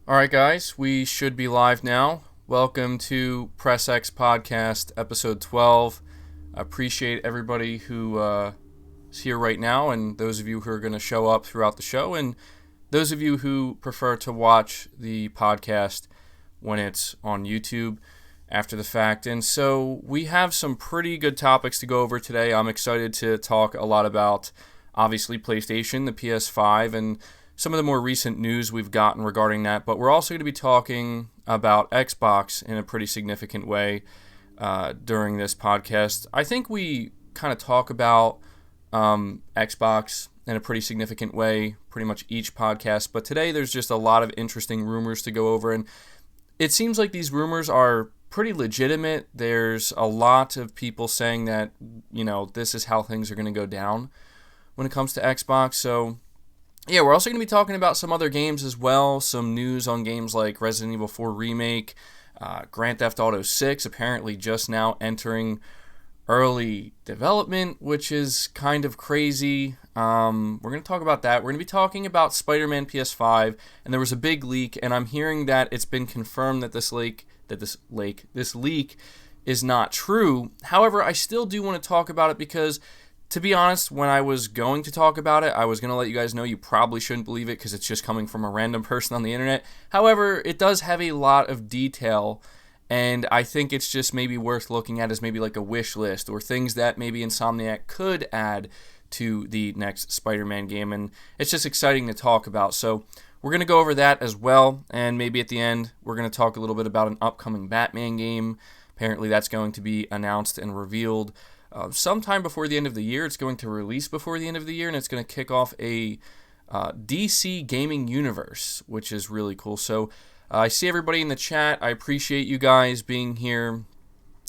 All right, guys, we should be live now. Welcome to Press X Podcast, episode 12. I appreciate everybody who is here right now, and those of you who are going to show up throughout the show, and those of you who prefer to watch the podcast when it's on YouTube after the fact. And so we have some pretty good topics to go over today. I'm excited to talk a lot about, obviously, PlayStation, the PS5, and some of the more recent news we've gotten regarding that, but we're also going to be talking about Xbox in a pretty significant way during this podcast. I think we kind of talk about Xbox in a pretty significant way pretty much each podcast, but today there's just a lot of interesting rumors to go over, and it seems like these rumors are pretty legitimate. There's a lot of people saying that, this is how things are going to go down when it comes to Xbox, so yeah, we're also going to be talking about some other games as well, some news on games like Resident Evil 4 Remake, Grand Theft Auto 6 apparently just now entering early development, which is kind of crazy. We're going to talk about that. We're going to be talking about Spider-Man PS5, and there was a big leak, and I'm hearing that it's been confirmed that this leak is not true. However, I still do want to talk about it because, to be honest, when I was going to talk about it, I was going to let you guys know you probably shouldn't believe it because it's just coming from a random person on the internet. However, it does have a lot of detail, and I think it's just maybe worth looking at as maybe like a wish list or things that maybe Insomniac could add to the next Spider-Man game, and it's just exciting to talk about. So we're going to go over that as well, and maybe at the end we're going to talk a little bit about an upcoming Batman game. Apparently that's going to be announced and revealed sometime before the end of the year. It's going to release before the end of the year, and it's going to kick off a DC gaming universe, which is really cool. So I see everybody in the chat. I appreciate you guys being here.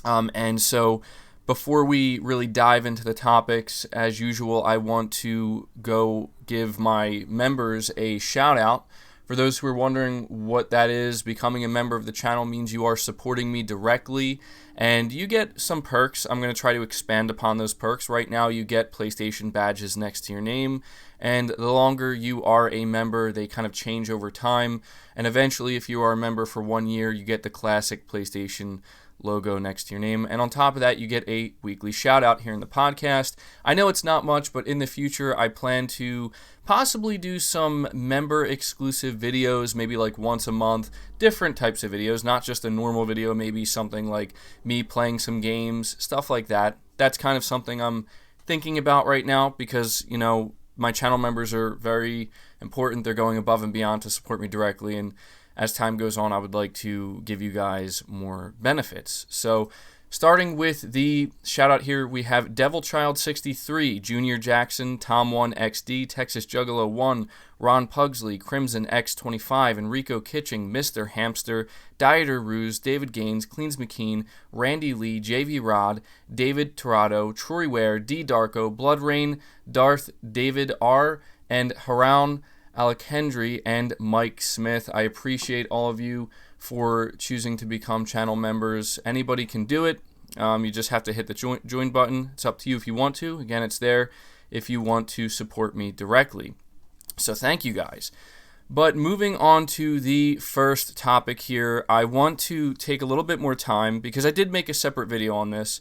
And so before we really dive into the topics, as usual, I want to go give my members a shout out. For those who are wondering what that is, becoming a member of the channel means you are supporting me directly, and you get some perks. I'm going to try to expand upon those perks. Right now, you get PlayStation badges next to your name, and the longer you are a member, they kind of change over time, and eventually, if you are a member for 1 year, you get the classic PlayStation logo next to your name, and on top of that you get a weekly shout out here in the podcast. I know it's not much, but in the future I plan to possibly do some member exclusive videos, maybe like once a month, different types of videos, not just a normal video, maybe something like me playing some games, stuff like that. That's kind of something I'm thinking about right now because, my channel members are very important. They're going above and beyond to support me directly, and as time goes on, I would like to give you guys more benefits. So, starting with the shout out here, we have DevilChild63, Junior Jackson, Tom1XD, Texas Juggalo 1, Ron Pugsley, Crimson X25, Enrico Kitching, Mr. Hamster, Dieter Ruse, David Gaines, Cleans McKean, Randy Lee, JV Rod, David Torado, Troy Ware, D. Darko, Blood Rain, Darth, David R., and Haroun Alekhendry, and Mike Smith. I appreciate all of you for choosing to become channel members. Anybody can do it. You just have to hit the join button. It's up to you if you want to. Again, it's there if you want to support me directly. So thank you guys. But moving on to the first topic here, I want to take a little bit more time because I did make a separate video on this,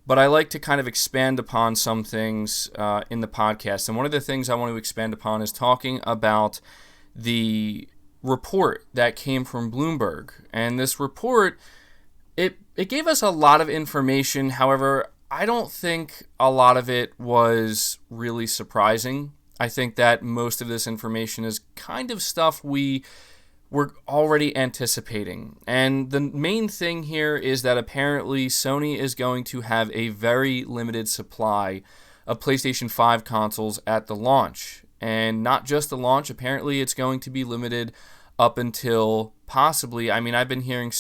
but I like to kind of expand upon some things in the podcast. And one of the things I want to expand upon is talking about the report that came from Bloomberg. And this report, it gave us a lot of information. However, I don't think a lot of it was really surprising. I think that most of this information is kind of stuff we're already anticipating. And the main thing here is that apparently Sony is going to have a very limited supply of PlayStation 5 consoles at the launch. And not just the launch, apparently it's going to be limited up until possibly, I've been hearing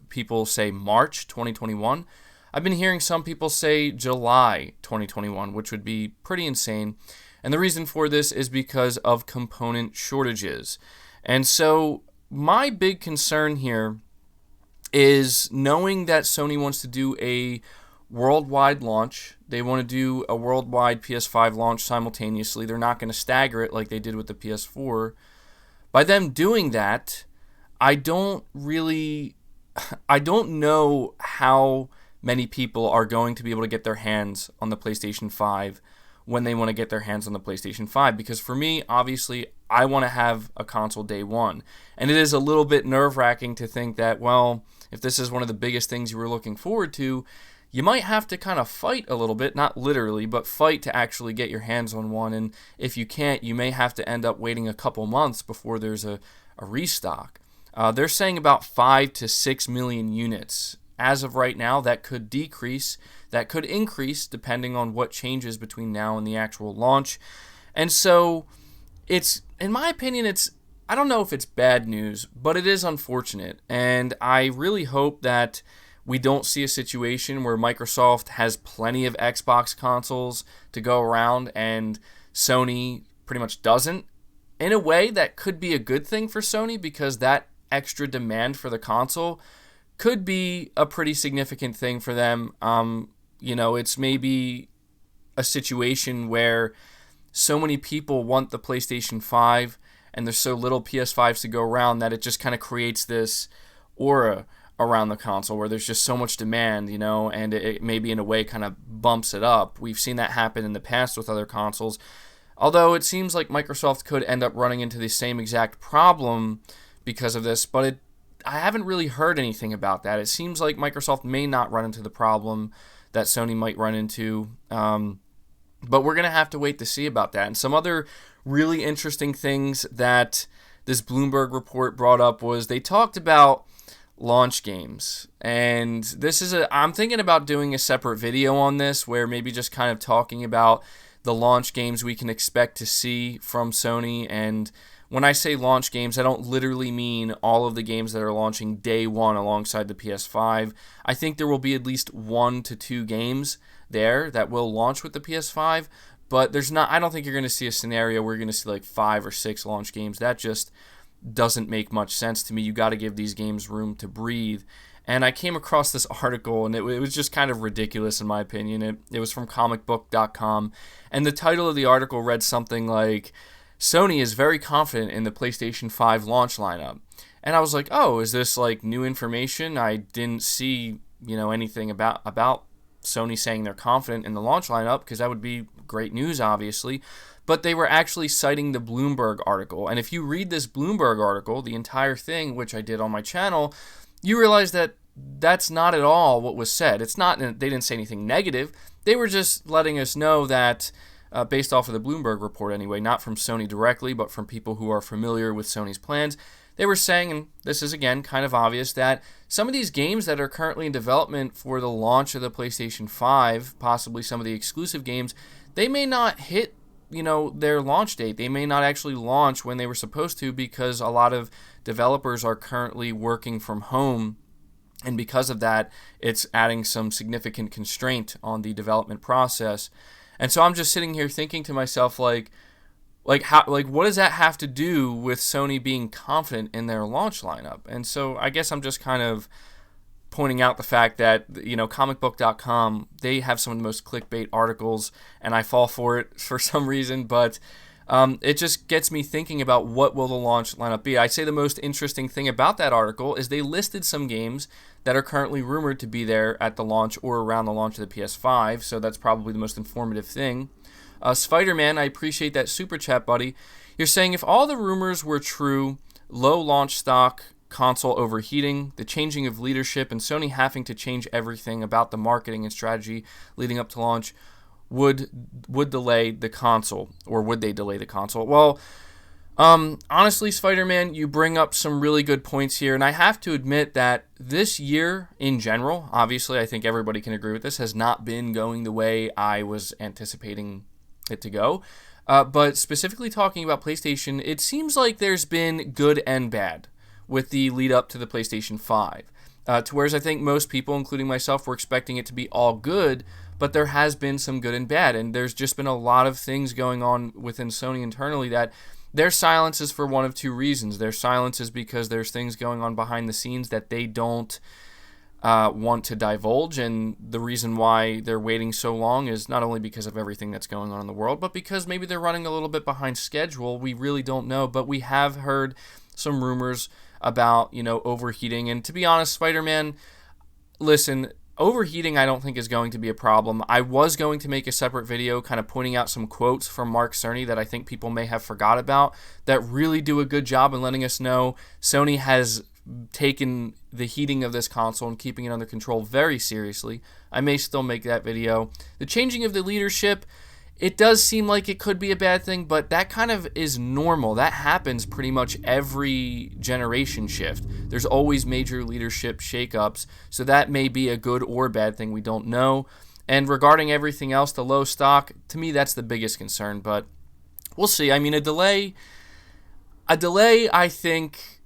people say March 2021. I've been hearing some people say July 2021, which would be pretty insane. And the reason for this is because of component shortages. And so my big concern here is knowing that Sony wants to do a worldwide launch. They want to do a worldwide PS5 launch simultaneously. They're not going to stagger it like they did with the PS4. By them doing that, I don't really, I don't know how many people are going to be able to get their hands on the PlayStation 5 when they want to get their hands on the PlayStation 5. Because for me, obviously, I want to have a console day one. And it is a little bit nerve-wracking to think that, well, if this is one of the biggest things you were looking forward to, you might have to kind of fight a little bit, not literally, but fight to actually get your hands on one. And if you can't, you may have to end up waiting a couple months before there's a restock. They're saying about 5 to 6 million units. As of right now, that could decrease, that could increase depending on what changes between now and the actual launch. And so it's, in my opinion, I don't know if it's bad news, but it is unfortunate. And I really hope that we don't see a situation where Microsoft has plenty of Xbox consoles to go around and Sony pretty much doesn't. In a way, that could be a good thing for Sony, because that extra demand for the console could be a pretty significant thing for them. It's maybe a situation where so many people want the PlayStation 5 and there's so little PS5s to go around that it just kind of creates this aura around the console where there's just so much demand, and it maybe in a way kind of bumps it up. We've seen that happen in the past with other consoles. Although it seems like Microsoft could end up running into the same exact problem because of this, but I haven't really heard anything about that. It seems like Microsoft may not run into the problem that Sony might run into, but we're going to have to wait to see about that. And some other really interesting things that this Bloomberg report brought up was they talked about launch games. And I'm thinking about doing a separate video on this, where maybe just kind of talking about the launch games we can expect to see from Sony. And when I say launch games, I don't literally mean all of the games that are launching day one alongside the PS5. I think there will be at least 1 to 2 games there that will launch with the PS5, but I don't think you're going to see a scenario where you're going to see like 5 or 6 launch games. That just doesn't make much sense to me. You got to give these games room to breathe. And I came across this article, and it was just kind of ridiculous in my opinion. It was from comicbook.com, and the title of the article read something like, Sony is very confident in the PlayStation 5 launch lineup. And I was like, oh, is this like new information? I didn't see, anything about Sony saying they're confident in the launch lineup, because that would be great news, obviously. But they were actually citing the Bloomberg article. And if you read this Bloomberg article, the entire thing, which I did on my channel, you realize that that's not at all what was said. It's not, they didn't say anything negative. They were just letting us know that, based off of the Bloomberg report anyway, not from Sony directly, but from people who are familiar with Sony's plans, they were saying, and this is again kind of obvious, that some of these games that are currently in development for the launch of the PlayStation 5, possibly some of the exclusive games, they may not hit their launch date. They may not actually launch when they were supposed to, because a lot of developers are currently working from home, and because of that, it's adding some significant constraint on the development process. And so I'm just sitting here thinking to myself, what does that have to do with Sony being confident in their launch lineup? And so I guess I'm just kind of pointing out the fact that, comicbook.com, they have some of the most clickbait articles, and I fall for it for some reason, but it just gets me thinking about what will the launch lineup be. I'd say the most interesting thing about that article is they listed some games that are currently rumored to be there at the launch or around the launch of the PS5, so that's probably the most informative thing. Spider-Man, I appreciate that super chat, buddy. You're saying if all the rumors were true, low launch stock, console overheating, the changing of leadership, and Sony having to change everything about the marketing and strategy leading up to launch would delay the console, or would they delay the console? Well, honestly, Spider-Man, you bring up some really good points here, and I have to admit that this year in general, obviously I think everybody can agree with this, has not been going the way I was anticipating it to go. But specifically talking about PlayStation, it seems like there's been good and bad with the lead up to the PlayStation 5. To whereas I think most people, including myself, were expecting it to be all good, but there has been some good and bad, and there's just been a lot of things going on within Sony internally that their silence is for one of two reasons. Their silence is because there's things going on behind the scenes that they don't want to divulge, and the reason why they're waiting so long is not only because of everything that's going on in the world, but because maybe they're running a little bit behind schedule. We really don't know, but we have heard some rumors about, overheating. And to be honest, Spider-Man, listen, overheating I don't think is going to be a problem. I was going to make a separate video kind of pointing out some quotes from Mark Cerny that I think people may have forgot about that really do a good job in letting us know Sony has taken the heating of this console and keeping it under control very seriously. I may still make that video. The changing of the leadership, it does seem like it could be a bad thing, but that kind of is normal. That happens pretty much every generation shift. There's always major leadership shakeups, so that may be a good or bad thing. We don't know. And regarding everything else, the low stock, to me, that's the biggest concern, but we'll see. I mean, a delay, I think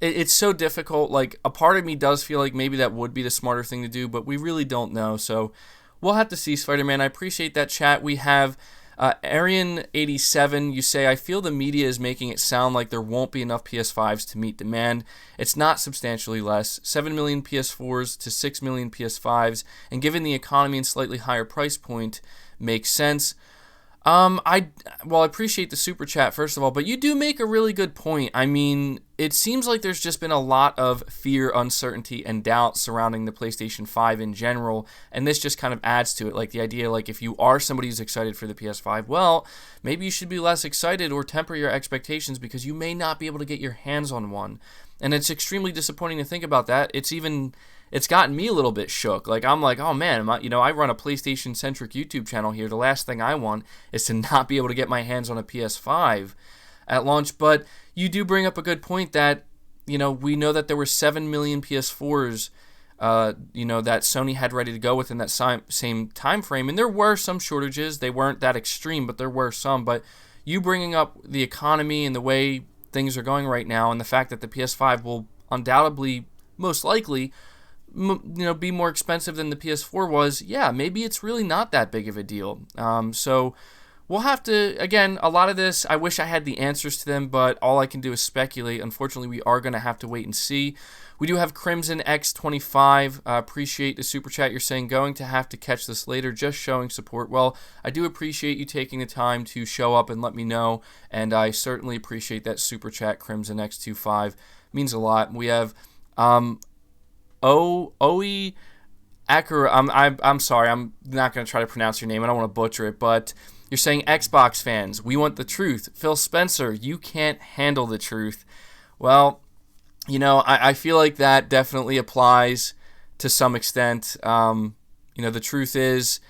it's so difficult. Like, a part of me does feel like maybe that would be the smarter thing to do, but we really don't know, so we'll have to see, Spider-Man. I appreciate that chat. We have Arian87. You say, I feel the media is making it sound like there won't be enough PS5s to meet demand. It's not substantially less. 7 million PS4s to 6 million PS5s, and given the economy and slightly higher price point, makes sense. I appreciate the super chat, first of all, but you do make a really good point. I mean, it seems like there's just been a lot of fear, uncertainty, and doubt surrounding the PlayStation 5 in general, and this just kind of adds to it. Like, the idea, like, if you are somebody who's excited for the PS5, well, maybe you should be less excited or temper your expectations because you may not be able to get your hands on one. And it's extremely disappointing to think about that. It's gotten me a little bit shook. Like, I'm like, oh man, I run a PlayStation-centric YouTube channel here. The last thing I want is to not be able to get my hands on a PS5 at launch. But you do bring up a good point that, we know that there were 7 million PS4s, that Sony had ready to go within that same time frame. And there were some shortages. They weren't that extreme, but there were some. But you bringing up the economy and the way things are going right now, and the fact that the PS5 will undoubtedly, most likely, be more expensive than the PS4 was, yeah, maybe it's really not that big of a deal. So we'll have to, again, a lot of this, I wish I had the answers to them, but all I can do is speculate. Unfortunately, we are going to have to wait and see. We do have Crimson X25. Appreciate the super chat. You're saying going to have to catch this later, just showing support. Well, I do appreciate you taking the time to show up and let me know, and I certainly appreciate that super chat, Crimson X25. Means a lot. We have Oe Akura. I'm sorry. I'm not going to try to pronounce your name. I don't want to butcher it, but you're saying Xbox fans, we want the truth. Phil Spencer, you can't handle the truth. Well, I feel like that definitely applies to some extent. The truth is,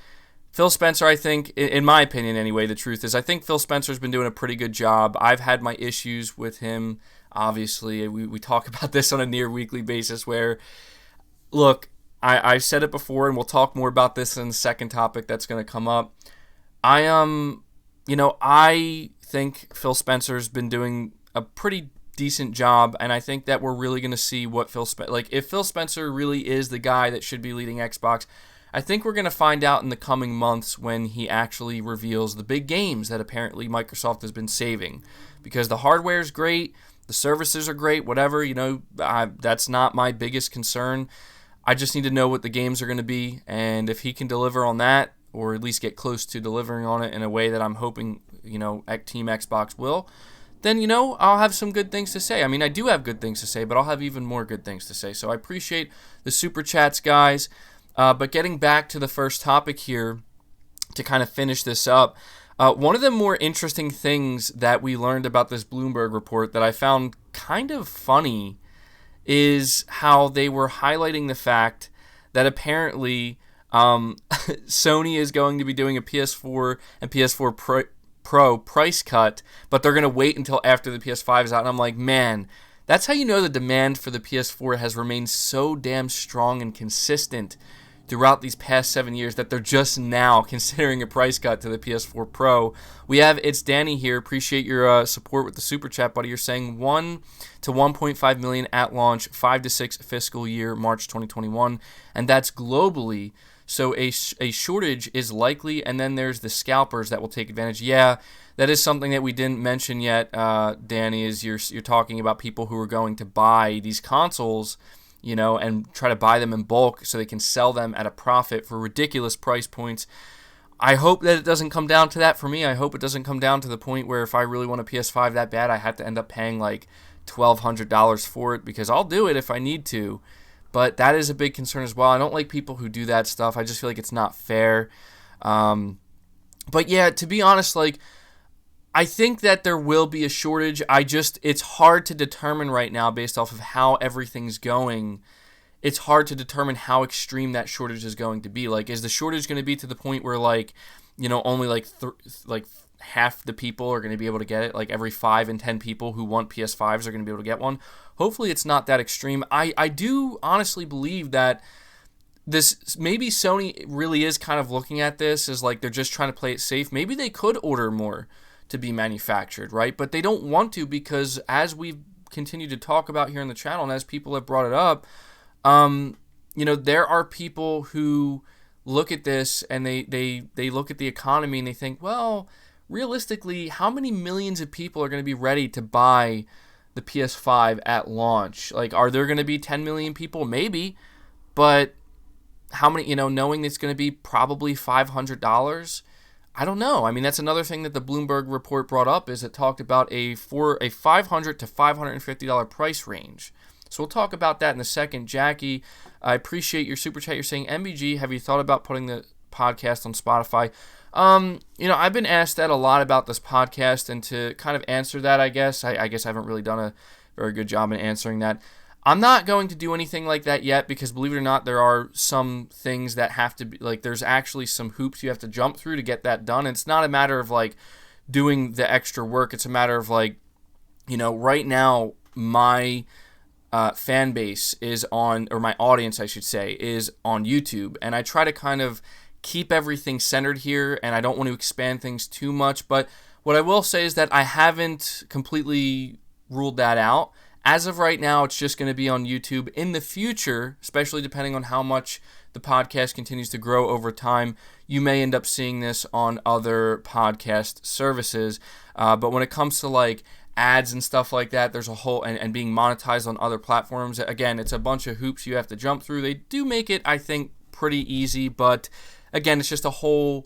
Phil Spencer, I think, in my opinion anyway, the truth is, I think Phil Spencer's been doing a pretty good job. I've had my issues with him, obviously. We talk about this on a near weekly basis where, look, I've said it before, and we'll talk more about this in the second topic that's going to come up. I think Phil Spencer's been doing a pretty decent job, and I think that we're really going to see what if Phil Spencer really is the guy that should be leading Xbox. I think we're going to find out in the coming months when he actually reveals the big games that apparently Microsoft has been saving, because the hardware is great, the services are great, whatever, that's not my biggest concern. I just need to know what the games are going to be, and if he can deliver on that, or at least get close to delivering on it in a way that I'm hoping, Team Xbox will, then, I'll have some good things to say. I mean, I do have good things to say, but I'll have even more good things to say. So I appreciate the super chats, guys. But getting back to the first topic here, to kind of finish this up, one of the more interesting things that we learned about this Bloomberg report that I found kind of funny is how they were highlighting the fact that apparently Sony is going to be doing a PS4 and PS4 Pro price cut, but they're going to wait until after the PS5 is out. And I'm like, man, that's how you know the demand for the PS4 has remained so damn strong and consistent throughout these past 7 years that they're just now considering a price cut to the PS4 Pro. We have It's Danny here. Appreciate your support with the super chat, buddy. You're saying 1 to 1.5 million at launch, 5 to 6 fiscal year, March 2021, and that's globally. So a shortage is likely, and then there's the scalpers that will take advantage. Yeah, that is something that we didn't mention yet, Danny, is you're talking about people who are going to buy these consoles, and try to buy them in bulk so they can sell them at a profit for ridiculous price points. I hope that it doesn't come down to that for me. I hope it doesn't come down to the point where if I really want a PS5 that bad, I have to end up paying like $1,200 for it, because I'll do it if I need to. But that is a big concern as well. I don't like people who do that stuff. I just feel like it's not fair. But yeah, to be honest, like, I think that there will be a shortage. It's hard to determine right now based off of how everything's going. It's hard to determine how extreme that shortage is going to be. Like, is the shortage going to be to the point where, like, only like half the people are going to be able to get it? Like, every 5 in 10 people who want PS5s are going to be able to get one? Hopefully it's not that extreme. I do honestly believe that maybe Sony really is kind of looking at this as like they're just trying to play it safe. Maybe they could order more to be manufactured, right? But they don't want to, because as we've continued to talk about here on the channel, and as people have brought it up, there are people who look at this and they look at the economy and they think, well, realistically, how many millions of people are going to be ready to buy the PS5 at launch? Like, are there going to be 10 million people? Maybe, but how many, knowing it's going to be probably $500? I don't know. I mean, that's another thing that the Bloomberg report brought up, is it talked about a $500 to $550 price range. So we'll talk about that in a second. Jackie, I appreciate your super chat. You're saying, MBG, have you thought about putting the podcast on Spotify? I've been asked that a lot about this podcast, and to kind of answer that, I guess I haven't really done a very good job in answering that. I'm not going to do anything like that yet, because believe it or not, there are some things that have to be, like, there's actually some hoops you have to jump through to get that done. And it's not a matter of like doing the extra work. It's a matter of like, right now my fan base is on, or my audience, I should say, is on YouTube. And I try to kind of keep everything centered here, and I don't want to expand things too much. But what I will say is that I haven't completely ruled that out. As of right now, it's just going to be on YouTube. In the future, especially depending on how much the podcast continues to grow over time, you may end up seeing this on other podcast services. But when it comes to like ads and stuff like that, there's a whole, and being monetized on other platforms, again, it's a bunch of hoops you have to jump through. They do make it, I think, pretty easy, but again, it's just a whole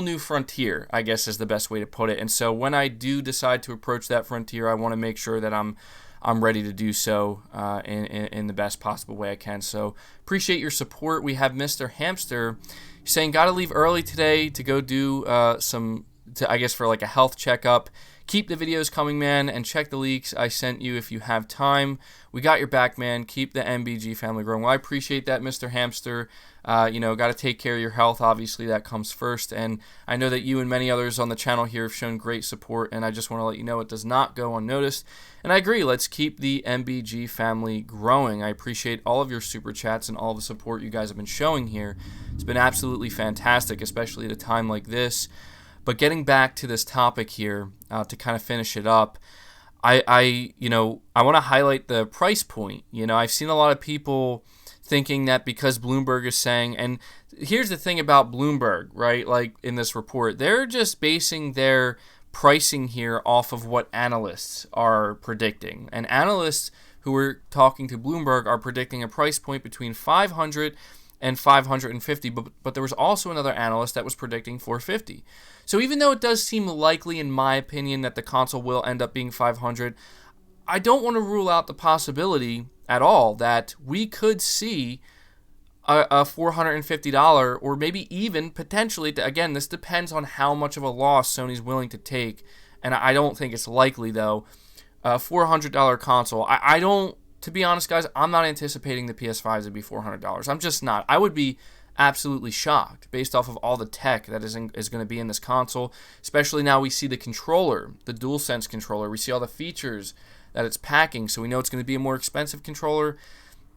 new frontier, I guess is the best way to put it. And so when I do decide to approach that frontier, I want to make sure that I'm ready to do so in the best possible way I can. So appreciate your support. We have Mr. Hamster saying, gotta leave early today to go do for like a health checkup. Keep the videos coming, man, and check the leaks I sent you if you have time. We got your back, man. Keep the MBG family growing. Well, I appreciate that, Mr. Hamster. Got to take care of your health. Obviously, that comes first. And I know that you and many others on the channel here have shown great support, and I just want to let you know it does not go unnoticed. And I agree. Let's keep the MBG family growing. I appreciate all of your super chats and all the support you guys have been showing here. It's been absolutely fantastic, especially at a time like this. But getting back to this topic here, to kind of finish it up, I want to highlight the price point. I've seen a lot of people thinking that because Bloomberg is saying, and here's the thing about Bloomberg, right? Like in this report, they're just basing their pricing here off of what analysts are predicting. And analysts who are talking to Bloomberg are predicting a price point between 500 and 550, but there was also another analyst that was predicting 450. So even though it does seem likely, in my opinion, that the console will end up being 500, I don't want to rule out the possibility at all that we could see a $450, or maybe even potentially, again, this depends on how much of a loss Sony's willing to take, and I don't think it's likely, though, a $400 console. I don't, to be honest, guys, I'm not anticipating the PS5s to be $400. I'm just not. I would be absolutely shocked based off of all the tech that is going to be in this console, especially now we see the controller, the DualSense controller. We see all the features that it's packing, so we know it's going to be a more expensive controller.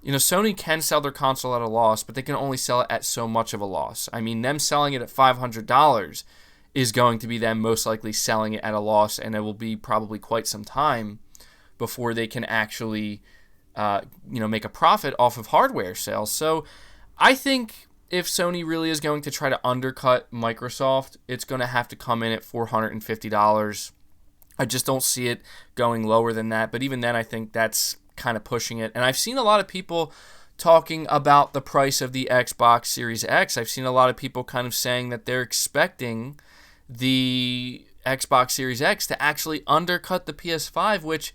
Sony can sell their console at a loss, but they can only sell it at so much of a loss. I mean, them selling it at $500 is going to be them most likely selling it at a loss, and it will be probably quite some time before they can actually make a profit off of hardware sales. So I think if Sony really is going to try to undercut Microsoft, it's going to have to come in at $450. I just don't see it going lower than that. But even then, I think that's kind of pushing it. And I've seen a lot of people talking about the price of the Xbox Series X. I've seen a lot of people kind of saying that they're expecting the Xbox Series X to actually undercut the PS5, which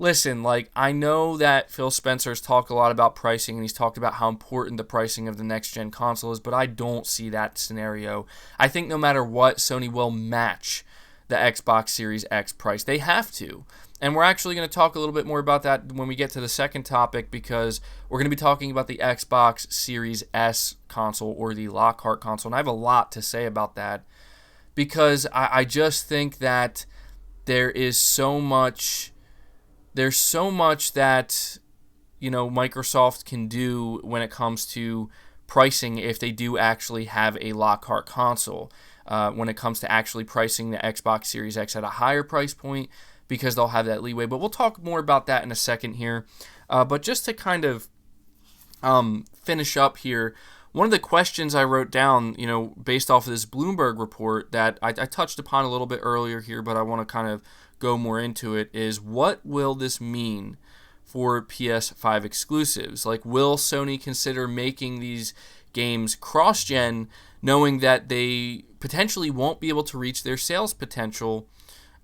listen, like, I know that Phil Spencer's talked a lot about pricing, and he's talked about how important the pricing of the next-gen console is, but I don't see that scenario. I think no matter what, Sony will match the Xbox Series X price. They have to. And we're actually going to talk a little bit more about that when we get to the second topic, because we're going to be talking about the Xbox Series S console, or the Lockhart console, and I have a lot to say about that, because I just think that there's so much that, Microsoft can do when it comes to pricing if they do actually have a Lockhart console. When it comes to actually pricing the Xbox Series X at a higher price point, because they'll have that leeway. But we'll talk more about that in a second here. But just to kind of finish up here, one of the questions I wrote down, based off of this Bloomberg report that I touched upon a little bit earlier here, but I want to kind of go more into it, is what will this mean for PS5 exclusives? Like, will Sony consider making these games cross-gen, knowing that they potentially won't be able to reach their sales potential?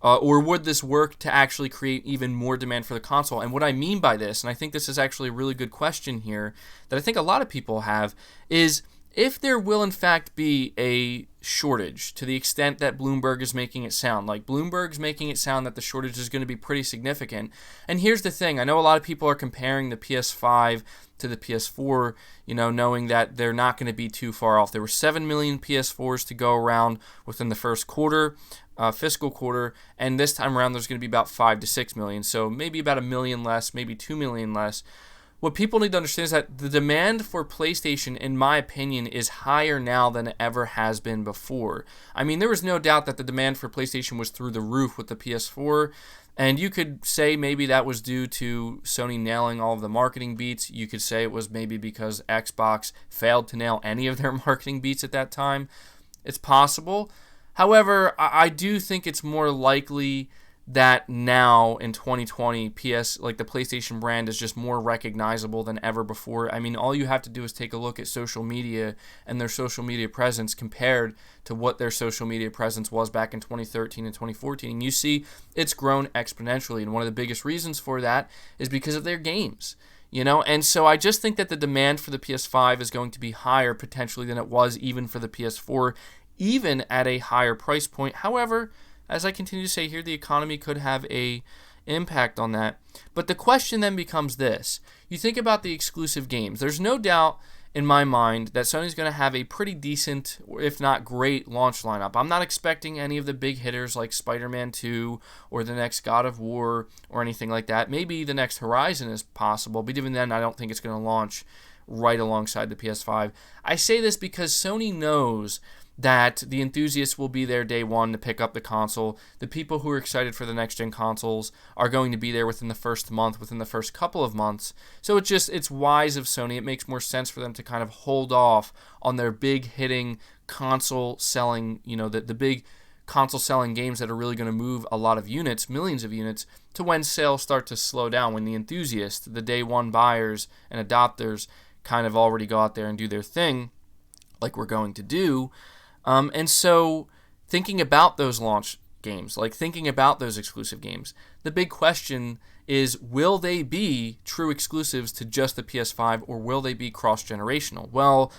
Or would this work to actually create even more demand for the console? And what I mean by this, and I think this is actually a really good question here that I think a lot of people have, is if there will in fact be a shortage, to the extent that Bloomberg is making it sound. Like, Bloomberg's making it sound that the shortage is going to be pretty significant. And here's the thing. I know a lot of people are comparing the PS5 to the PS4, knowing that they're not going to be too far off. There were 7 million PS4s to go around within the first quarter, fiscal quarter, and this time around there's going to be about 5 to 6 million. So maybe about 1 million less, maybe 2 million less. What people need to understand is that the demand for PlayStation, in my opinion, is higher now than it ever has been before. I mean, there was no doubt that the demand for PlayStation was through the roof with the PS4, and you could say maybe that was due to Sony nailing all of the marketing beats. You could say it was maybe because Xbox failed to nail any of their marketing beats at that time. It's possible. However, I do think it's more likely that now in 2020, the PlayStation brand is just more recognizable than ever before. I mean, all you have to do is take a look at social media and their social media presence compared to what their social media presence was back in 2013 and 2014. And you see it's grown exponentially. And one of the biggest reasons for that is because of their games. And so I just think that the demand for the PS5 is going to be higher potentially than it was even for the PS4, even at a higher price point. However, as I continue to say here, the economy could have a impact on that. But the question then becomes this. You think about the exclusive games. There's no doubt in my mind that Sony's going to have a pretty decent, if not great, launch lineup. I'm not expecting any of the big hitters like Spider-Man 2 or the next God of War or anything like that. Maybe the next Horizon is possible, but even then I don't think it's going to launch right alongside the PS5. I say this because Sony knows that the enthusiasts will be there day one to pick up the console. The people who are excited for the next-gen consoles are going to be there within the first month, within the first couple of months. So it's wise of Sony. It makes more sense for them to kind of hold off on their big-hitting console-selling, the big console-selling games that are really going to move a lot of units, millions of units, to when sales start to slow down, when the enthusiasts, the day one buyers and adopters, kind of already go out there and do their thing, like we're going to do. And so thinking about those launch games, like thinking about those exclusive games, the big question is, will they be true exclusives to just the PS5, or will they be cross-generational? Well,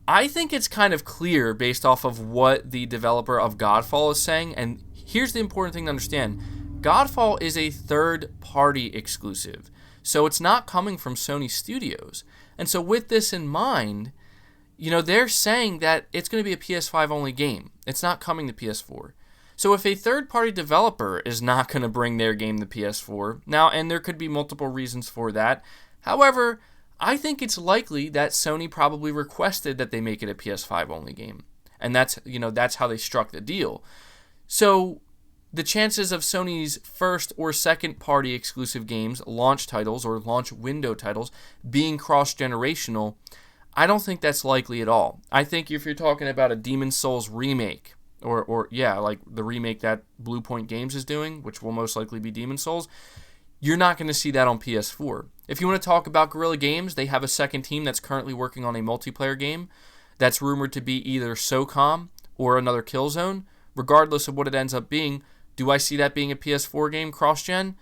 I think it's kind of clear based off of what the developer of Godfall is saying, and here's the important thing to understand. Godfall is a third-party exclusive, so it's not coming from Sony Studios. And so with this in mind, they're saying that it's going to be a PS5 only game. It's not coming to PS4. So if a third-party developer is not going to bring their game to PS4, now, and there could be multiple reasons for that. However, I think it's likely that Sony probably requested that they make it a PS5 only game. And that's how they struck the deal. So the chances of Sony's first or second party exclusive games, launch titles or launch window titles, being cross-generational, I don't think that's likely at all. I think if you're talking about a Demon's Souls remake, or like the remake that Blue Point Games is doing, which will most likely be Demon's Souls, you're not going to see that on PS4. If you want to talk about Guerrilla Games, they have a second team that's currently working on a multiplayer game that's rumored to be either SOCOM or another Killzone. Regardless of what it ends up being, do I see that being a PS4 game cross-gen?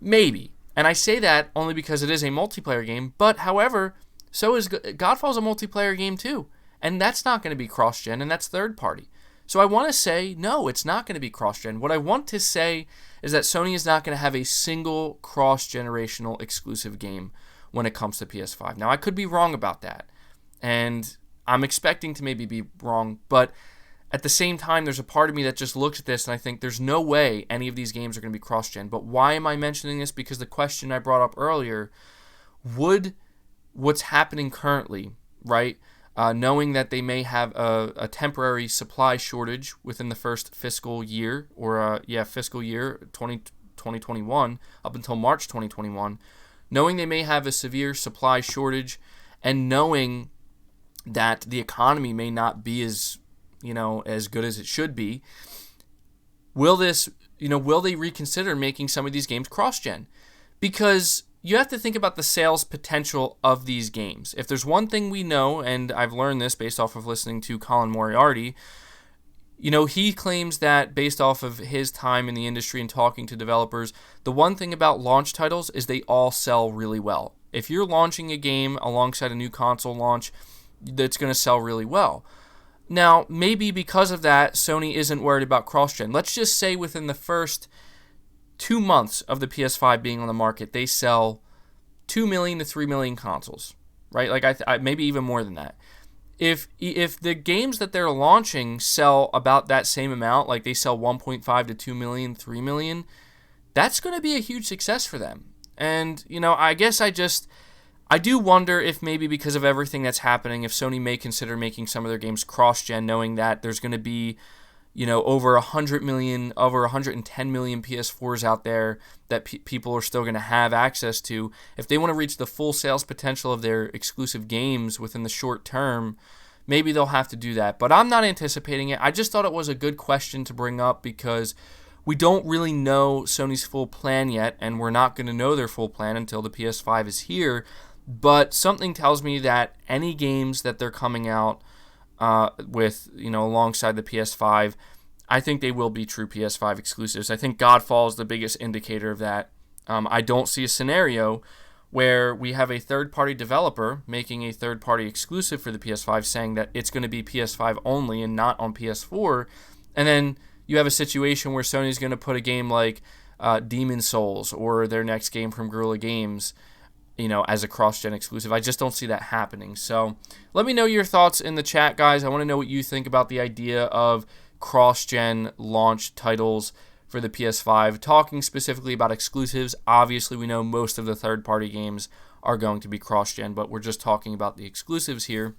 Maybe. And I say that only because it is a multiplayer game, but however, so is Godfall's a multiplayer game too. And that's not going to be cross-gen, and that's third party. So I want to say, no, it's not going to be cross-gen. What I want to say is that Sony is not going to have a single cross-generational exclusive game when it comes to PS5. Now, I could be wrong about that, and I'm expecting to maybe be wrong, but at the same time, there's a part of me that just looks at this and I think there's no way any of these games are going to be cross-gen. But why am I mentioning this? Because the question I brought up earlier, would what's happening currently, right, knowing that they may have a temporary supply shortage within the first fiscal year, or fiscal year 2021 up until March 2021, knowing they may have a severe supply shortage, and knowing that the economy may not be as good as it should be, will they reconsider making some of these games cross-gen? Because you have to think about the sales potential of these games. If there's one thing we know, and I've learned this based off of listening to Colin Moriarty, he claims that based off of his time in the industry and talking to developers, the one thing about launch titles is they all sell really well. If you're launching a game alongside a new console launch, that's going to sell really well. Now, maybe because of that, Sony isn't worried about cross-gen. Let's just say within the first 2 months of the PS5 being on the market, they sell 2 million to 3 million consoles, right? Like maybe even more than that. If the games that they're launching sell about that same amount, like they sell 1.5 to 2 million, 3 million, that's going to be a huge success for them. And, I guess I do wonder if maybe because of everything that's happening, if Sony may consider making some of their games cross-gen, knowing that there's going to be, over 100 million, over 110 million PS4s out there that people are still going to have access to. If they want to reach the full sales potential of their exclusive games within the short term, maybe they'll have to do that. But I'm not anticipating it. I just thought it was a good question to bring up because we don't really know Sony's full plan yet, and we're not going to know their full plan until the PS5 is here. But something tells me that any games that they're coming out with, alongside the PS5, I think they will be true PS5 exclusives. I think Godfall is the biggest indicator of that. I don't see a scenario where we have a third-party developer making a third-party exclusive for the PS5 saying that it's going to be PS5 only and not on PS4, and then you have a situation where Sony's going to put a game like Demon's Souls or their next game from Guerrilla Games as a cross-gen exclusive. I just don't see that happening. So let me know your thoughts in the chat, guys. I want to know what you think about the idea of cross-gen launch titles for the PS5. Talking specifically about exclusives, obviously we know most of the third-party games are going to be cross-gen, but we're just talking about the exclusives here.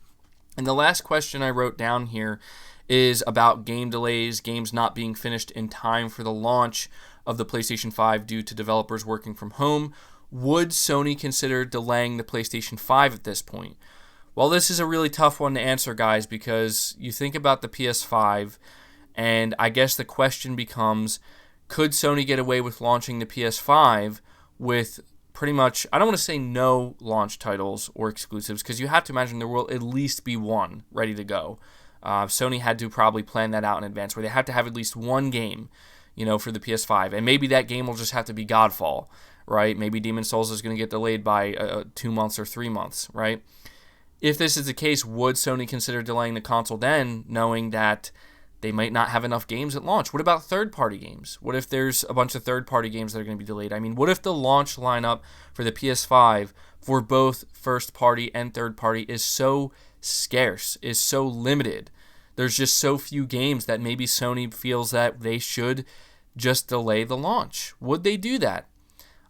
And the last question I wrote down here is about game delays, games not being finished in time for the launch of the PlayStation 5 due to developers working from home. Would Sony consider delaying the PlayStation 5 at this point? Well, this is a really tough one to answer, guys, because you think about the PS5, and I guess the question becomes, could Sony get away with launching the PS5 with pretty much, I don't want to say no launch titles or exclusives, because you have to imagine there will at least be one ready to go. Sony had to probably plan that out in advance, where they have to have at least one game, for the PS5, and maybe that game will just have to be Godfall, right? Maybe Demon's Souls is going to get delayed by 2 months or 3 months, right? If this is the case, would Sony consider delaying the console then, knowing that they might not have enough games at launch? What about third-party games? What if there's a bunch of third-party games that are going to be delayed? I mean, what if the launch lineup for the PS5 for both first-party and third-party is so scarce, is so limited? There's just so few games that maybe Sony feels that they should just delay the launch. Would they do that?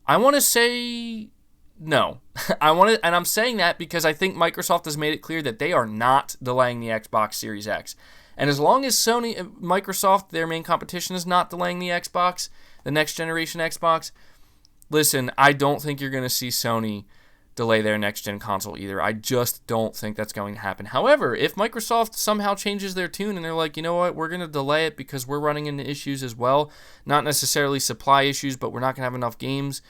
I want to say no. And I'm saying that because I think Microsoft has made it clear that they are not delaying the Xbox Series X. And as long as Microsoft, their main competition, is not delaying the Xbox, the next generation Xbox, listen, I don't think you're going to see Sony delay their next-gen console either. I just don't think that's going to happen. However, if Microsoft somehow changes their tune and they're like, you know what, we're going to delay it because we're running into issues as well, not necessarily supply issues, but we're not going to have enough games,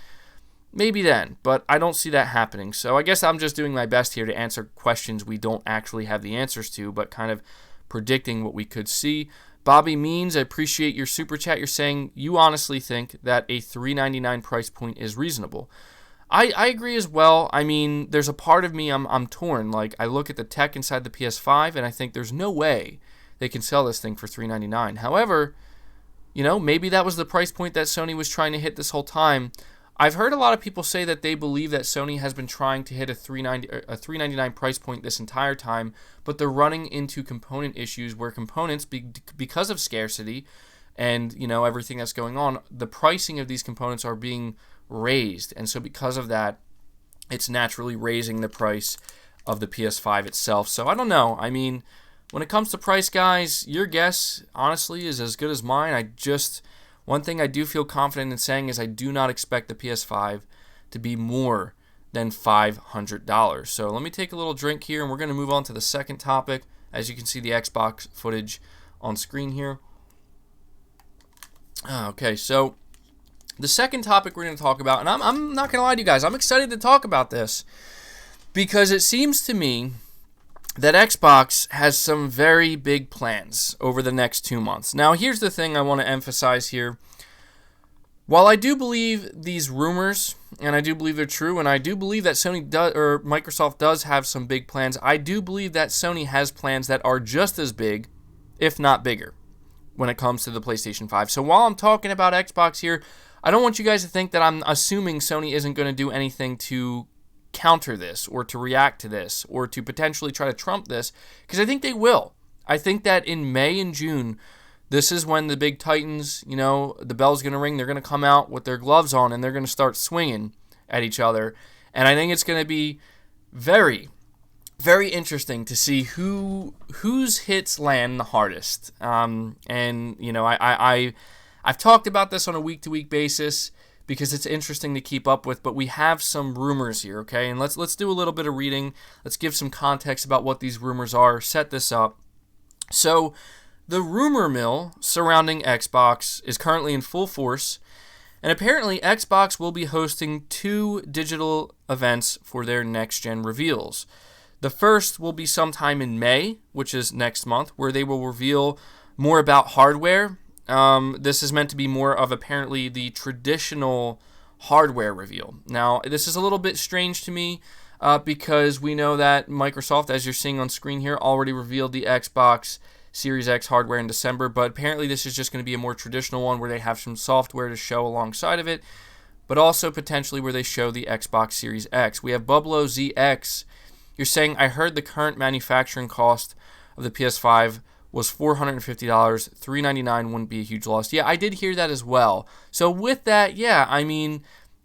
maybe then. But I don't see that happening. So I guess I'm just doing my best here to answer questions we don't actually have the answers to, but kind of predicting what we could see. Bobby Means, I appreciate your super chat. You're saying you honestly think that a $399 price point is reasonable. I agree as well. I mean, there's a part of me I'm torn. Like, I look at the tech inside the PS5, and I think there's no way they can sell this thing for $399. However, maybe that was the price point that Sony was trying to hit this whole time. I've heard a lot of people say that they believe that Sony has been trying to hit a $399 price point this entire time, but they're running into component issues where components, because of scarcity and everything that's going on, the pricing of these components are being raised, and so because of that, it's naturally raising the price of the PS5 itself. So I don't know. I mean, when it comes to price, guys, your guess honestly is as good as mine. One thing I do feel confident in saying is I do not expect the PS5 to be more than $500. So let me take a little drink here, and we're going to move on to the second topic. As you can see, the Xbox footage on screen here. Okay, so the second topic we're going to talk about, and I'm not going to lie to you guys, I'm excited to talk about this because it seems to me that Xbox has some very big plans over the next 2 months. Now, here's the thing I want to emphasize here. While I do believe these rumors, and I do believe they're true, and I do believe that Microsoft does have some big plans, I do believe that Sony has plans that are just as big, if not bigger, when it comes to the PlayStation 5. So while I'm talking about Xbox here, I don't want you guys to think that I'm assuming Sony isn't going to do anything to counter this or to react to this or to potentially try to trump this, because I think they will. I think that in May and June, this is when the big titans, the bell's going to ring, they're going to come out with their gloves on and they're going to start swinging at each other. And I think it's going to be very, very interesting to see whose hits land the hardest. I've talked about this on a week-to-week basis because it's interesting to keep up with, but we have some rumors here, okay? And let's do a little bit of reading. Let's give some context about what these rumors are, set this up. So, the rumor mill surrounding Xbox is currently in full force, and apparently Xbox will be hosting 2 digital events for their next-gen reveals. The first will be sometime in May, which is next month, where they will reveal more about hardware. This is meant to be more of apparently the traditional hardware reveal. Now, this is a little bit strange to me because we know that Microsoft, as you're seeing on screen here, already revealed the Xbox Series X hardware in December, but apparently this is just going to be a more traditional one where they have some software to show alongside of it, but also potentially where they show the Xbox Series X. We have Bublo ZX. You're saying, I heard the current manufacturing cost of the PS5 was $450, $399 wouldn't be a huge loss. Yeah, I did hear that as well. So with that, yeah, I mean,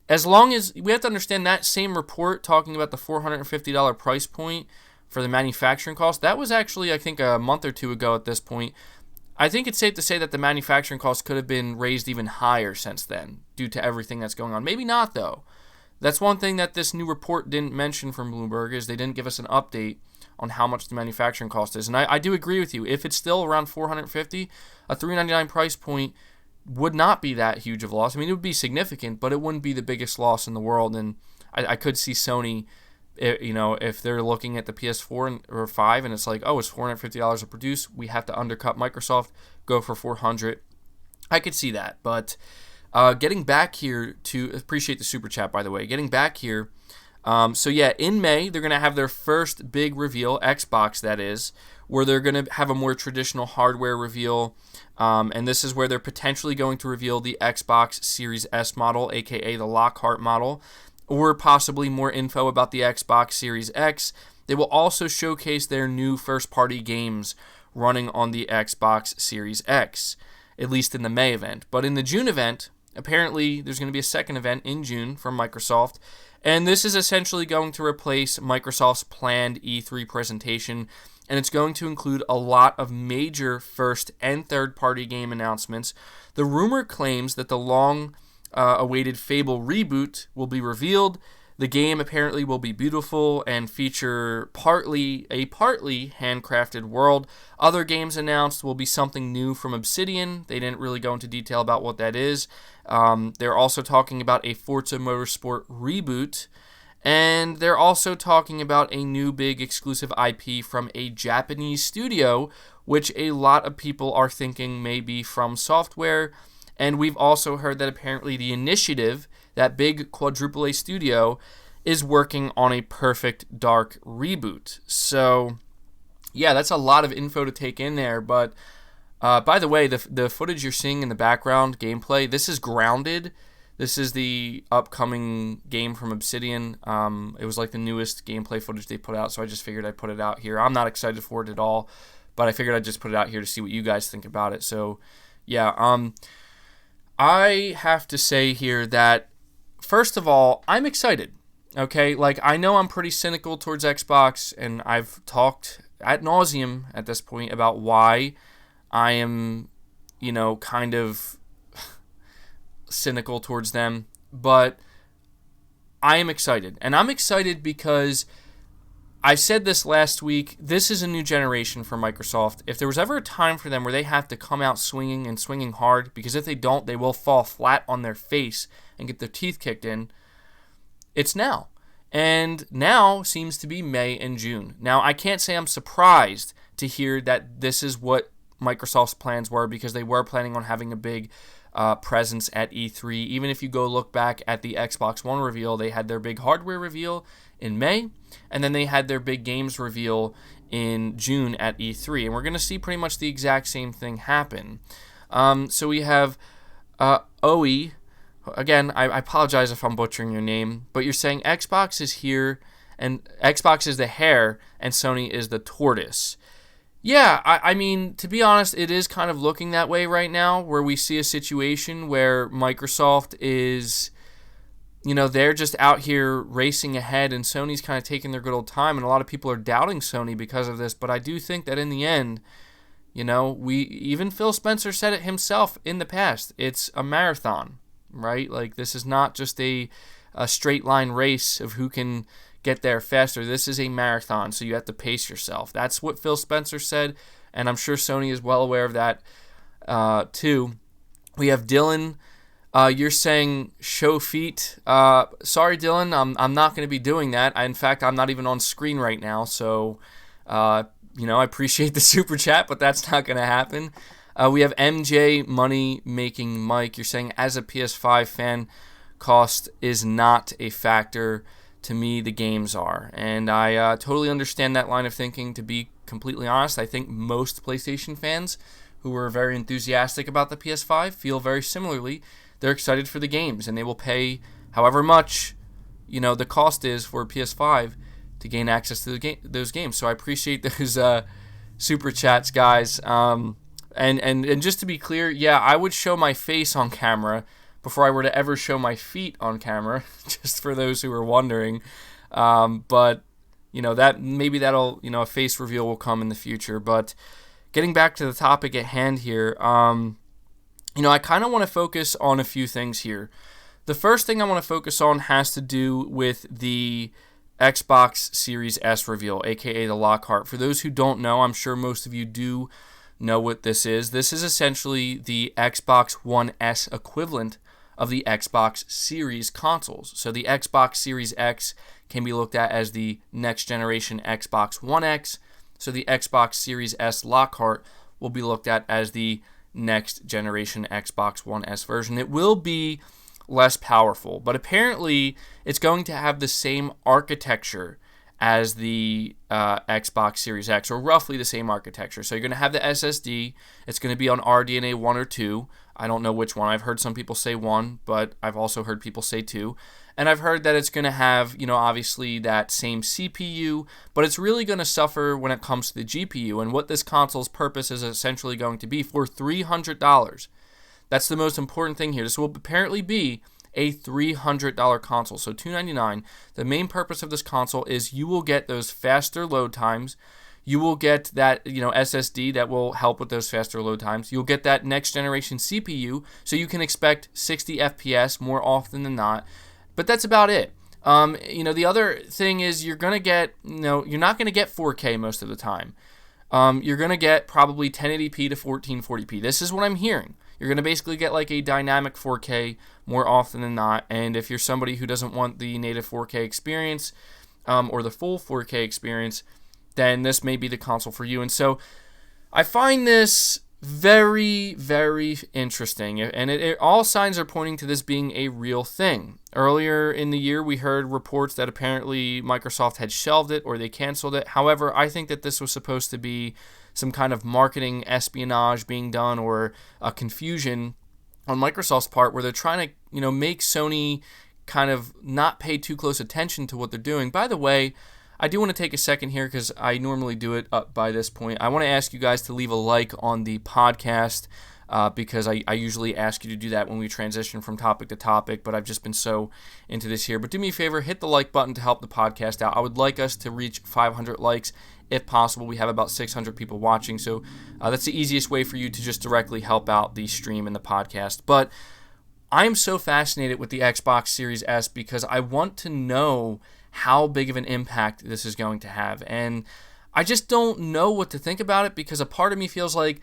as long as we have to understand that same report talking about the $450 price point for the manufacturing cost, that was actually, I think, a month or two ago at this point. I think it's safe to say that the manufacturing cost could have been raised even higher since then due to everything that's going on. Maybe not, though. That's one thing that this new report didn't mention from Bloomberg is they didn't give us an update on how much the manufacturing cost is. And I do agree with you. If it's still around $450, a $399 price point would not be that huge of a loss. I mean, it would be significant, but it wouldn't be the biggest loss in the world. And I could see Sony, if they're looking at the PS4 or 5 and it's like, oh, it's $450 to produce, we have to undercut Microsoft, go for $400. I could see that. But getting back here to, appreciate the super chat, by the way, getting back here, so yeah, in May, they're going to have their first big reveal, Xbox that is, where they're going to have a more traditional hardware reveal, and this is where they're potentially going to reveal the Xbox Series S model, aka the Lockhart model, or possibly more info about the Xbox Series X. They will also showcase their new first-party games running on the Xbox Series X, at least in the May event. But in the June event, apparently there's going to be a second event in June from Microsoft, and this is essentially going to replace Microsoft's planned E3 presentation, and it's going to include a lot of major first and third-party game announcements. The rumor claims that the long-awaited Fable reboot will be revealed. The game apparently will be beautiful and feature partly handcrafted world. Other games announced will be something new from Obsidian. They didn't really go into detail about what that is. They're also talking about a Forza Motorsport reboot. And they're also talking about a new big exclusive IP from a Japanese studio, which a lot of people are thinking may be From Software. And we've also heard that apparently the Initiative, that big quadruple A studio, is working on a Perfect Dark reboot. So, yeah, that's a lot of info to take in there. But, by the way, the footage you're seeing in the background, gameplay, this is Grounded. This is the upcoming game from Obsidian. It was like the newest gameplay footage they put out, so I just figured I'd put it out here. I'm not excited for it at all, but I figured I'd just put it out here to see what you guys think about it. So, yeah, I have to say here that, first of all, I'm excited. Okay, like, I know I'm pretty cynical towards Xbox, and I've talked ad nauseum at this point about why I am, kind of cynical towards them, but I am excited. And I'm excited because I said this last week, this is a new generation for Microsoft. If there was ever a time for them where they have to come out swinging and swinging hard, because if they don't, they will fall flat on their face and get their teeth kicked in, it's now. And now seems to be May and June. Now, I can't say I'm surprised to hear that this is what Microsoft's plans were, because they were planning on having a big presence at E3. Even if you go look back at the Xbox One reveal, they had their big hardware reveal in May, and then they had their big games reveal in June at E3. And we're going to see pretty much the exact same thing happen. So we have OE. Again, I apologize if I'm butchering your name, but you're saying Xbox is here, and Xbox is the hare, and Sony is the tortoise. Yeah, I mean, to be honest, it is kind of looking that way right now, where we see a situation where Microsoft is, they're just out here racing ahead, and Sony's kind of taking their good old time, and a lot of people are doubting Sony because of this, but I do think that in the end, even Phil Spencer said it himself in the past, it's a marathon, right? Like, this is not just a straight line race of who can get there faster. This is a marathon, so you have to pace yourself. That's what Phil Spencer said, and I'm sure Sony is well aware of that too. We have Dylan. You're saying show feet. Sorry, Dylan, I'm not going to be doing that. In fact, I'm not even on screen right now, so I appreciate the super chat, but that's not going to happen. We have MJ Money Making Mike. You're saying, as a PS5 fan, cost is not a factor. To me, the games are. And I totally understand that line of thinking, to be completely honest. I think most PlayStation fans who were very enthusiastic about the PS5 feel very similarly. They're excited for the games, and they will pay however much, the cost is for a PS5 to gain access to those games. So I appreciate those super chats, guys. And just to be clear, yeah, I would show my face on camera before I were to ever show my feet on camera, just for those who are wondering. But, that maybe that'll, a face reveal will come in the future. But getting back to the topic at hand here, I kind of want to focus on a few things here. The first thing I want to focus on has to do with the Xbox Series S reveal, aka the Lockhart. For those who don't know, I'm sure most of you do know what this is. This is essentially the Xbox One S equivalent of the Xbox Series consoles. So the Xbox Series X can be looked at as the next generation Xbox One X. So the Xbox Series S Lockhart will be looked at as the next generation Xbox One S version. It will be less powerful, but apparently it's going to have the same architecture as the Xbox Series X, or roughly the same architecture. So you're going to have the SSD. It's going to be on RDNA 1 or 2. I don't know which one. I've heard some people say 1, but I've also heard people say 2. And I've heard that it's going to have, obviously that same CPU, but it's really going to suffer when it comes to the GPU. And what this console's purpose is essentially going to be for $300. That's the most important thing here. This will apparently be a $300 console, so $299. The main purpose of this console is you will get those faster load times. You will get that, SSD that will help with those faster load times. You'll get that next generation CPU, so you can expect 60 FPS more often than not. But that's about it. The other thing is you're going to get, you're not going to get 4K most of the time. You're going to get probably 1080p to 1440p. This is what I'm hearing. You're going to basically get like a dynamic 4K more often than not. And if you're somebody who doesn't want the native 4K experience or the full 4K experience, then this may be the console for you. And so I find this very, very interesting, and all signs are pointing to this being a real thing. Earlier in the year, we heard reports that apparently Microsoft had shelved it or they canceled it. However, I think that this was supposed to be some kind of marketing espionage being done, or a confusion on Microsoft's part, where they're trying to, make Sony kind of not pay too close attention to what they're doing. By the way, I do want to take a second here, because I normally do it up by this point. I want to ask you guys to leave a like on the podcast, because I usually ask you to do that when we transition from topic to topic, but I've just been so into this here. But do me a favor, hit the like button to help the podcast out. I would like us to reach 500 likes if possible. We have about 600 people watching, so that's the easiest way for you to just directly help out the stream and the podcast. But I'm so fascinated with the Xbox Series S, because I want to know how big of an impact this is going to have. And I just don't know what to think about it, because a part of me feels like,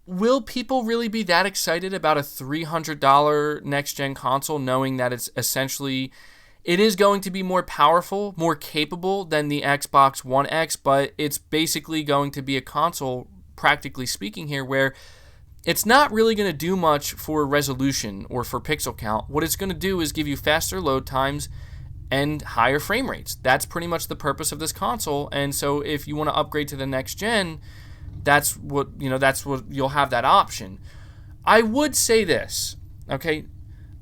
will people really be that excited about a $300 next-gen console, knowing that it is going to be more powerful, more capable than the Xbox One X, but it's basically going to be a console, practically speaking here, where it's not really going to do much for resolution or for pixel count. What it's going to do is give you faster load times and higher frame rates. That's pretty much the purpose of this console. And so if you want to upgrade to the next gen, that's what you'll have, that option. I would say this, okay?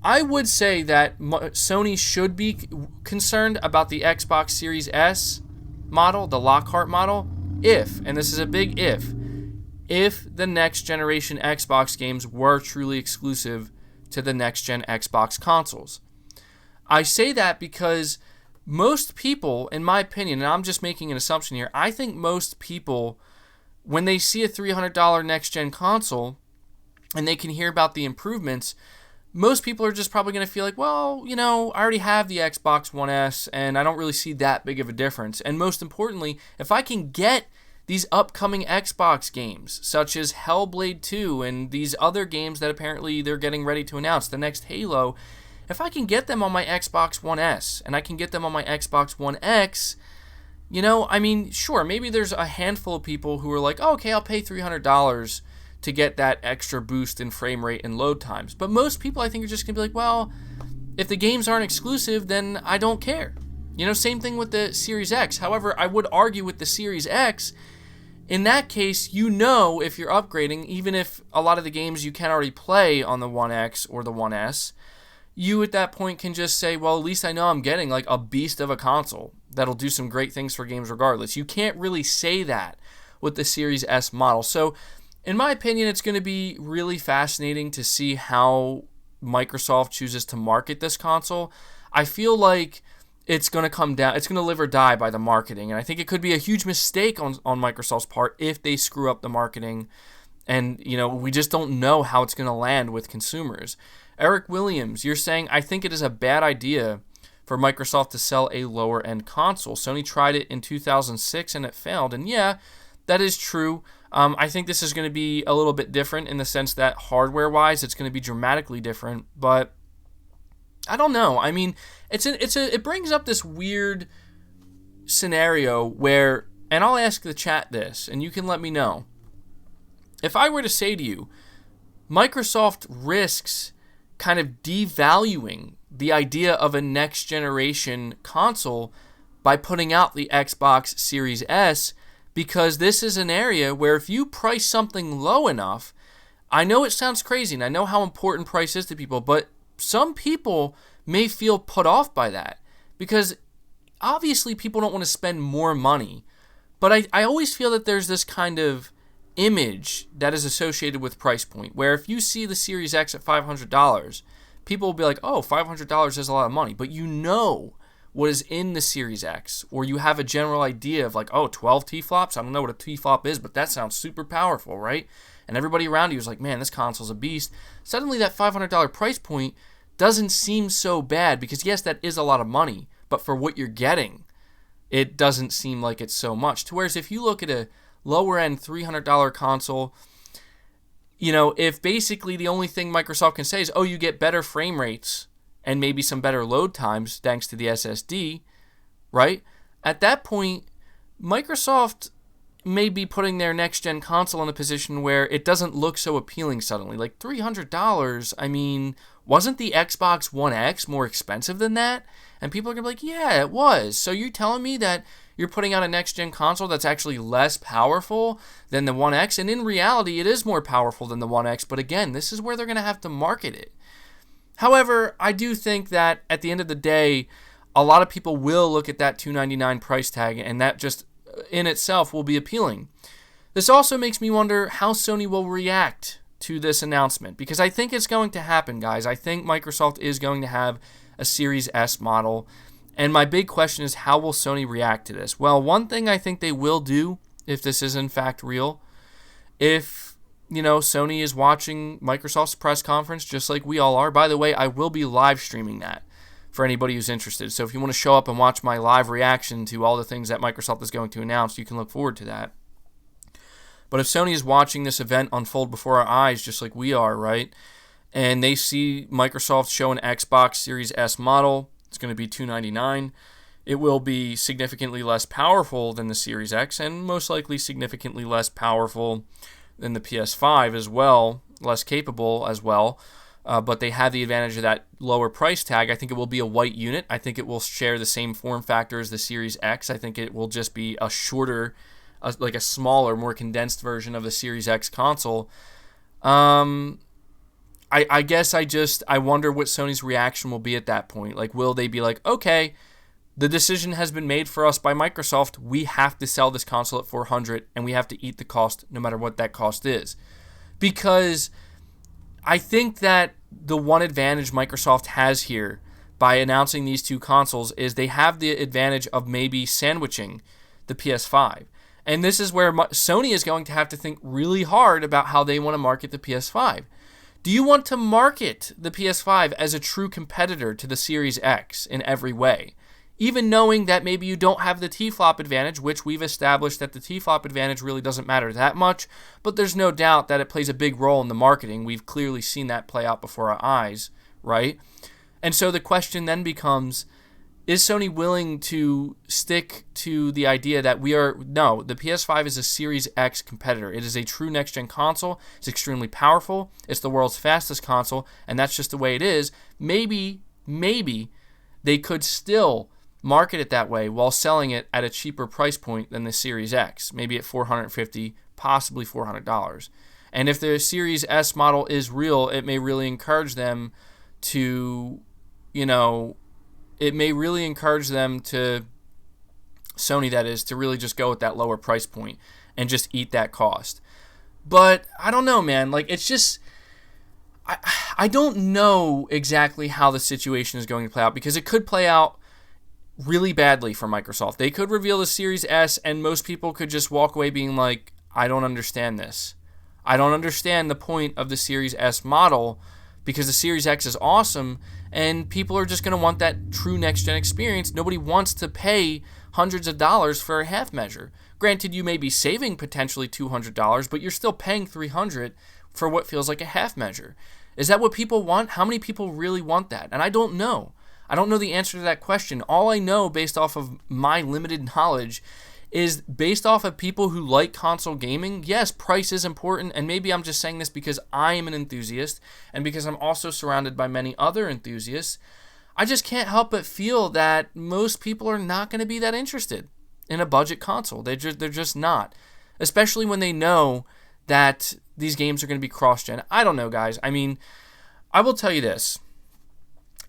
I would say that Sony should be concerned about the Xbox Series S model, the Lockhart model, if, and this is a big if the next generation Xbox games were truly exclusive to the next gen Xbox consoles. I say that because most people, in my opinion, and I'm just making an assumption here, I think most people, when they see a $300 next-gen console and they can hear about the improvements, most people are just probably going to feel like, well, I already have the Xbox One S and I don't really see that big of a difference. And most importantly, if I can get these upcoming Xbox games, such as Hellblade 2 and these other games that apparently they're getting ready to announce, the next Halo, if I can get them on my Xbox One S and I can get them on my Xbox One X, sure, maybe there's a handful of people who are like, oh, okay, I'll pay $300 to get that extra boost in frame rate and load times. But most people, I think, are just going to be like, well, if the games aren't exclusive, then I don't care. Same thing with the Series X. However, I would argue with the Series X, in that case, if you're upgrading, even if a lot of the games you can already play on the One X or the One S, you at that point can just say, well, at least I know I'm getting like a beast of a console that'll do some great things for games regardless. You can't really say that with the Series S model. So in my opinion, it's going to be really fascinating to see how Microsoft chooses to market this console. I feel like it's going to come down, it's going to live or die by the marketing. And I think it could be a huge mistake on Microsoft's part if they screw up the marketing. And, we just don't know how it's going to land with consumers. Eric Williams, you're saying, I think it is a bad idea for Microsoft to sell a lower-end console. Sony tried it in 2006 and it failed. And yeah, that is true. I think this is going to be a little bit different in the sense that hardware-wise, it's going to be dramatically different. But I don't know. It brings up this weird scenario where, and I'll ask the chat this, and you can let me know. If I were to say to you, Microsoft risks kind of devaluing the idea of a next generation console by putting out the Xbox Series S, because this is an area where if you price something low enough, I know it sounds crazy and I know how important price is to people, but some people may feel put off by that, because obviously people don't want to spend more money, but I always feel that there's this kind of image that is associated with price point, where if you see the Series X at $500, people will be like, oh, $500 is a lot of money, but what is in the Series X, or you have a general idea of like, oh, 12 T-flops, I don't know what a T-flop is, but that sounds super powerful, right? And everybody around you is like, man, this console's a beast. Suddenly that $500 price point doesn't seem so bad, because yes, that is a lot of money, but for what you're getting, it doesn't seem like it's so much. To whereas if you look at a lower end $300 console, if basically the only thing Microsoft can say is, oh, you get better frame rates and maybe some better load times thanks to the SSD, right? At that point, Microsoft may be putting their next-gen console in a position where it doesn't look so appealing suddenly. Like $300, I mean, wasn't the Xbox One X more expensive than that? And people are going to be like, yeah, it was. So you're telling me that you're putting out a next-gen console that's actually less powerful than the One X? And in reality, it is more powerful than the One X. But again, this is where they're going to have to market it. However, I do think that at the end of the day, a lot of people will look at that $299 price tag, and that just in itself will be appealing. This also makes me wonder how Sony will react to this announcement, because I think it's going to happen, guys. I think Microsoft is going to have a Series S model, and my big question is, how will Sony react to this? Well, one thing I think they will do, if this is in fact real, if Sony is watching Microsoft's press conference just like we all are. By the way, I will be live streaming that for anybody who's interested. So if you want to show up and watch my live reaction to all the things that Microsoft is going to announce, you can look forward to that. But if Sony is watching this event unfold before our eyes just like we are, right, and they see Microsoft show an Xbox Series S model, it's going to be $299. It will be significantly less powerful than the Series X, and most likely significantly less powerful than the PS5 as well, less capable as well. But they have the advantage of that lower price tag. I think it will be a white unit. I think it will share the same form factor as the Series X. I think it will just be a shorter, like a smaller, more condensed version of the Series X console. I guess I wonder what Sony's reaction will be at that point. Like, will they be like, okay, the decision has been made for us by Microsoft. We have to sell this console at $400, and we have to eat the cost no matter what that cost is. Because I think that the one advantage Microsoft has here by announcing these two consoles is they have the advantage of maybe sandwiching the PS5. And this is where Sony is going to have to think really hard about how they want to market the PS5. Do you want to market the PS5 as a true competitor to the Series X in every way? Even knowing that maybe you don't have the T-flop advantage, which we've established that the T-flop advantage really doesn't matter that much, but there's no doubt that it plays a big role in the marketing. We've clearly seen that play out before our eyes, right? And so the question then becomes, is Sony willing to stick to the idea that no, the PS5 is a Series X competitor. It is a true next-gen console. It's extremely powerful. It's the world's fastest console, and that's just the way it is. Maybe they could still market it that way while selling it at a cheaper price point than the Series X, maybe at $450, possibly $400. And if the Series S model is real, it may really encourage them to, Sony that is, to really just go with that lower price point and just eat that cost. But I don't know, man. Like, it's just, I don't know exactly how the situation is going to play out, because it could play out really badly for Microsoft. They could reveal the Series S and most people could just walk away being like, I don't understand this. I don't understand the point of the Series S model, because the Series X is awesome and people are just going to want that true next-gen experience. Nobody wants to pay hundreds of dollars for a half measure. Granted, you may be saving potentially $200, but you're still paying $300 for what feels like a half measure. Is that what people want? How many people really want that? And I don't know. I don't know the answer to that question. All I know, based off of my limited knowledge, is based off of people who like console gaming. Yes, price is important, and maybe I'm just saying this because I am an enthusiast and because I'm also surrounded by many other enthusiasts. I just can't help but feel that most people are not going to be that interested in a budget console. They're just not, especially when they know that these games are going to be cross-gen. I don't know, guys. I mean, I will tell you this.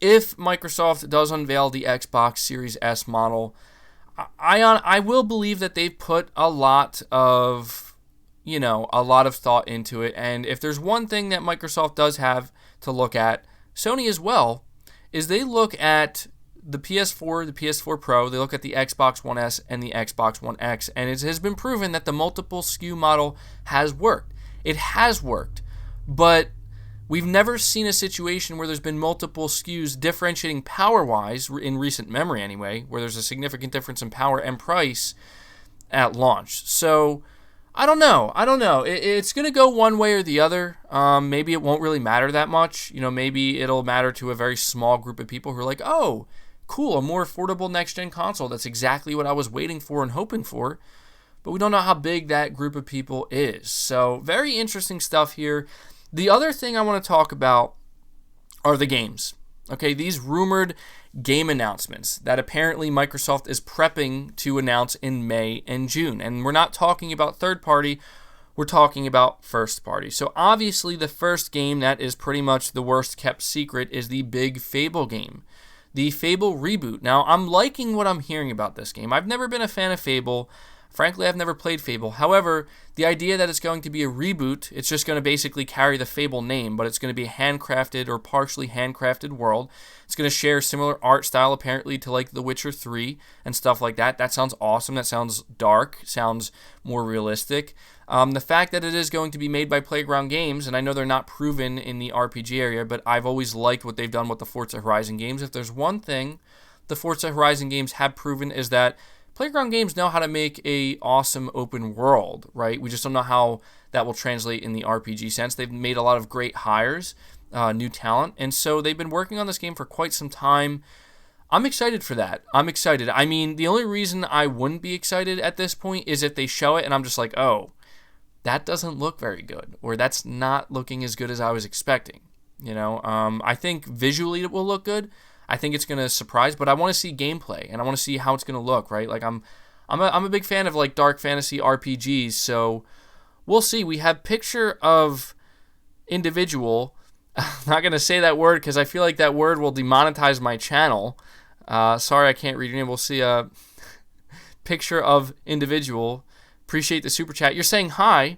If Microsoft does unveil the Xbox Series S model, I will believe that they've put a lot of thought into it. And if there's one thing that Microsoft does have to look at, Sony as well, is they look at the PS4, the PS4 Pro, they look at the Xbox One S and the Xbox One X, and it has been proven that the multiple SKU model has worked. It has worked, but we've never seen a situation where there's been multiple SKUs differentiating power-wise, in recent memory anyway, where there's a significant difference in power and price at launch. So I don't know. I don't know. It's going to go one way or the other. Maybe it won't really matter that much. Maybe it'll matter to a very small group of people who are like, oh, cool, a more affordable next-gen console. That's exactly what I was waiting for and hoping for. But we don't know how big that group of people is. So very interesting stuff here. The other thing I want to talk about are the games. Okay, these rumored game announcements that apparently Microsoft is prepping to announce in May and June. And we're not talking about third party, we're talking about first party. So obviously the first game that is pretty much the worst kept secret is the big Fable game. The Fable reboot. Now, I'm liking what I'm hearing about this game. I've never been a fan of Fable. Frankly, I've never played Fable. However, the idea that it's going to be a reboot, it's just going to basically carry the Fable name, but it's going to be a handcrafted or partially handcrafted world. It's going to share similar art style, apparently, to like The Witcher 3 and stuff like that. That sounds awesome. That sounds dark. Sounds more realistic. The fact that it is going to be made by Playground Games, and I know they're not proven in the RPG area, but I've always liked what they've done with the Forza Horizon games. If there's one thing the Forza Horizon games have proven is that Playground Games know how to make a awesome open world, right? We just don't know how that will translate in the RPG sense. They've made a lot of great hires, new talent, and so they've been working on this game for quite some time. I'm excited for that. I'm excited. I mean, the only reason I wouldn't be excited at this point is if they show it and I'm just like, oh, that doesn't look very good, or that's not looking as good as I was expecting. I think visually it will look good. I think it's going to surprise, but I want to see gameplay, and I want to see how it's going to look, right? Like, I'm a big fan of, like, dark fantasy RPGs, so we'll see. We have picture of individual. I'm not going to say that word because I feel like that word will demonetize my channel. Sorry, I can't read your name. We'll see a picture of individual. Appreciate the super chat. You're saying hi,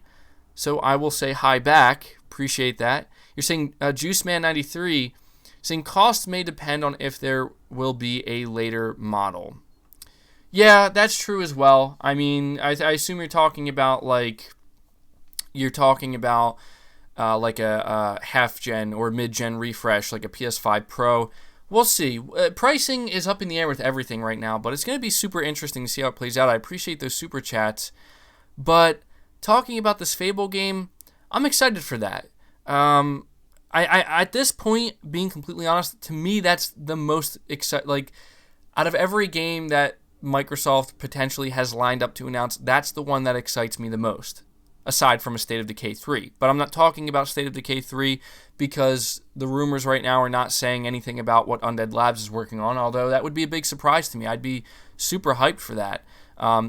so I will say hi back. Appreciate that. You're saying JuiceMan93, saying cost may depend on if there will be a later model. Yeah, that's true as well. I mean, I assume you're talking about like a half-gen or mid-gen refresh, like a PS5 Pro. We'll see. Pricing is up in the air with everything right now, but it's going to be super interesting to see how it plays out. I appreciate those super chats. But talking about this Fable game, I'm excited for that. I at this point, being completely honest, to me that's the most exciting. Like, out of every game that Microsoft potentially has lined up to announce, that's the one that excites me the most, aside from a State of Decay 3. But I'm not talking about State of Decay 3 because the rumors right now are not saying anything about what Undead Labs is working on, although that would be a big surprise to me. I'd be super hyped for that.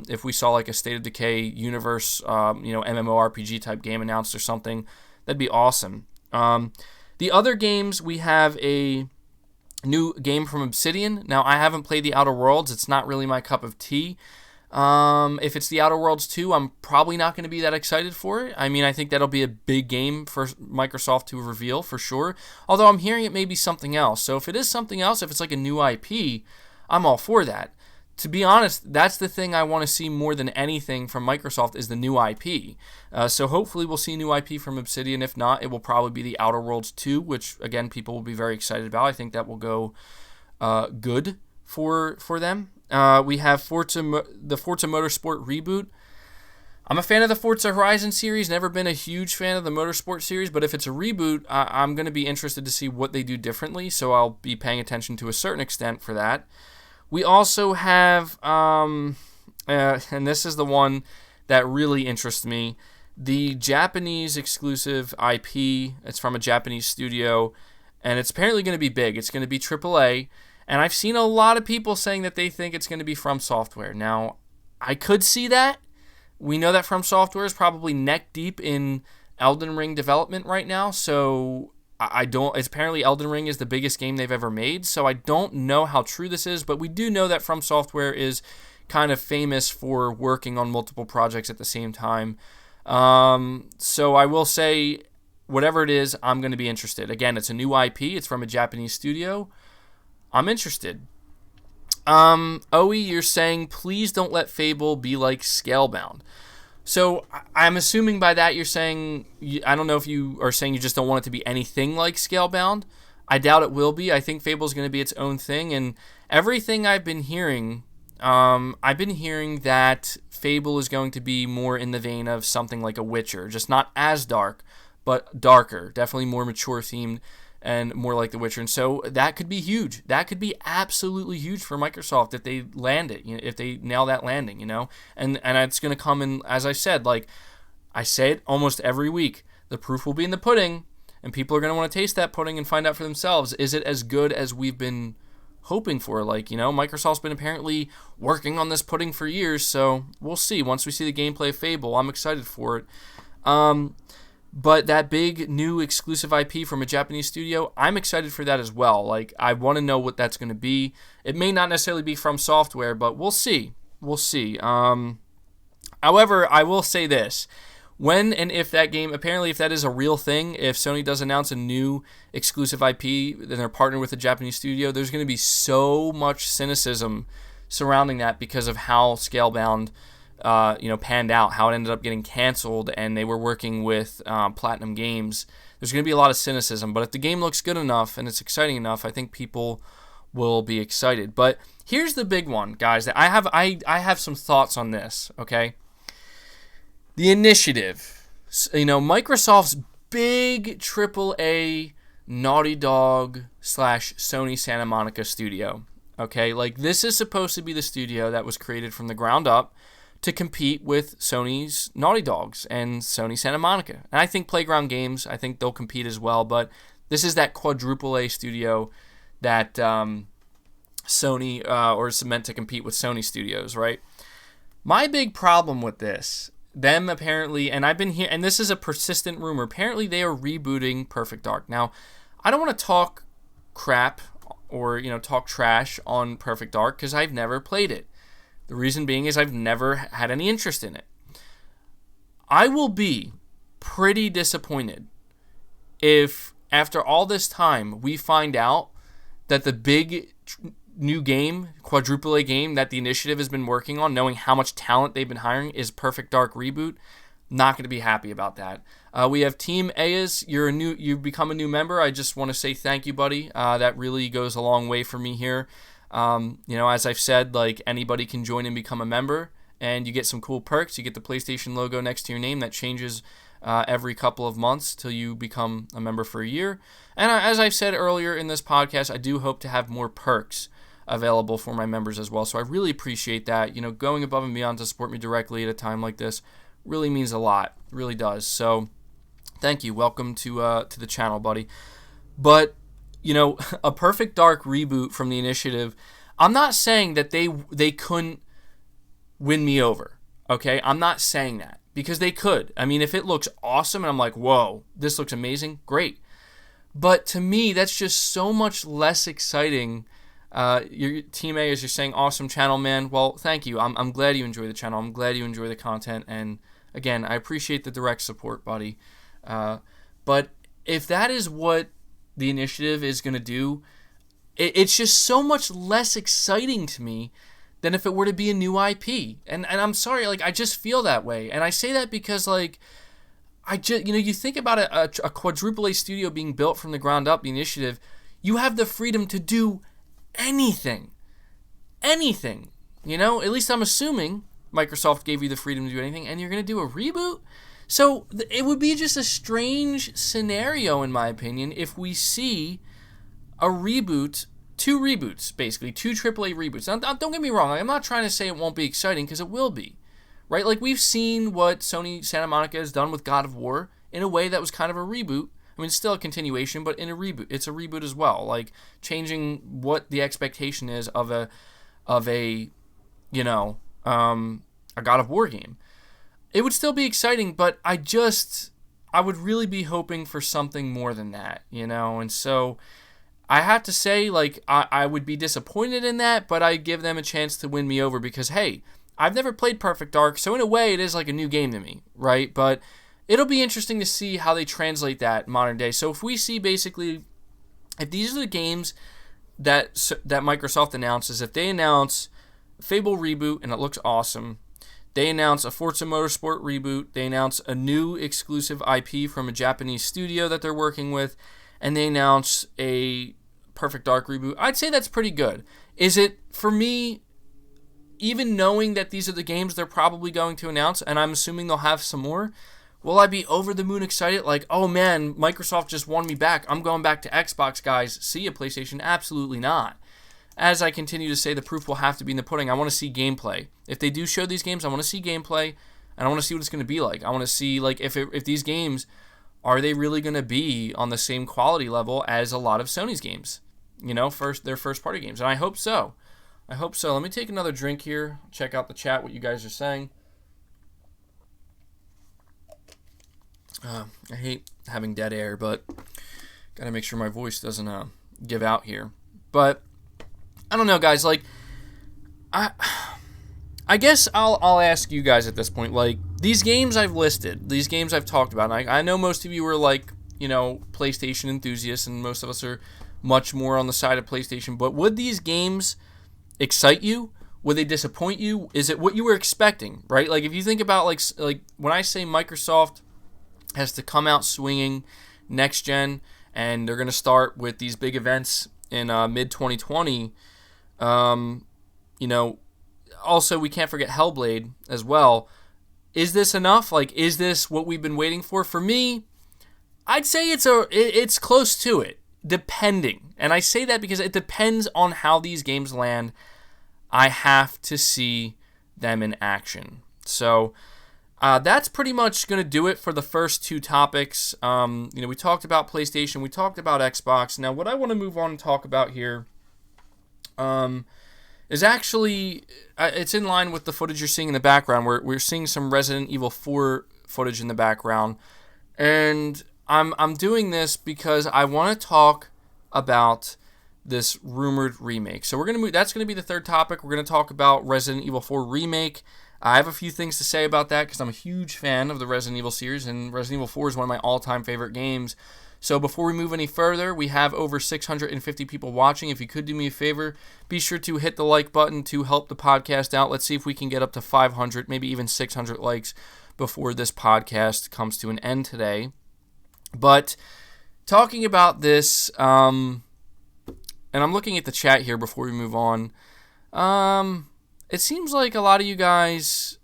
If we saw like a State of Decay universe, MMORPG type game announced or something, that'd be awesome. The other games, we have a new game from Obsidian. Now, I haven't played The Outer Worlds. It's not really my cup of tea. If it's The Outer Worlds 2, I'm probably not going to be that excited for it. I mean, I think that'll be a big game for Microsoft to reveal, for sure. Although I'm hearing it may be something else. So if it is something else, if it's like a new IP, I'm all for that. To be honest, that's the thing I want to see more than anything from Microsoft is the new IP. So hopefully we'll see new IP from Obsidian. If not, it will probably be The Outer Worlds 2, which, again, people will be very excited about. I think that will go good for them. We have the Forza Motorsport reboot. I'm a fan of the Forza Horizon series, never been a huge fan of the Motorsport series, but if it's a reboot, I'm going to be interested to see what they do differently, so I'll be paying attention to a certain extent for that. We also have, and this is the one that really interests me, the Japanese exclusive IP. It's from a Japanese studio, and it's apparently going to be big. It's going to be AAA, and I've seen a lot of people saying that they think it's going to be From Software. Now, I could see that. We know that From Software is probably neck deep in Elden Ring development right now, so it's apparently Elden Ring is the biggest game they've ever made, so I don't know how true this is, but we do know that From Software is kind of famous for working on multiple projects at the same time. So I will say, whatever it is, I'm going to be interested. Again, it's a new IP. It's from a Japanese studio. I'm interested. Oe, you're saying, please don't let Fable be like Scalebound. So I'm assuming by that you're saying, I don't know if you are saying you just don't want it to be anything like Scalebound. I doubt it will be. I think Fable's going to be its own thing, and everything I've been hearing I've been hearing that Fable is going to be more in the vein of something like a Witcher, just not as dark, but darker, definitely more mature themed and more like The Witcher. And so that could be huge. That could be absolutely huge for Microsoft if they land it, if they nail that landing, And it's going to come in, as I said, like I say it almost every week. The proof will be in the pudding, and people are going to want to taste that pudding and find out for themselves. Is it as good as we've been hoping for? Microsoft's been apparently working on this pudding for years, so we'll see. Once we see the gameplay of Fable, I'm excited for it. But that big new exclusive IP from a Japanese studio, I'm excited for that as well. Like, I want to know what that's going to be. It may not necessarily be from software, but we'll see. We'll see. However, I will say this. When and if that game, apparently if that is a real thing, if Sony does announce a new exclusive IP, then they're partnered with a Japanese studio, there's going to be so much cynicism surrounding that because of how Scalebound panned out, how it ended up getting canceled, and they were working with Platinum Games. There's going to be a lot of cynicism, but if the game looks good enough and it's exciting enough, I think people will be excited. But here's the big one, guys, that I have some thoughts on this, okay? The Initiative. Microsoft's big AAA Naughty Dog / Sony Santa Monica studio, okay? Like, this is supposed to be the studio that was created from the ground up to compete with Sony's Naughty Dogs and Sony Santa Monica. And I think Playground Games, I think they'll compete as well, but this is that quadruple A studio that Sony, or is meant to compete with Sony studios, right? My big problem with this, them apparently, and I've been here, and this is a persistent rumor, apparently they are rebooting Perfect Dark. Now, I don't want to talk crap or, talk trash on Perfect Dark because I've never played it. The reason being is I've never had any interest in it. I will be pretty disappointed if, after all this time, we find out that the big new game, quadruple A game that the Initiative has been working on, knowing how much talent they've been hiring, is Perfect Dark Reboot. Not going to be happy about that. We have Team Ayas. You've become a new member. I just want to say thank you, buddy. That really goes a long way for me here. As I've said, like, anybody can join and become a member, and you get some cool perks. You get the PlayStation logo next to your name that changes every couple of months till you become a member for a year. And as I've said earlier in this podcast, I do hope to have more perks available for my members as well. So I really appreciate that. Going above and beyond to support me directly at a time like this really means a lot. It really does. So thank you. Welcome to the channel, buddy. But a Perfect Dark reboot from the Initiative, I'm not saying that they couldn't win me over, okay? I'm not saying that, because they could. I mean, if it looks awesome and I'm like, whoa, this looks amazing, great. But to me, that's just so much less exciting. Your Team A, as you're saying, awesome channel, man. Well, thank you. I'm glad you enjoy the channel. I'm glad you enjoy the content. And again, I appreciate the direct support, buddy. But if that is what the Initiative is going to do, it's just so much less exciting to me than if it were to be a new IP. And I'm sorry, like, I just feel that way. And I say that because, like, you think about a quadruple A studio being built from the ground up, the Initiative, you have the freedom to do anything. At least I'm assuming Microsoft gave you the freedom to do anything, and you're going to do a reboot? So it would be just a strange scenario, in my opinion, if we see a reboot, two reboots, basically, two AAA reboots. Now, don't get me wrong, I'm not trying to say it won't be exciting, because it will be, right? Like, we've seen what Sony Santa Monica has done with God of War in a way that was kind of a reboot. I mean, it's still a continuation, but in a reboot, it's a reboot as well, like changing what the expectation is of a God of War game. It would still be exciting, but I would really be hoping for something more than that, and so I have to say, like, I would be disappointed in that, but I give them a chance to win me over because, hey, I've never played Perfect Dark, so in a way it is like a new game to me, right? But it'll be interesting to see how they translate that modern day. So if we see basically, if these are the games that Microsoft announces, if they announce Fable reboot and it looks awesome, they announce a Forza Motorsport reboot, they announce a new exclusive IP from a Japanese studio that they're working with, and they announce a Perfect Dark reboot, I'd say that's pretty good. Is it, for me, even knowing that these are the games they're probably going to announce, and I'm assuming they'll have some more, will I be over the moon excited? Like, oh man, Microsoft just won me back. I'm going back to Xbox, guys. See ya, PlayStation? Absolutely not. As I continue to say, the proof will have to be in the pudding. I want to see gameplay. If they do show these games, I want to see gameplay, and I want to see what it's going to be like. I want to see, like, if these games, are they really going to be on the same quality level as a lot of Sony's games? You know, their first-party games. And I hope so. Let me take another drink here, check out the chat, what you guys are saying. I hate having dead air, but gotta make sure my voice doesn't give out here. But I don't know, guys. Like, I guess I'll ask you guys at this point. Like, these games I've listed, these games I've talked about. And I know most of you are like, you know, PlayStation enthusiasts, and most of us are much more on the side of PlayStation. But would these games excite you? Would they disappoint you? Is it what you were expecting? Right? Like, if you think about like when I say Microsoft has to come out swinging next gen, and they're going to start with these big events in mid 2020. You know, also we can't forget Hellblade as well. Is this enough? Like, is this what we've been waiting for? For me, I'd say it's close to it, depending. And I say that because it depends on how these games land. I have to see them in action. So that's pretty much going to do it for the first two topics. You know, we talked about PlayStation, we talked about Xbox. Now, what I want to move on and talk about here is actually, it's in line with the footage you're seeing in the background. We're seeing some Resident Evil 4 footage in the background. And I'm doing this because I want to talk about this rumored remake. So we're going to move. That's going to be the third topic. We're going to talk about Resident Evil 4 Remake. I have a few things to say about that because I'm a huge fan of the Resident Evil series, and Resident Evil 4 is one of my all-time favorite games. So before we move any further, we have over 650 people watching. If you could do me a favor, be sure to hit the like button to help the podcast out. Let's see if we can get up to 500, maybe even 600 likes before this podcast comes to an end today. But talking about this, and I'm looking at the chat here before we move on. It seems like a lot of you guys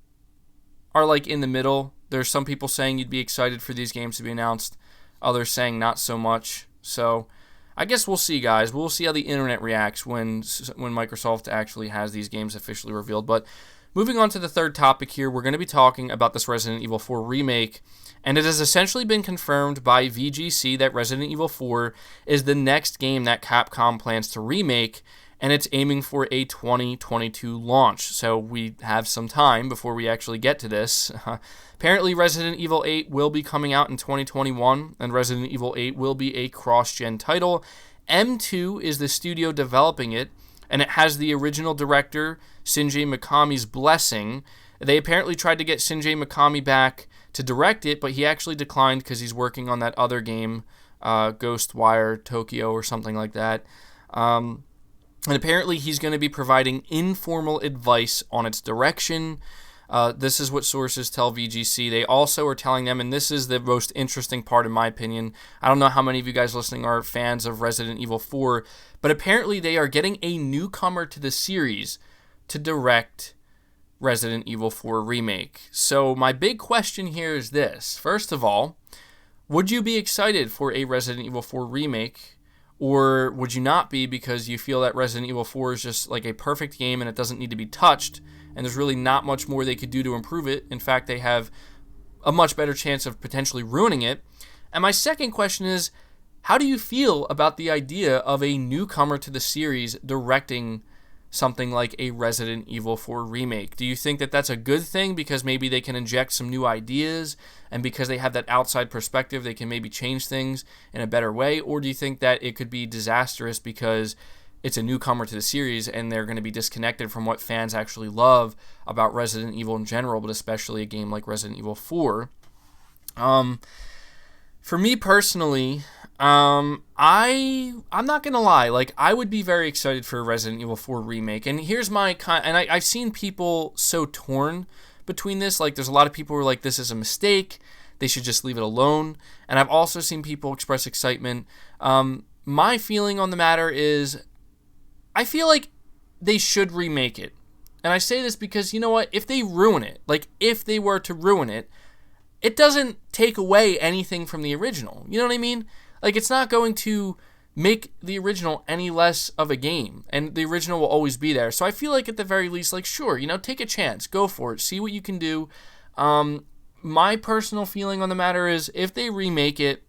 are like in the middle. There's some people saying you'd be excited for these games to be announced. Others saying not so much. So I guess we'll see, guys. We'll see how the internet reacts when Microsoft actually has these games officially revealed. But moving on to the third topic here, we're going to be talking about this Resident Evil 4 remake. And it has essentially been confirmed by VGC that Resident Evil 4 is the next game that Capcom plans to remake, and it's aiming for a 2022 launch. So we have some time before we actually get to this. Apparently, Resident Evil 8 will be coming out in 2021, and Resident Evil 8 will be a cross-gen title. M2 is the studio developing it, and it has the original director, Shinji Mikami's blessing. They apparently tried to get Shinji Mikami back to direct it, but he actually declined because he's working on that other game, Ghostwire Tokyo or something like that. And apparently he's going to be providing informal advice on its direction. This is what sources tell VGC. They also are telling them, and this is the most interesting part in my opinion, I don't know how many of you guys listening are fans of Resident Evil 4, but apparently they are getting a newcomer to the series to direct Resident Evil 4 Remake. So my big question here is this. First of all, would you be excited for a Resident Evil 4 Remake, or would you not be because you feel that Resident Evil 4 is just like a perfect game and it doesn't need to be touched, and there's really not much more they could do to improve it? In fact, they have a much better chance of potentially ruining it. And my second question is, how do you feel about the idea of a newcomer to the series directing something like a Resident Evil 4 remake? Do you think that that's a good thing because maybe they can inject some new ideas, and because they have that outside perspective they can maybe change things in a better way? Or do you think that it could be disastrous because it's a newcomer to the series and they're going to be disconnected from what fans actually love about Resident Evil in general, but especially a game like Resident Evil 4? For me personally, I'm not gonna lie. Like, I would be very excited for a Resident Evil 4 remake, and here's my I've seen people so torn between this. Like, there's a lot of people who are like, this is a mistake, they should just leave it alone. And I've also seen people express excitement. My feeling on the matter is, I feel like they should remake it. And I say this because, you know what, if they ruin it, like if they were to ruin it, it doesn't take away anything from the original. You know what I mean? Like, it's not going to make the original any less of a game, and the original will always be there. So I feel like at the very least, like, sure, you know, take a chance, go for it, see what you can do. My personal feeling on the matter is, if they remake it,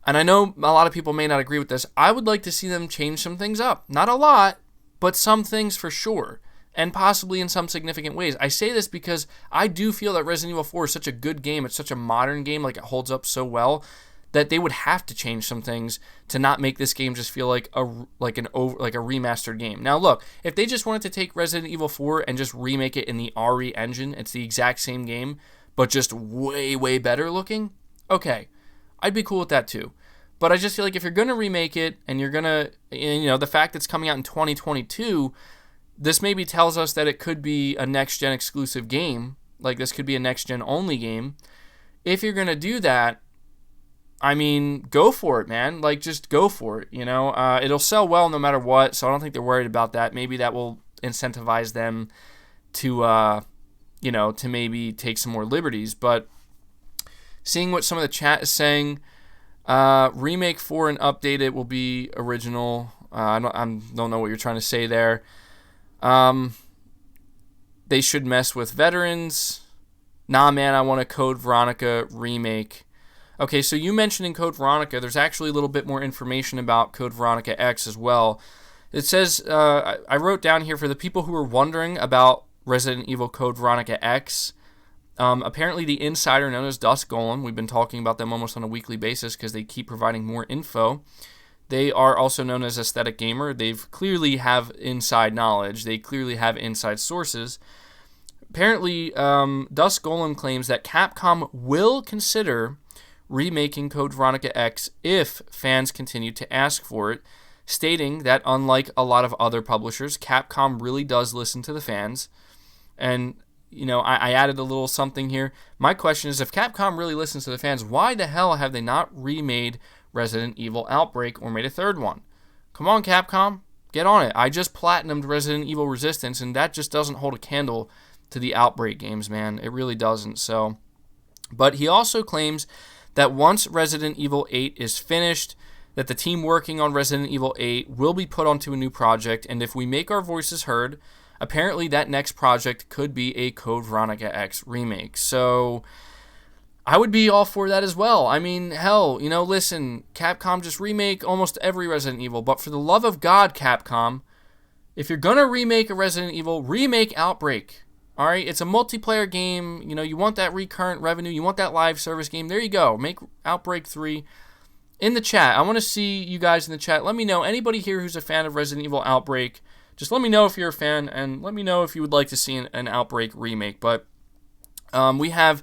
and I know a lot of people may not agree with this, I would like to see them change some things up. Not a lot, but some things for sure, and possibly in some significant ways. I say this because I do feel that Resident Evil 4 is such a good game, it's such a modern game, like it holds up so well, that they would have to change some things to not make this game just feel like a remastered game. Now look, if they just wanted to take Resident Evil 4 and just remake it in the RE engine, it's the exact same game, but just way, way better looking, okay, I'd be cool with that too. But I just feel like if you're going to remake it, and you're going to, you know, the fact that it's coming out in 2022, this maybe tells us that it could be a next-gen exclusive game. Like, this could be a next-gen only game. If you're going to do that, I mean, go for it, man. Like, just go for it, you know. It'll sell well no matter what, so I don't think they're worried about that. Maybe that will incentivize them to, you know, to maybe take some more liberties. But seeing what some of the chat is saying, Remake 4 and update it will be original. I don't know what you're trying to say there. They should mess with veterans. Nah, man, I want a Code Veronica remake. Okay, so you mentioned in Code Veronica, there's actually a little bit more information about Code Veronica X as well. It says, I wrote down here, for the people who are wondering about Resident Evil Code Veronica X, apparently the insider known as Dust Golem, we've been talking about them almost on a weekly basis because they keep providing more info. They are also known as Aesthetic Gamer. They've clearly have inside knowledge. They clearly have inside sources. Apparently, Dust Golem claims that Capcom will consider remaking Code Veronica X if fans continue to ask for it, stating that unlike a lot of other publishers, Capcom really does listen to the fans. And, you know, I added a little something here. My question is, if Capcom really listens to the fans, why the hell have they not remade Resident Evil Outbreak or made a third one? Come on, Capcom, get on it. I just platinumed Resident Evil Resistance, and that just doesn't hold a candle to the Outbreak games, man. It really doesn't. So, but he also claims that once Resident Evil 8 is finished, that the team working on Resident Evil 8 will be put onto a new project, and if we make our voices heard, apparently that next project could be a Code Veronica X remake. So I would be all for that as well. I mean, hell, you know, listen, Capcom, just remake almost every Resident Evil, but for the love of God, Capcom, if you're going to remake a Resident Evil, remake Outbreak. All right, it's a multiplayer game. You know, you want that recurrent revenue. You want that live service game. There you go. Make Outbreak 3. In the chat, I want to see you guys in the chat. Let me know. Anybody here who's a fan of Resident Evil Outbreak, just let me know if you're a fan, and let me know if you would like to see an Outbreak remake. But we have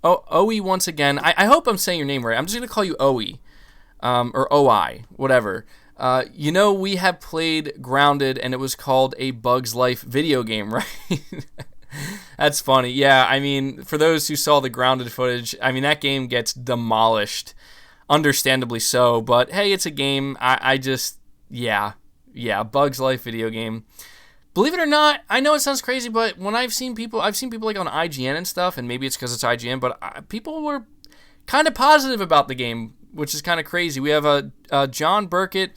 OE once again. I hope I'm saying your name right. I'm just going to call you OE, or OI, whatever. You know, we have played Grounded, and it was called a Bug's Life video game, right? That's funny. Yeah, I mean, for those who saw the Grounded footage, I mean, that game gets demolished, understandably so, but hey, it's a game. I just, yeah, Bug's Life video game. Believe it or not, I know it sounds crazy, but when I've seen people like on IGN and stuff, and maybe it's because it's IGN, but people were kind of positive about the game, which is kind of crazy. We have John Burkett.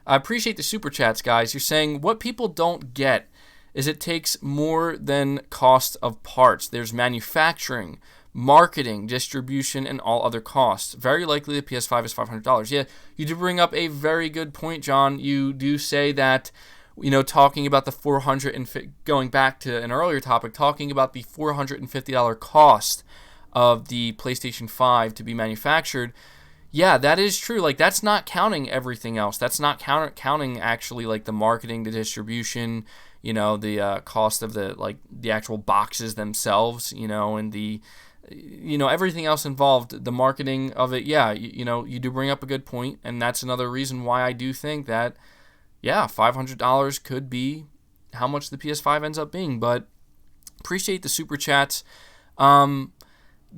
I appreciate the super chats, guys. You're saying, what people don't get is it takes more than cost of parts. There's manufacturing, marketing, distribution, and all other costs. Very likely the PS5 is $500. Yeah, you do bring up a very good point, John. You do say that, you know, talking about the going back to an earlier topic, talking about the $450 cost of the PlayStation 5 to be manufactured. Yeah, that is true. Like, that's not counting everything else. That's not counting actually, like, the marketing, the distribution, you know, the cost of the actual boxes themselves, you know, and the, you know, everything else involved, the marketing of it. Yeah, you know, you do bring up a good point, and that's another reason why I do think that, yeah, $500 could be how much the PS5 ends up being. But appreciate the super chats.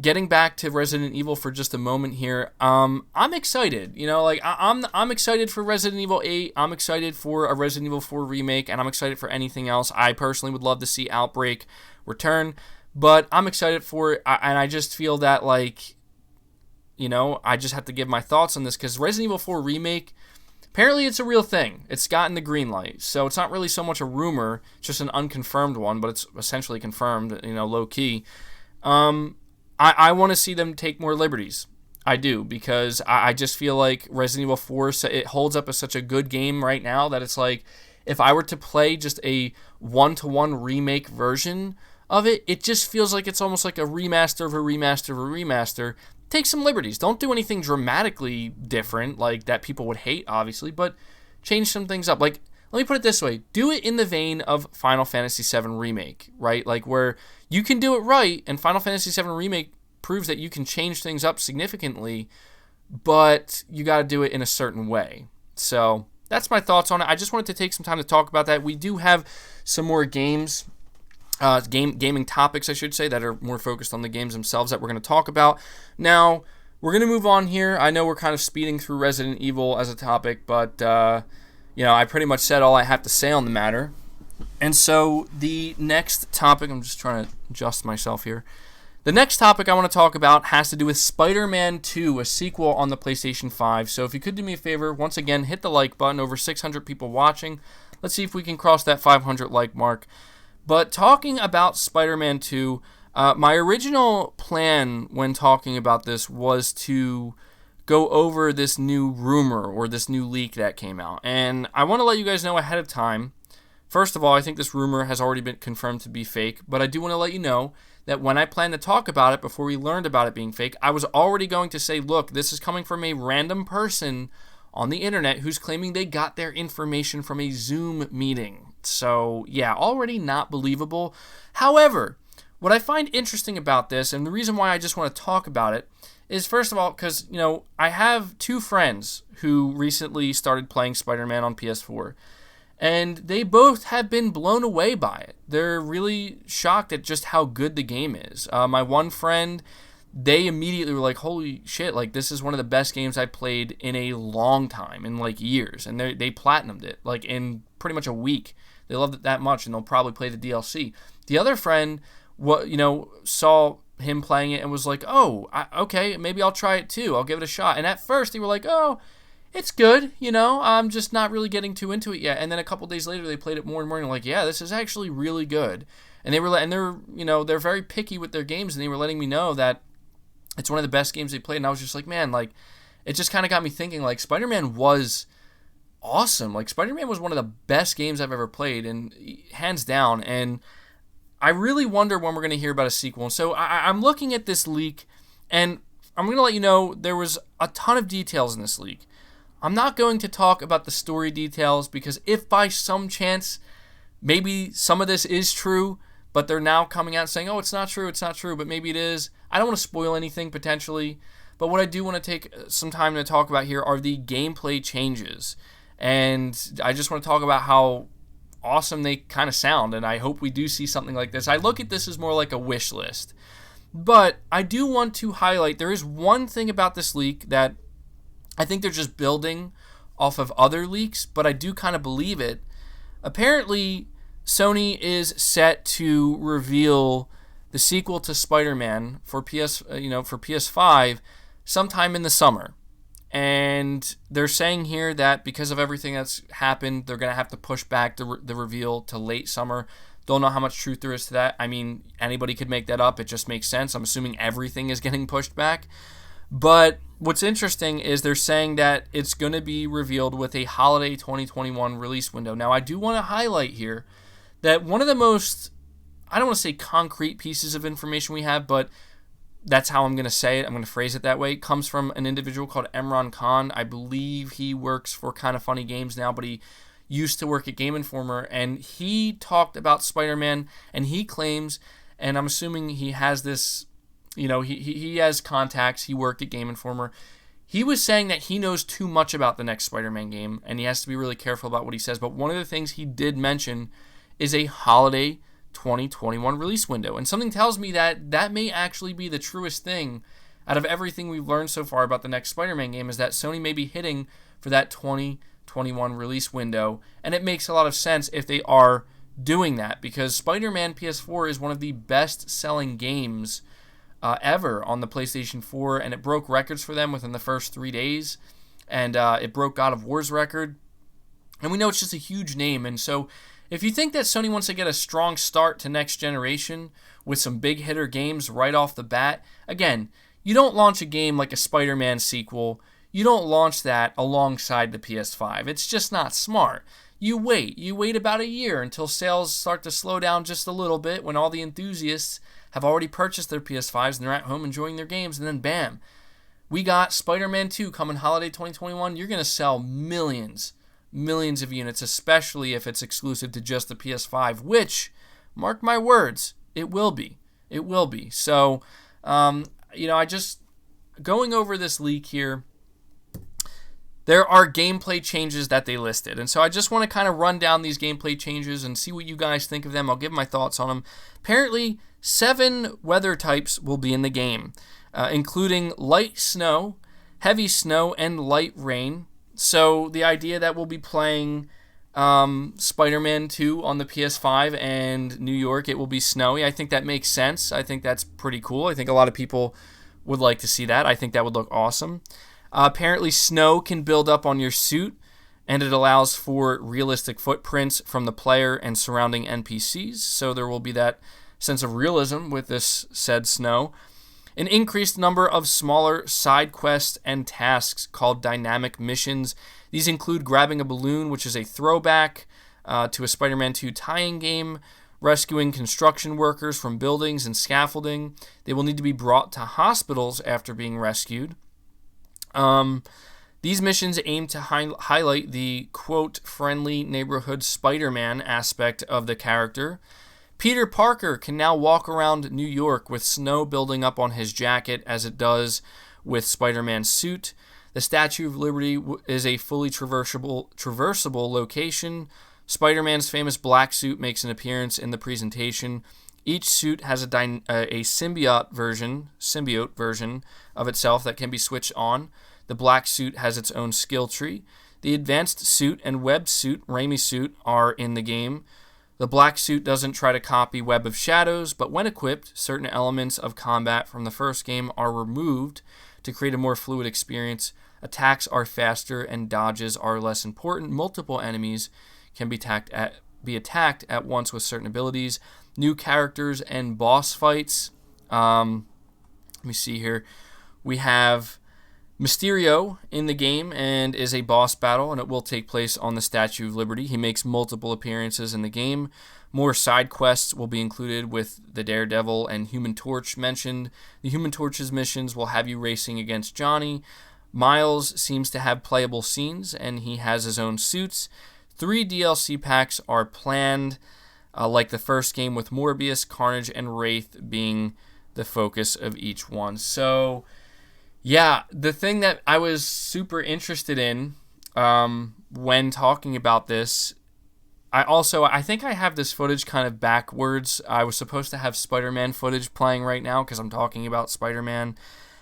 getting back to Resident Evil for just a moment here, I'm excited. You know, like I'm excited for Resident Evil 8. I'm excited for a Resident Evil 4 remake, and I'm excited for anything else. I personally would love to see Outbreak return, but I'm excited for it, and I just feel that, like, you know, I just have to give my thoughts on this because Resident Evil 4 remake, apparently it's a real thing. It's gotten the green light, so it's not really so much a rumor, it's just an unconfirmed one, but it's essentially confirmed, you know, low key. I want to see them take more liberties. I do, because I just feel like Resident Evil 4, it holds up as such a good game right now that it's like, if I were to play just a one-to-one remake version of it, it just feels like it's almost like a remaster of a remaster of a remaster. Take some liberties. Don't do anything dramatically different, like that people would hate, obviously, but change some things up. Like, let me put it this way. Do it in the vein of Final Fantasy VII Remake, right? Like, where you can do it right, and Final Fantasy VII Remake proves that you can change things up significantly, but you got to do it in a certain way. So that's my thoughts on it. I just wanted to take some time to talk about that. We do have some more games, gaming topics, I should say, that are more focused on the games themselves that we're going to talk about. Now, we're going to move on here. I know we're kind of speeding through Resident Evil as a topic, but you know, I pretty much said all I have to say on the matter. And so the next topic, I'm just trying to adjust myself here. The next topic I want to talk about has to do with Spider-Man 2, a sequel on the PlayStation 5. So if you could do me a favor, once again, hit the like button. Over 600 people watching. Let's see if we can cross that 500 like mark. But talking about Spider-Man 2, my original plan when talking about this was to go over this new rumor or this new leak that came out. And I want to let you guys know ahead of time. First of all, I think this rumor has already been confirmed to be fake, but I do want to let you know that when I planned to talk about it before we learned about it being fake, I was already going to say, look, this is coming from a random person on the internet who's claiming they got their information from a Zoom meeting. So, yeah, already not believable. However, what I find interesting about this, and the reason why I just want to talk about it, is first of all, because, you know, I have two friends who recently started playing Spider-Man on PS4, and they both have been blown away by it. They're really shocked at just how good the game is. My one friend, they immediately were like, holy shit, like, this is one of the best games I played in a long time, in like years, and they platinumed it, like, in pretty much a week. They loved it that much, and they'll probably play the DLC. The other friend, saw him playing it and was like, oh, okay, maybe I'll try it too. I'll give it a shot. And at first, they were like, oh, it's good, you know, I'm just not really getting too into it yet. And then a couple days later, they played it more and more, and like, yeah, this is actually really good. And they're very picky with their games, and they were letting me know that it's one of the best games they played. And I was just like, man, like, it just kind of got me thinking, like, Spider-Man was awesome. Like, Spider-Man was one of the best games I've ever played, and hands down. And I really wonder when we're going to hear about a sequel. And so I'm looking at this leak, and I'm going to let you know there was a ton of details in this leak. I'm not going to talk about the story details, because if by some chance maybe some of this is true, but they're now coming out saying, oh, it's not true, but maybe it is. I don't want to spoil anything potentially, but what I do want to take some time to talk about here are the gameplay changes. And I just want to talk about how awesome they kind of sound, and I hope we do see something like this. I look at this as more like a wish list. But I do want to highlight, there is one thing about this leak that I think they're just building off of other leaks, but I do kind of believe it. Apparently, Sony is set to reveal the sequel to Spider-Man for PS5 sometime in the summer. And they're saying here that because of everything that's happened, they're going to have to push back the reveal to late summer. Don't know how much truth there is to that. I mean, anybody could make that up. It just makes sense. I'm assuming everything is getting pushed back. But what's interesting is they're saying that it's going to be revealed with a holiday 2021 release window. Now, I do want to highlight here that one of the most, I don't want to say concrete pieces of information we have, but that's how I'm going to say it. I'm going to phrase it that way. It comes from an individual called Emron Khan. I believe he works for Kind of Funny Games now, but he used to work at Game Informer, and he talked about Spider-Man, and he claims, and I'm assuming he has this, you know, he has contacts. He worked at Game Informer. He was saying that he knows too much about the next Spider-Man game, and he has to be really careful about what he says. But one of the things he did mention is a holiday 2021 release window. And something tells me that that may actually be the truest thing out of everything we've learned so far about the next Spider-Man game, is that Sony may be hitting for that 2021 release window. And it makes a lot of sense if they are doing that, because Spider-Man PS4 is one of the best-selling games ever on the PlayStation 4, and it broke records for them within the first 3 days, and it broke God of War's record, and we know it's just a huge name. And so if you think that Sony wants to get a strong start to next generation with some big hitter games right off the bat, again, you don't launch a game like a Spider-Man sequel, you don't launch that alongside the PS5. It's just not smart. You wait about a year until sales start to slow down just a little bit, when all the enthusiasts have already purchased their PS5s and they're at home enjoying their games, and then bam, we got Spider-Man 2 coming holiday 2021. You're going to sell millions of units, especially if it's exclusive to just the PS5, which, mark my words, it will be. It will be. So, I just, going over this leak here, there are gameplay changes that they listed. And so I just want to kind of run down these gameplay changes and see what you guys think of them. I'll give my thoughts on them. Apparently, 7 weather types will be in the game, including light snow, heavy snow, and light rain. So the idea that we'll be playing Spider-Man 2 on the PS5 and New York, it will be snowy. I think that makes sense. I think that's pretty cool. I think a lot of people would like to see that. I think that would look awesome. Apparently, snow can build up on your suit, and it allows for realistic footprints from the player and surrounding NPCs, so there will be that sense of realism with this said snow. An increased number of smaller side quests and tasks called dynamic missions. These include grabbing a balloon, which is a throwback to a Spider-Man 2 tie-in game, rescuing construction workers from buildings and scaffolding. They will need to be brought to hospitals after being rescued. These missions aim to highlight the, quote, friendly neighborhood Spider-Man aspect of the character. Peter Parker can now walk around New York with snow building up on his jacket as it does with Spider-Man's suit. The Statue of Liberty is a fully traversable location. Spider-Man's famous black suit makes an appearance in the presentation. Each suit has a symbiote version of itself that can be switched on. The black suit has its own skill tree. The advanced suit and web suit, Raimi suit, are in the game. The black suit doesn't try to copy Web of Shadows, but when equipped, certain elements of combat from the first game are removed to create a more fluid experience. Attacks are faster and dodges are less important. Multiple enemies can be attacked at once with certain abilities. New characters and boss fights. Let me see here. We have Mysterio in the game and is a boss battle, and it will take place on the Statue of Liberty. He makes multiple appearances in the game. More side quests will be included with the Daredevil and Human Torch mentioned. The Human Torch's missions will have you racing against Johnny. Miles seems to have playable scenes, and he has his own suits. 3 DLC packs are planned, like the first game, with Morbius, Carnage, and Wraith being the focus of each one. So, yeah, the thing that I was super interested in when talking about this, I think I have this footage kind of backwards. I was supposed to have Spider-Man footage playing right now because I'm talking about Spider-Man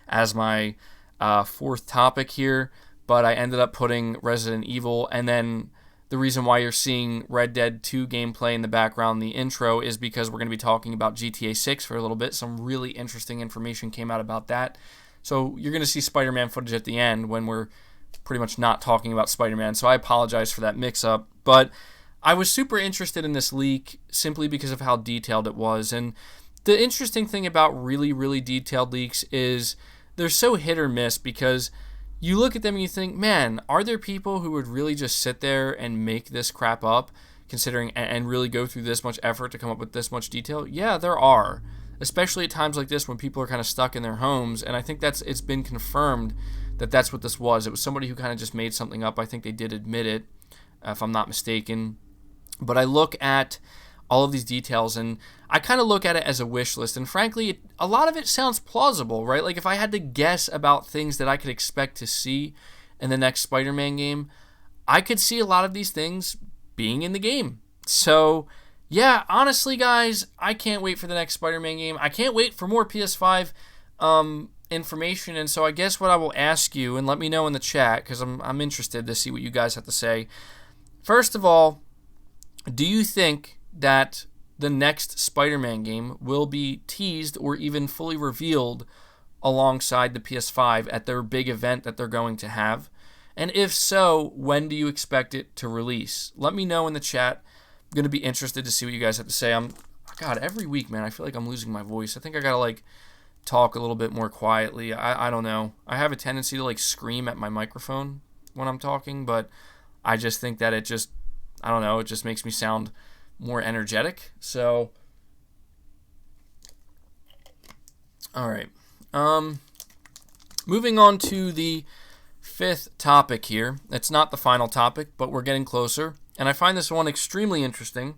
as my 4th topic here, but I ended up putting Resident Evil, and then the reason why you're seeing Red Dead 2 gameplay in the background, the intro, is because we're going to be talking about GTA6 for a little bit. Some really interesting information came out about that. So you're going to see Spider-Man footage at the end when we're pretty much not talking about Spider-Man. So I apologize for that mix-up. But I was super interested in this leak simply because of how detailed it was. And the interesting thing about really, really detailed leaks is they're so hit or miss, because you look at them and you think, man, are there people who would really just sit there and make this crap up, considering and really go through this much effort to come up with this much detail? Yeah, there are, especially at times like this when people are kind of stuck in their homes. And I think it's been confirmed that that's what this was. It was somebody who kind of just made something up. I think they did admit it, if I'm not mistaken. But I look at all of these details, and I kind of look at it as a wish list. And frankly, a lot of it sounds plausible, right? Like if I had to guess about things that I could expect to see in the next Spider-Man game, I could see a lot of these things being in the game. So yeah, honestly, guys, I can't wait for the next Spider-Man game. I can't wait for more PS5 information. And so I guess what I will ask you, and let me know in the chat, because I'm interested to see what you guys have to say. First of all, do you think that the next Spider-Man game will be teased or even fully revealed alongside the PS5 at their big event that they're going to have? And if so, when do you expect it to release? Let me know in the chat. I'm going to be interested to see what you guys have to say. God, every week, man, I feel like I'm losing my voice. I think I got to, talk a little bit more quietly. I don't know. I have a tendency to, scream at my microphone when I'm talking, but I just think that it just makes me sound more energetic. So, all right. Moving on to the fifth topic here. It's not the final topic, but we're getting closer. And I find this one extremely interesting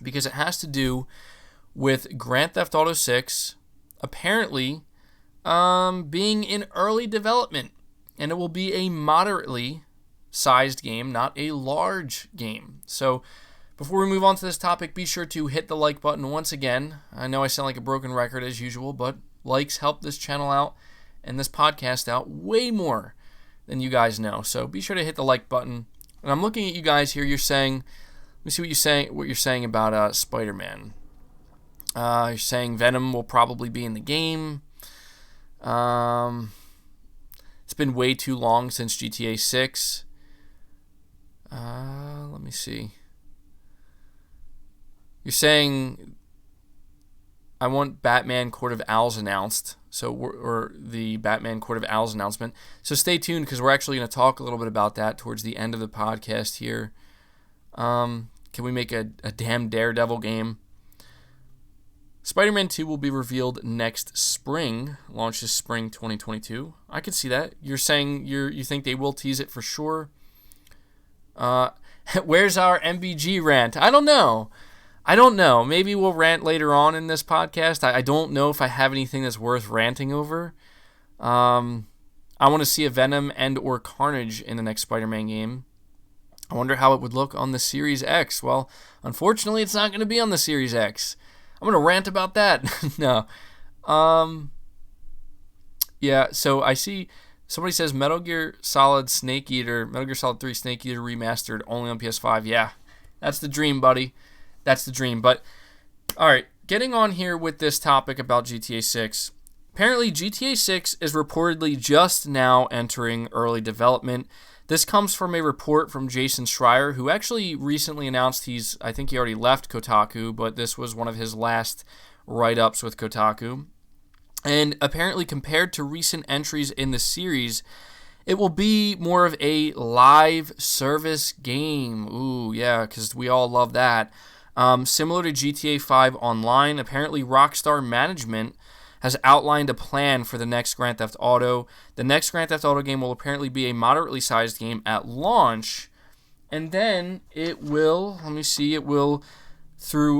because it has to do with Grand Theft Auto 6 apparently being in early development. And it will be a moderately sized game, not a large game. So before we move on to this topic, be sure to hit the like button once again. I know I sound like a broken record as usual, but likes help this channel out and this podcast out way more than you guys know. So be sure to hit the like button. And I'm looking at you guys here. You're saying, let me see what you're saying about Spider-Man. You're saying Venom will probably be in the game. It's been way too long since GTA 6. Let me see. You're saying I want Batman Court of Owls announced, or the Batman Court of Owls announcement. So stay tuned because we're actually going to talk a little bit about that towards the end of the podcast here. Can we make a damn Daredevil game? Spider-Man 2 will be revealed next spring. Launches spring 2022. I could see that. You're saying you think they will tease it for sure. Where's our MBG rant? I don't know. Maybe we'll rant later on in this podcast. I don't know if I have anything that's worth ranting over. I want to see a Venom and or Carnage in the next Spider-Man game. I wonder how it would look on the Series X. Well, unfortunately, it's not going to be on the Series X. I'm going to rant about that. No. Yeah, so I see somebody says Metal Gear Solid 3 Snake Eater remastered only on PS5. Yeah, that's the dream, buddy. That's the dream. But, all right, getting on here with this topic about GTA 6. Apparently, GTA 6 is reportedly just now entering early development. This comes from a report from Jason Schreier, who actually recently announced I think he already left Kotaku, but this was one of his last write-ups with Kotaku. And apparently, compared to recent entries in the series, it will be more of a live service game. Ooh, yeah, because we all love that. Similar to GTA 5 Online, apparently Rockstar Management has outlined a plan for the next Grand Theft Auto. The next Grand Theft Auto game will apparently be a moderately sized game at launch, and then it will,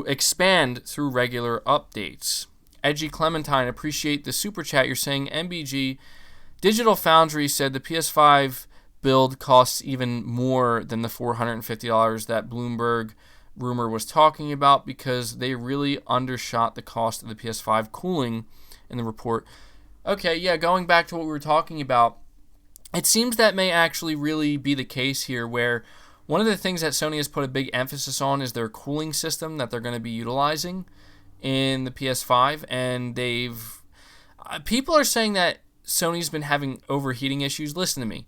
expand through regular updates. Edgy Clementine, appreciate the super chat. You're saying MBG. Digital Foundry said the PS5 build costs even more than the $450 that Bloomberg rumor was talking about because they really undershot the cost of the PS5 cooling in the report. Okay, yeah, going back to what we were talking about, it seems that may actually really be the case here, where one of the things that Sony has put a big emphasis on is their cooling system that they're going to be utilizing in the PS5, and people are saying that Sony's been having overheating issues. Listen to me.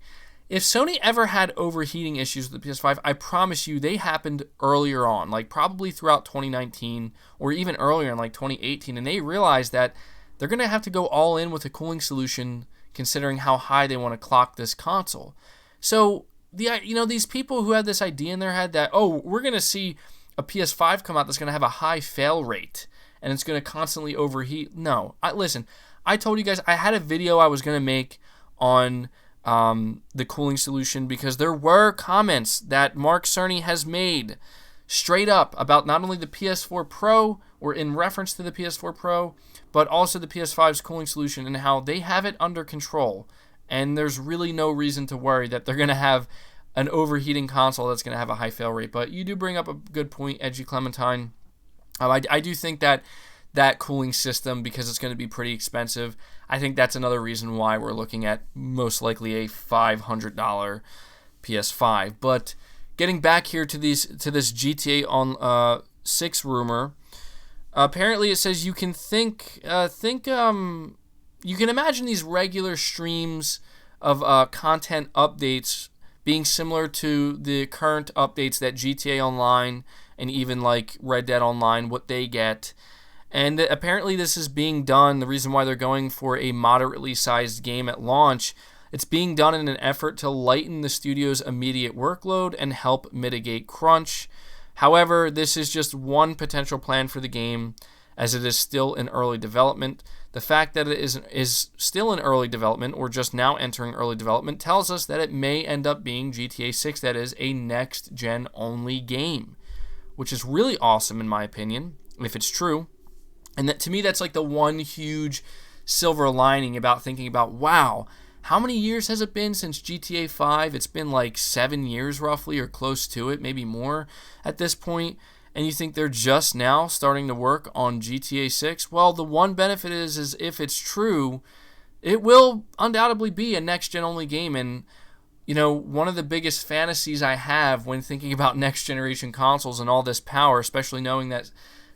If Sony ever had overheating issues with the PS5, I promise you they happened earlier on, probably throughout 2019 or even earlier in 2018, and they realized that they're going to have to go all in with a cooling solution considering how high they want to clock this console. So, these people who had this idea in their head that, we're going to see a PS5 come out that's going to have a high fail rate and it's going to constantly overheat. No. Listen, I told you guys I had a video I was going to make on the cooling solution because there were comments that Mark Cerny has made straight up about not only the PS4 Pro or in reference to the PS4 Pro, but also the PS5's cooling solution and how they have it under control. And there's really no reason to worry that they're going to have an overheating console that's going to have a high fail rate. But you do bring up a good point, Edgy Clementine. I do think that that cooling system, because it's going to be pretty expensive, I think that's another reason why we're looking at most likely a $500 PS5. But getting back here to this GTA on 6 rumor, apparently it says you can you can imagine these regular streams of content updates being similar to the current updates that GTA Online and even like Red Dead Online, what they get. And apparently this is being done, the reason why they're going for a moderately sized game at launch, it's being done in an effort to lighten the studio's immediate workload and help mitigate crunch. However, this is just one potential plan for the game, as it is still in early development. The fact that it is still in early development, or just now entering early development, tells us that it may end up being GTA 6, that is, a next-gen only game, which is really awesome in my opinion, if it's true. And that, to me, that's like the one huge silver lining about thinking about, wow, how many years has it been since GTA 5? It's been like 7 years roughly, or close to it, maybe more at this point. And you think they're just now starting to work on GTA 6? Well, the one benefit is if it's true, it will undoubtedly be a next-gen only game. And, you know, one of the biggest fantasies I have when thinking about next-generation consoles and all this power, especially knowing that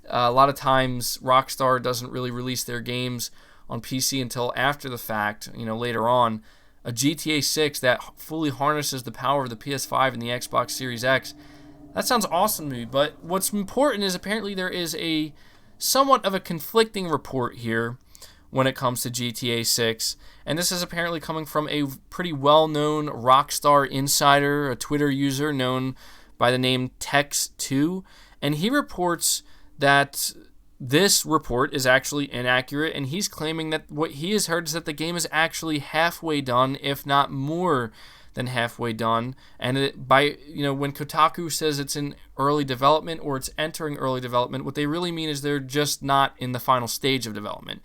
a lot of times Rockstar doesn't really release their games on PC until after the fact, you know, later on. A GTA 6 that fully harnesses the power of the PS5 and the Xbox Series X, that sounds awesome to me. But what's important is apparently there is a somewhat of a conflicting report here when it comes to GTA 6. And this is apparently coming from a pretty well-known Rockstar insider, a Twitter user known by the name Tex2. And he reports that this report is actually inaccurate, and he's claiming that what he has heard is that the game is actually halfway done, if not more than halfway done. And when Kotaku says it's in early development or it's entering early development, what they really mean is they're just not in the final stage of development.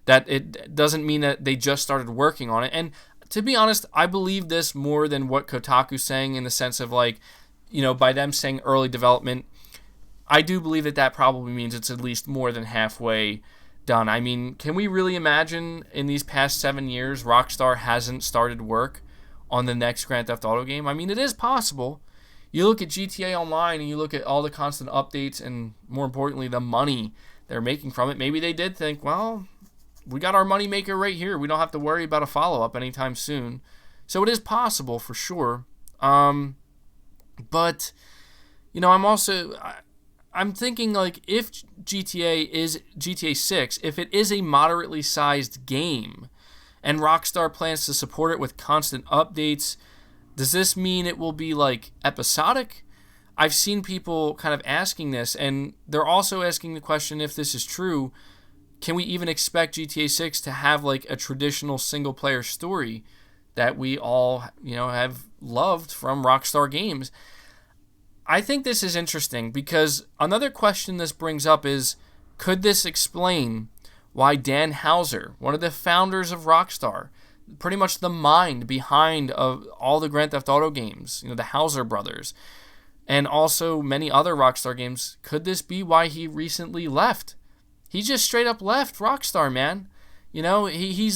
That it doesn't mean that they just started working on it. And to be honest, I believe this more than what Kotaku's saying, in the sense of, like, you know, by them saying early development, I do believe that probably means it's at least more than halfway done. I mean, can we really imagine in these past 7 years Rockstar hasn't started work on the next Grand Theft Auto game? I mean, it is possible. You look at GTA Online and you look at all the constant updates and, more importantly, the money they're making from it. Maybe they did think, well, we got our money maker right here. We don't have to worry about a follow-up anytime soon. So it is possible for sure. But, you know, I'm thinking, like, if GTA 6, if it is a moderately sized game and Rockstar plans to support it with constant updates, does this mean it will be, like, episodic? I've seen people kind of asking this, and they're also asking the question, if this is true, can we even expect GTA 6 to have, like, a traditional single-player story that we all, you know, have loved from Rockstar games? I think this is interesting, because another question this brings up is, could this explain why Dan Houser, one of the founders of Rockstar, pretty much the mind behind of all the Grand Theft Auto games, you know, the Houser brothers, and also many other Rockstar games, could this be why he recently left? He just straight up left Rockstar, man. You know, he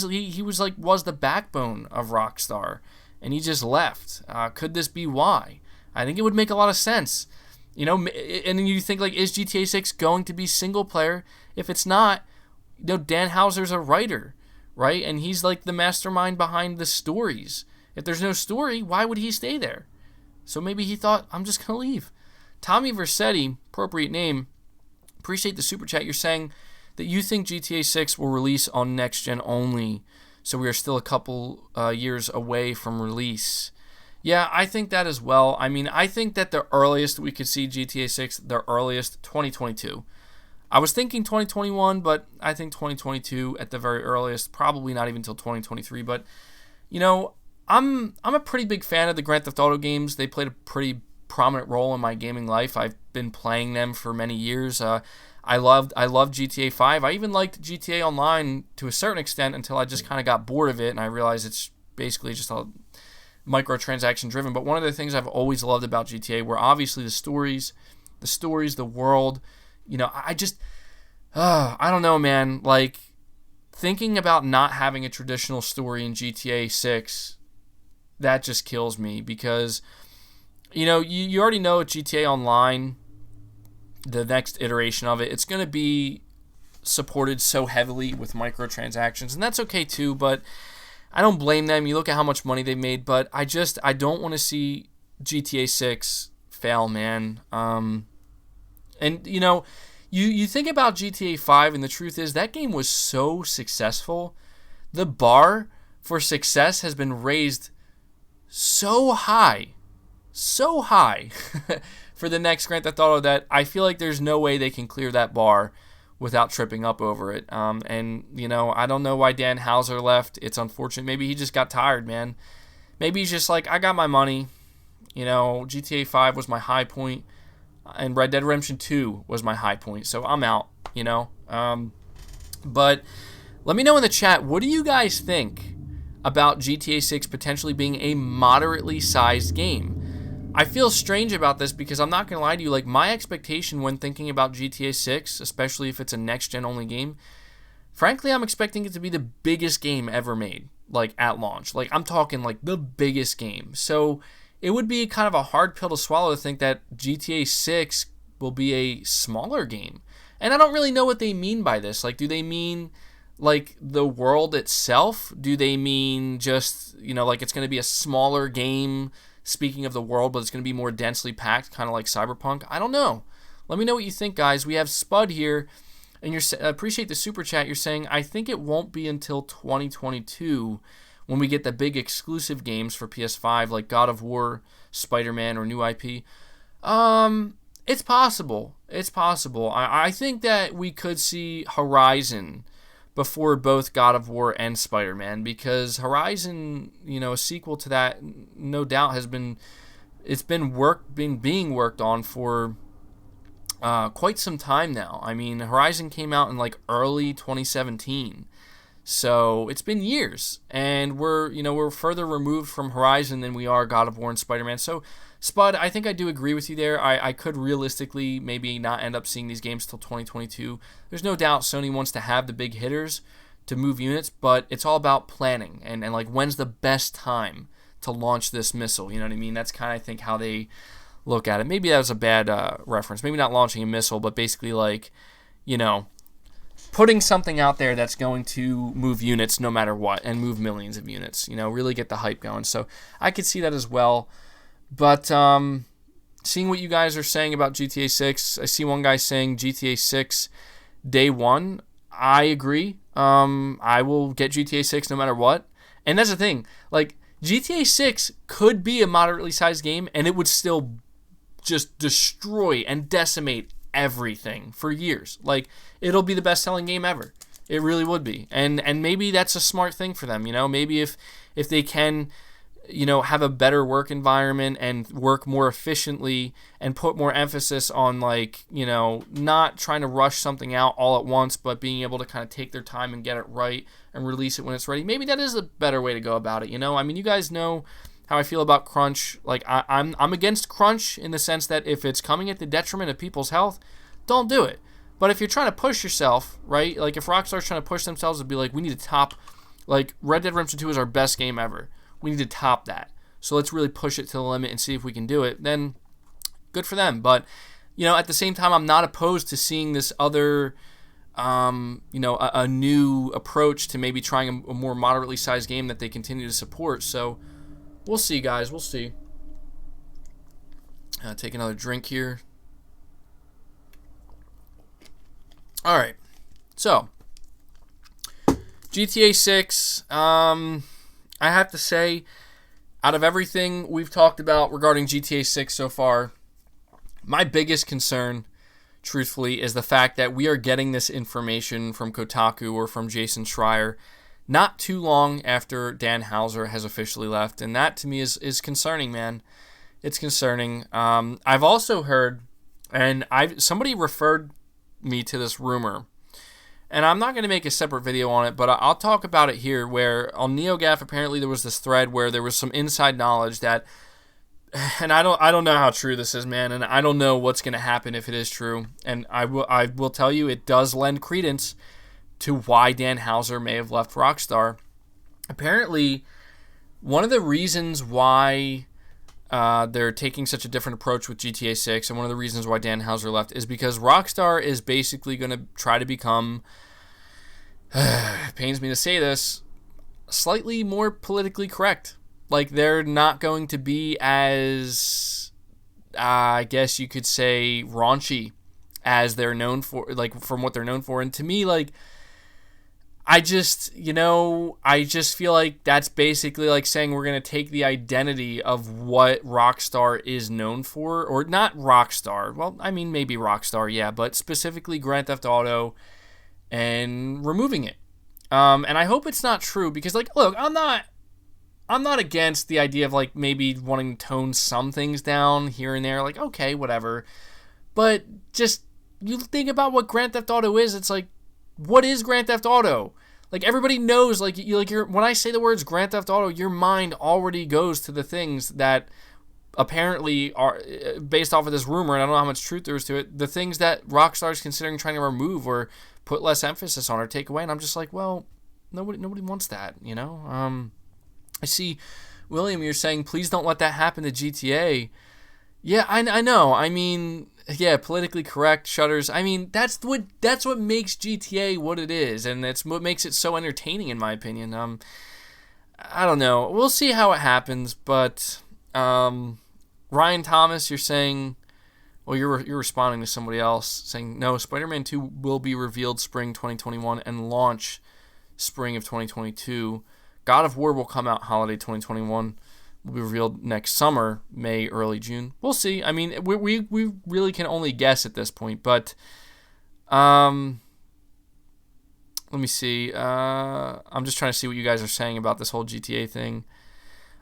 was the backbone of Rockstar, and he just left. Could this be why? I think it would make a lot of sense. You know, and then you think, like, is GTA 6 going to be single player? If it's not, you know, Dan Houser's a writer, right? And he's like the mastermind behind the stories. If there's no story, why would he stay there? So maybe he thought, I'm just going to leave. Tommy Versetti, appropriate name, appreciate the super chat. You're saying that you think GTA 6 will release on next gen only, so we are still a couple years away from release. Yeah, I think that as well. I mean, I think that the earliest we could see GTA 6, the earliest, 2022. I was thinking 2021, but I think 2022 at the very earliest, probably not even until 2023. But, you know, I'm a pretty big fan of the Grand Theft Auto games. They played a pretty prominent role in my gaming life. I've been playing them for many years. I loved GTA 5. I even liked GTA Online to a certain extent until I just kind of got bored of it, and I realized it's basically just a microtransaction driven. But one of the things I've always loved about GTA were obviously the stories, the world, I just, I don't know, man. Like, thinking about not having a traditional story in GTA 6, that just kills me because, you already know at GTA Online, the next iteration of it, it's going to be supported so heavily with microtransactions, and that's okay too, but I don't blame them. You look at how much money they made, but I don't want to see GTA 6 fail, man. And you think about GTA 5, and the truth is that game was so successful. The bar for success has been raised so high for the next Grand Theft Auto that I feel like there's no way they can clear that bar without tripping up over it. And I don't know why Dan Houser left. It's unfortunate. Maybe he just got tired, man. Maybe he's just like, I got my money. GTA 5 was my high point, and Red Dead Redemption 2 was my high point, so I'm out, But let me know in the chat, what do you guys think about GTA 6 potentially being a moderately sized game? I feel strange about this because I'm not going to lie to you, like, my expectation when thinking about GTA 6, especially if it's a next-gen only game, frankly, I'm expecting it to be the biggest game ever made, like, at launch. Like, I'm talking, like, the biggest game. So it would be kind of a hard pill to swallow to think that GTA 6 will be a smaller game. And I don't really know what they mean by this. Like, do they mean, like, the world itself? Do they mean just, like, it's going to be a smaller game, speaking of the world, but it's going to be more densely packed, kind of like Cyberpunk? I don't know. Let me know what you think, guys. We have Spud here, and I appreciate the super chat. You're saying, I think it won't be until 2022 when we get the big exclusive games for PS5, like God of War, Spider-Man, or new IP. It's possible. It's possible. I think that we could see Horizon before both God of War and Spider-Man, because Horizon, a sequel to that, no doubt being worked on for quite some time now. I mean, Horizon came out in like early 2017, so it's been years, and we're further removed from Horizon than we are God of War and Spider-Man. So, Spud, I think I do agree with you there. I could realistically maybe not end up seeing these games till 2022. There's no doubt Sony wants to have the big hitters to move units, but it's all about planning and like when's the best time to launch this missile. You know what I mean? That's kind of, I think, how they look at it. Maybe that was a bad reference. Maybe not launching a missile, but basically like, putting something out there that's going to move units no matter what and move millions of units. Really get the hype going. So I could see that as well. But seeing what you guys are saying about GTA 6, I see one guy saying GTA 6 day one. I agree. I will get GTA 6 no matter what. And that's the thing. Like, GTA 6 could be a moderately sized game, and it would still just destroy and decimate everything for years. Like, it'll be the best-selling game ever. It really would be. And maybe that's a smart thing for them. Maybe if they can, have a better work environment and work more efficiently and put more emphasis on, like, not trying to rush something out all at once, but being able to kind of take their time and get it right and release it when it's ready. Maybe that is a better way to go about it. I mean, you guys know how I feel about crunch. Like, I'm against crunch in the sense that if it's coming at the detriment of people's health, don't do it. But if you're trying to push yourself, right? Like, if Rockstar's trying to push themselves to be like, we need to top, like, Red Dead Redemption 2 is our best game ever. We need to top that. So let's really push it to the limit and see if we can do it. Then good for them. But, at the same time, I'm not opposed to seeing this other, a new approach to maybe trying a more moderately sized game that they continue to support. So we'll see, guys. We'll see. Take another drink here. All right. So, GTA 6, I have to say, out of everything we've talked about regarding GTA 6 so far, my biggest concern, truthfully, is the fact that we are getting this information from Kotaku or from Jason Schreier not too long after Dan Houser has officially left. And that, to me, is concerning, man. It's concerning. I've also heard, and somebody referred me to this rumor, and I'm not going to make a separate video on it, but I'll talk about it here, where on NeoGAF, apparently there was this thread where there was some inside knowledge that and I don't know how true this is, man, and I don't know what's going to happen if it is true. And I will tell you, it does lend credence to why Dan Houser may have left Rockstar. Apparently, one of the reasons why they're taking such a different approach with GTA 6, and one of the reasons why Dan Houser left, is because Rockstar is basically going to try to become, it pains me to say this, slightly more politically correct. Like, they're not going to be as, I guess you could say, raunchy as they're known for, like, from what they're known for. And to me, like, I just feel like that's basically like saying we're going to take the identity of what Rockstar is known for, or not Rockstar. Well, I mean, maybe Rockstar, yeah, but specifically Grand Theft Auto, and removing it. And I hope it's not true, because, like, look, I'm not against the idea of, like, maybe wanting to tone some things down here and there. Like, okay, whatever. But just, you think about what Grand Theft Auto is, it's like, what is Grand Theft Auto? Like, everybody knows, like, when I say the words Grand Theft Auto, your mind already goes to the things that apparently are, based off of this rumor, and I don't know how much truth there is to it, the things that Rockstar is considering trying to remove or put less emphasis on or take away. And I'm just like, well, nobody wants that, you know? I see, William, you're saying, please don't let that happen to GTA. Yeah, I know. I mean, yeah, politically correct shutters. I mean, that's what makes GTA what it is, and that's what makes it so entertaining, in my opinion. I don't know. We'll see how it happens, but Ryan Thomas, you're saying, well, you're responding to somebody else saying, no, Spider-Man 2 will be revealed spring 2021 and launch spring of 2022. God of War will come out holiday 2021. Will be revealed next summer, May, early June. We'll see. I mean, we really can only guess at this point. But let me see. I'm just trying to see what you guys are saying about this whole GTA thing.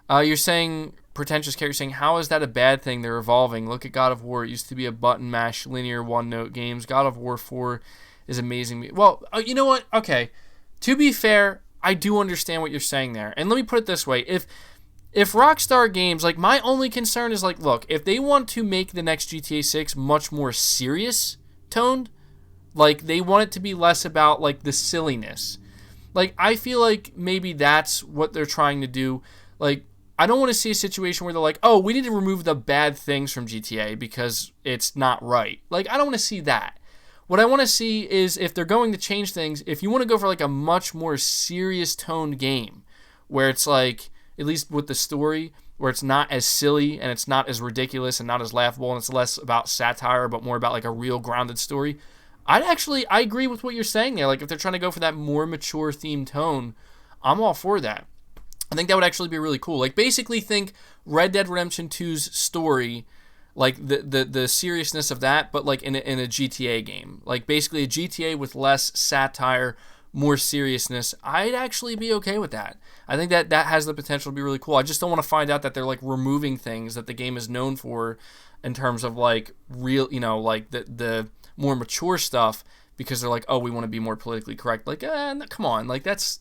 You're saying, Pretentious Cat, you're saying, how is that a bad thing? They're evolving. Look at God of War. It used to be a button mash, linear, one-note games. God of War 4 is amazing. Well, you know what? Okay. To be fair, I do understand what you're saying there. And let me put it this way. If Rockstar Games, like, my only concern is, like, look, if they want to make the next GTA 6 much more serious toned, like, they want it to be less about, like, the silliness. Like, I feel like maybe that's what they're trying to do. Like, I don't want to see a situation where they're like, oh, we need to remove the bad things from GTA because it's not right. Like, I don't want to see that. What I want to see is, if they're going to change things, if you want to go for, like, a much more serious toned game, where it's like, at least with the story, where it's not as silly and it's not as ridiculous and not as laughable, and it's less about satire but more about, like, a real grounded story, I agree with what you're saying there. Like, if they're trying to go for that more mature themed tone, I'm all for that. I think that would actually be really cool. Like, basically think Red Dead Redemption 2's story, like the seriousness of that, but like in a GTA game. Like, basically a GTA with less satire, more seriousness. I'd actually be okay with that. I think that has the potential to be really cool. I just don't want to find out that they're, like, removing things that the game is known for in terms of, like, real, you know, like the more mature stuff, because they're like, oh, we want to be more politically correct. Like, come on. Like, that's,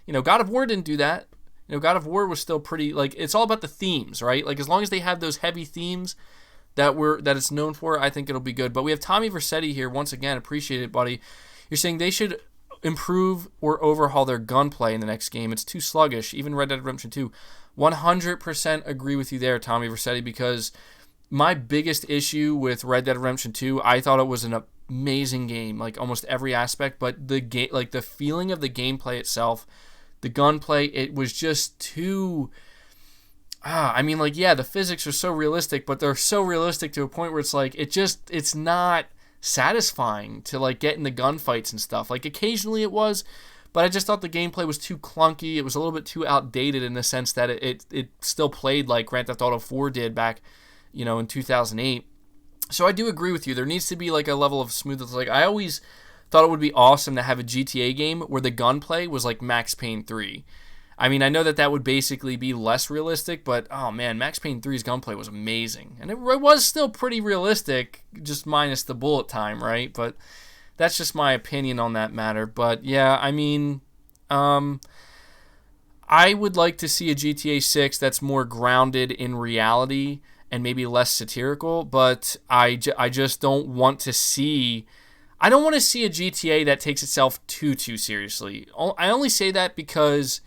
you know, God of War didn't do that. You know, God of War was still pretty, like, it's all about the themes, right? Like, as long as they have those heavy themes that it's known for, I think it'll be good. But we have Tommy Versetti here. Once again, appreciate it, buddy. You're saying they should improve or overhaul their gunplay in the next game. It's too sluggish. Even Red Dead Redemption 2. 100% agree with you there, Tommy Versetti, because my biggest issue with Red Dead Redemption 2, I thought it was an amazing game, like almost every aspect, but the game, like the feeling of the gameplay itself, the gunplay, it was just too... I mean, like, yeah, the physics are so realistic, but they're so realistic to a point where it's like, it's not satisfying to, like, get in the gunfights and stuff. Like, occasionally it was, but I just thought the gameplay was too clunky. It was a little bit too outdated in the sense that it still played like Grand Theft Auto 4 did back, you know, in 2008. So I do agree with you. There needs to be, like, a level of smoothness. Like, I always thought it would be awesome to have a GTA game where the gunplay was like Max Payne 3. I mean, I know that would basically be less realistic, but, oh man, Max Payne 3's gunplay was amazing. And it was still pretty realistic, just minus the bullet time, right? But that's just my opinion on that matter. But yeah, I mean, I would like to see a GTA 6 that's more grounded in reality and maybe less satirical, but I just don't want to see... I don't want to see a GTA that takes itself too seriously. I only say that because,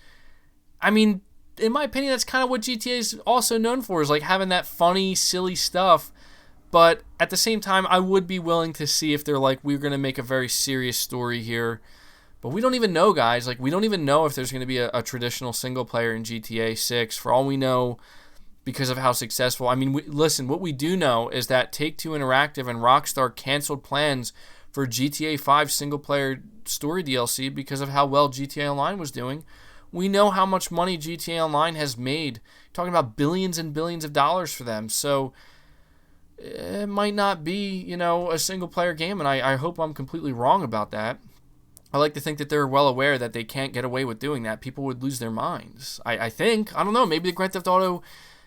I mean, in my opinion, that's kind of what GTA is also known for, is like having that funny, silly stuff. But at the same time, I would be willing to see if they're like, we're going to make a very serious story here. But we don't even know, guys. Like, we don't even know if there's going to be a traditional single player in GTA 6. For all we know, because of how successful. I mean, listen, what we do know is that Take-Two Interactive and Rockstar canceled plans for GTA 5 single-player story DLC because of how well GTA Online was doing. We know how much money GTA Online has made. Talking about billions and billions of dollars for them. So it might not be, a single-player game, and I hope I'm completely wrong about that. I like to think that they're well aware that they can't get away with doing that. People would lose their minds. I think. I don't know. Maybe the Grand Theft Auto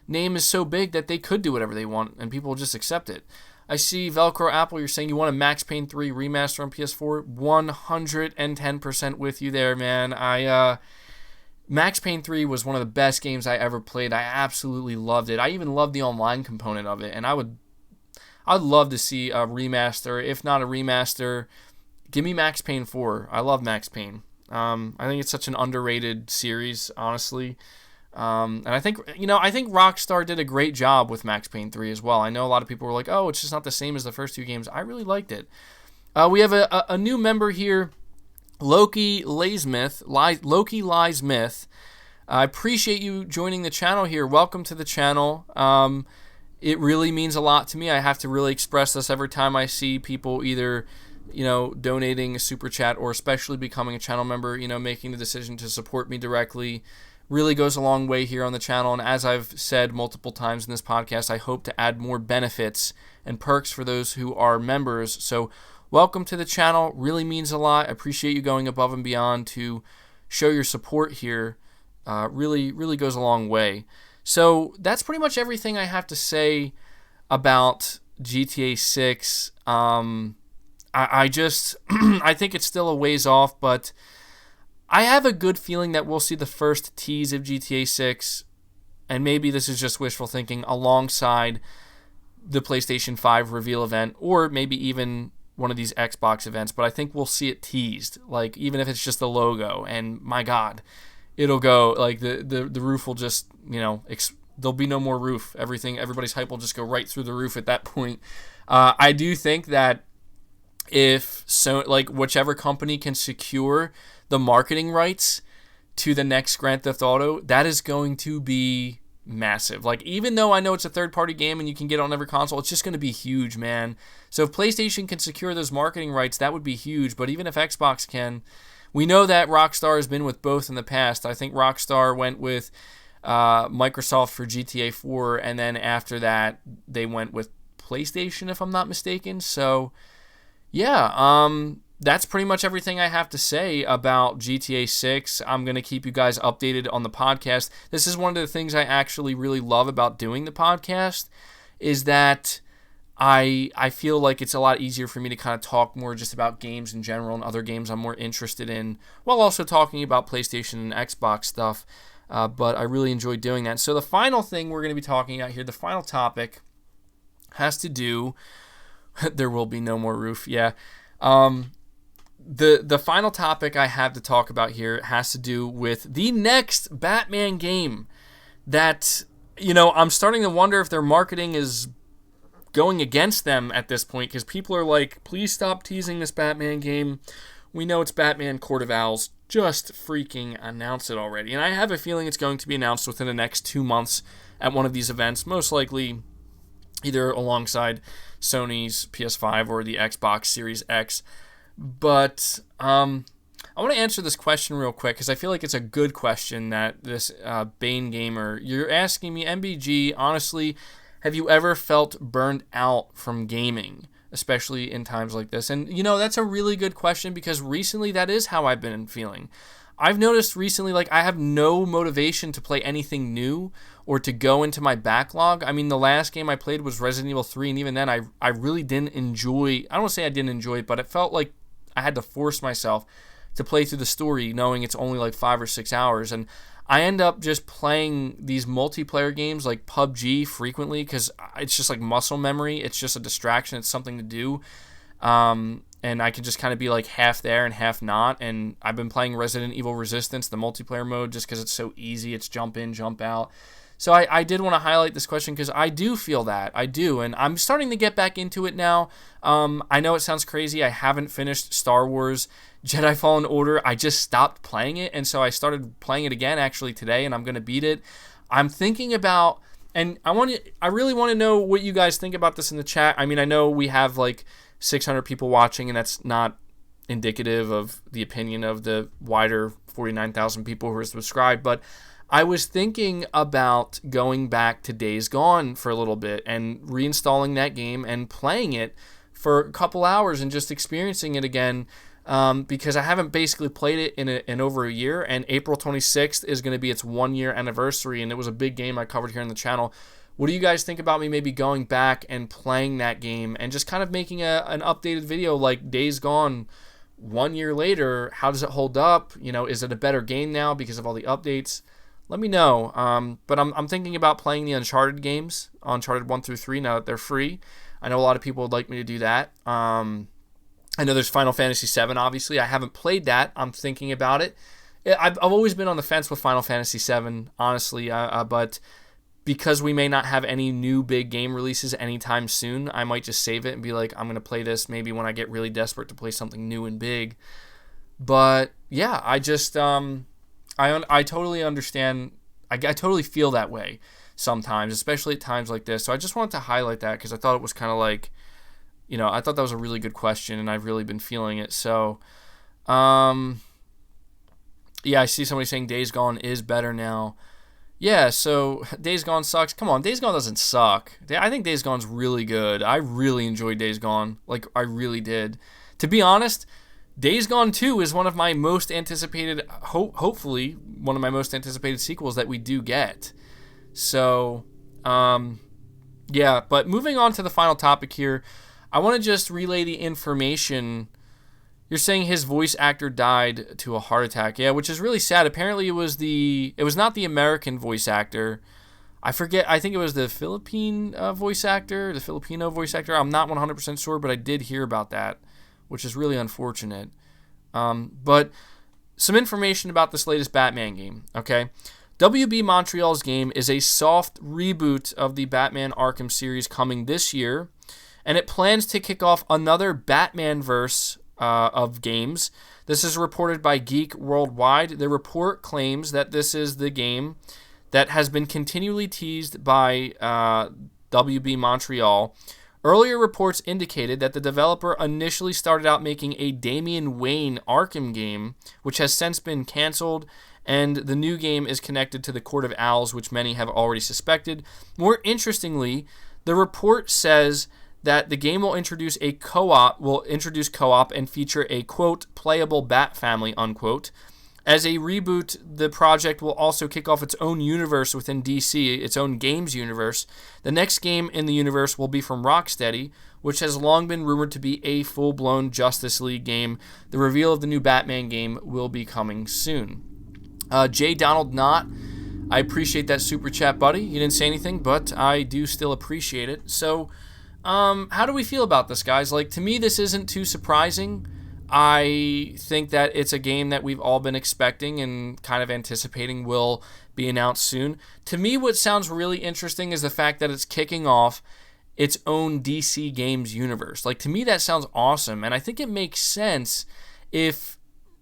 name is so big that they could do whatever they want, and people will just accept it. I see Velcro Apple, you're saying you want a Max Payne 3 remaster on PS4. 110% with you there, man. Max Payne 3 was one of the best games I ever played. I absolutely loved it. I even loved the online component of it, and I'd love to see a remaster. If not a remaster, give me Max Payne 4. I love Max Payne. I think it's such an underrated series, honestly. And I think Rockstar did a great job with Max Payne 3 as well. I know a lot of people were like, oh, it's just not the same as the first two games. I really liked it. We have a new member here, Loki Liesmith. I appreciate you joining the channel here. Welcome to the channel. It really means a lot to me. I have to really express this every time I see people either, donating a super chat or especially becoming a channel member, making the decision to support me directly. Really goes a long way here on the channel, and as I've said multiple times in this podcast, I hope to add more benefits and perks for those who are members. So welcome to the channel. Really means a lot. I appreciate you going above and beyond to show your support here. Really goes a long way. So that's pretty much everything I have to say about GTA 6. I think it's still a ways off, but I have a good feeling that we'll see the first tease of GTA 6, and maybe this is just wishful thinking, alongside the PlayStation 5 reveal event, or maybe even one of these Xbox events, but I think we'll see it teased, like, even if it's just the logo, and my God, it'll go, like, the roof will just, there'll be no more roof. Everybody's hype will just go right through the roof at that point. I do think that whichever company can secure the marketing rights to the next Grand Theft Auto, that is going to be massive. Like, even though I know it's a third-party game and you can get it on every console, it's just going to be huge, man. So if PlayStation can secure those marketing rights, that would be huge. But even if Xbox can, we know that Rockstar has been with both in the past. I think Rockstar went with Microsoft for GTA 4, and then after that, they went with PlayStation, if I'm not mistaken. So, yeah, that's pretty much everything I have to say about GTA 6. I'm going to keep you guys updated on the podcast. This is one of the things I actually really love about doing the podcast, is that I feel like it's a lot easier for me to kind of talk more just about games in general and other games I'm more interested in, while also talking about PlayStation and Xbox stuff. But I really enjoy doing that. So the final thing we're going to be talking about here, the final topic, has to do... there will be no more roof, yeah. The final topic I have to talk about here has to do with the next Batman game that, I'm starting to wonder if their marketing is going against them at this point, because people are like, please stop teasing this Batman game. We know it's Batman Court of Owls. Just freaking announce it already. And I have a feeling it's going to be announced within the next 2 months at one of these events, most likely either alongside Sony's PS5 or the Xbox Series X. But I want to answer this question real quick, because I feel like it's a good question that this Bane Gamer, you're asking me, MBG, honestly, have you ever felt burned out from gaming, especially in times like this? And, that's a really good question, because recently that is how I've been feeling. I've noticed recently, I have no motivation to play anything new or to go into my backlog. I mean, the last game I played was Resident Evil 3, and even then I really didn't enjoy... I don't want to say I didn't enjoy it, but it felt like I had to force myself to play through the story knowing it's only 5 or 6 hours. And I end up just playing these multiplayer games like PUBG frequently because it's just like muscle memory. It's just a distraction. It's something to do. And I can just kind of be like half there and half not. And I've been playing Resident Evil Resistance, the multiplayer mode, just because it's so easy. It's jump in, jump out. So I did want to highlight this question because I do feel that. I do. And I'm starting to get back into it now. I know it sounds crazy. I haven't finished Star Wars Jedi Fallen Order. I just stopped playing it. And so I started playing it again actually today, and I'm going to beat it. I'm thinking about, and I really want to know what you guys think about this in the chat. I mean, I know we have like 600 people watching, and that's not indicative of the opinion of the wider 49,000 people who are subscribed, but I was thinking about going back to Days Gone for a little bit and reinstalling that game and playing it for a couple hours and just experiencing it again, because I haven't basically played it in over a year, and April 26th is going to be its 1-year anniversary, and it was a big game I covered here on the channel. What do you guys think about me maybe going back and playing that game and just kind of making an updated video like Days Gone 1 year later? How does it hold up? You know, is it a better game now because of all the updates? Let me know. But I'm thinking about playing the Uncharted games, Uncharted 1 through 3, now that they're free. I know a lot of people would like me to do that. I know there's Final Fantasy 7, obviously. I haven't played that. I'm thinking about it. I've always been on the fence with Final Fantasy 7, honestly, but because we may not have any new big game releases anytime soon, I might just save it and be like, I'm going to play this maybe when I get really desperate to play something new and big. But yeah, I just, I totally understand. I totally feel that way sometimes, especially at times like this. So I just wanted to highlight that because I thought it was kind of like, you know, I thought that was a really good question, and I've really been feeling it. So, yeah, I see somebody saying Days Gone is better now. Yeah, so Days Gone sucks. Come on, Days Gone doesn't suck. I think Days Gone's really good. I really enjoyed Days Gone. Like, I really did. To be honest, Days Gone 2 is one of my most anticipated, hopefully, one of my most anticipated sequels that we do get. So, yeah, but moving on to the final topic here, I want to just relay the information. You're saying his voice actor died to a heart attack. Yeah, which is really sad. Apparently it was not the American voice actor. I forget. I think it was the Filipino voice actor. I'm not 100% sure, but I did hear about that, which is really unfortunate. But some information about this latest Batman game, okay? WB Montreal's game is a soft reboot of the Batman Arkham series coming this year, and it plans to kick off another Batman-verse of games. This is reported by Geek Worldwide. The report claims that this is the game that has been continually teased by WB Montreal. Earlier reports indicated that the developer initially started out making a Damian Wayne Arkham game, which has since been canceled, and the new game is connected to the Court of Owls, which many have already suspected. More interestingly, the report says that the game will introduce co-op and feature a, quote, playable Bat family, unquote. As a reboot, the project will also kick off its own universe within DC, its own games universe. The next game in the universe will be from Rocksteady, which has long been rumored to be a full-blown Justice League game. The reveal of the new Batman game will be coming soon. J. Donald Knott, I appreciate that super chat, buddy. You didn't say anything, but I do still appreciate it. So, how do we feel about this, guys? Like, to me, this isn't too surprising. I think that it's a game that we've all been expecting and kind of anticipating will be announced soon. To me, what sounds really interesting is the fact that it's kicking off its own DC Games universe. Like, to me, that sounds awesome, and I think it makes sense if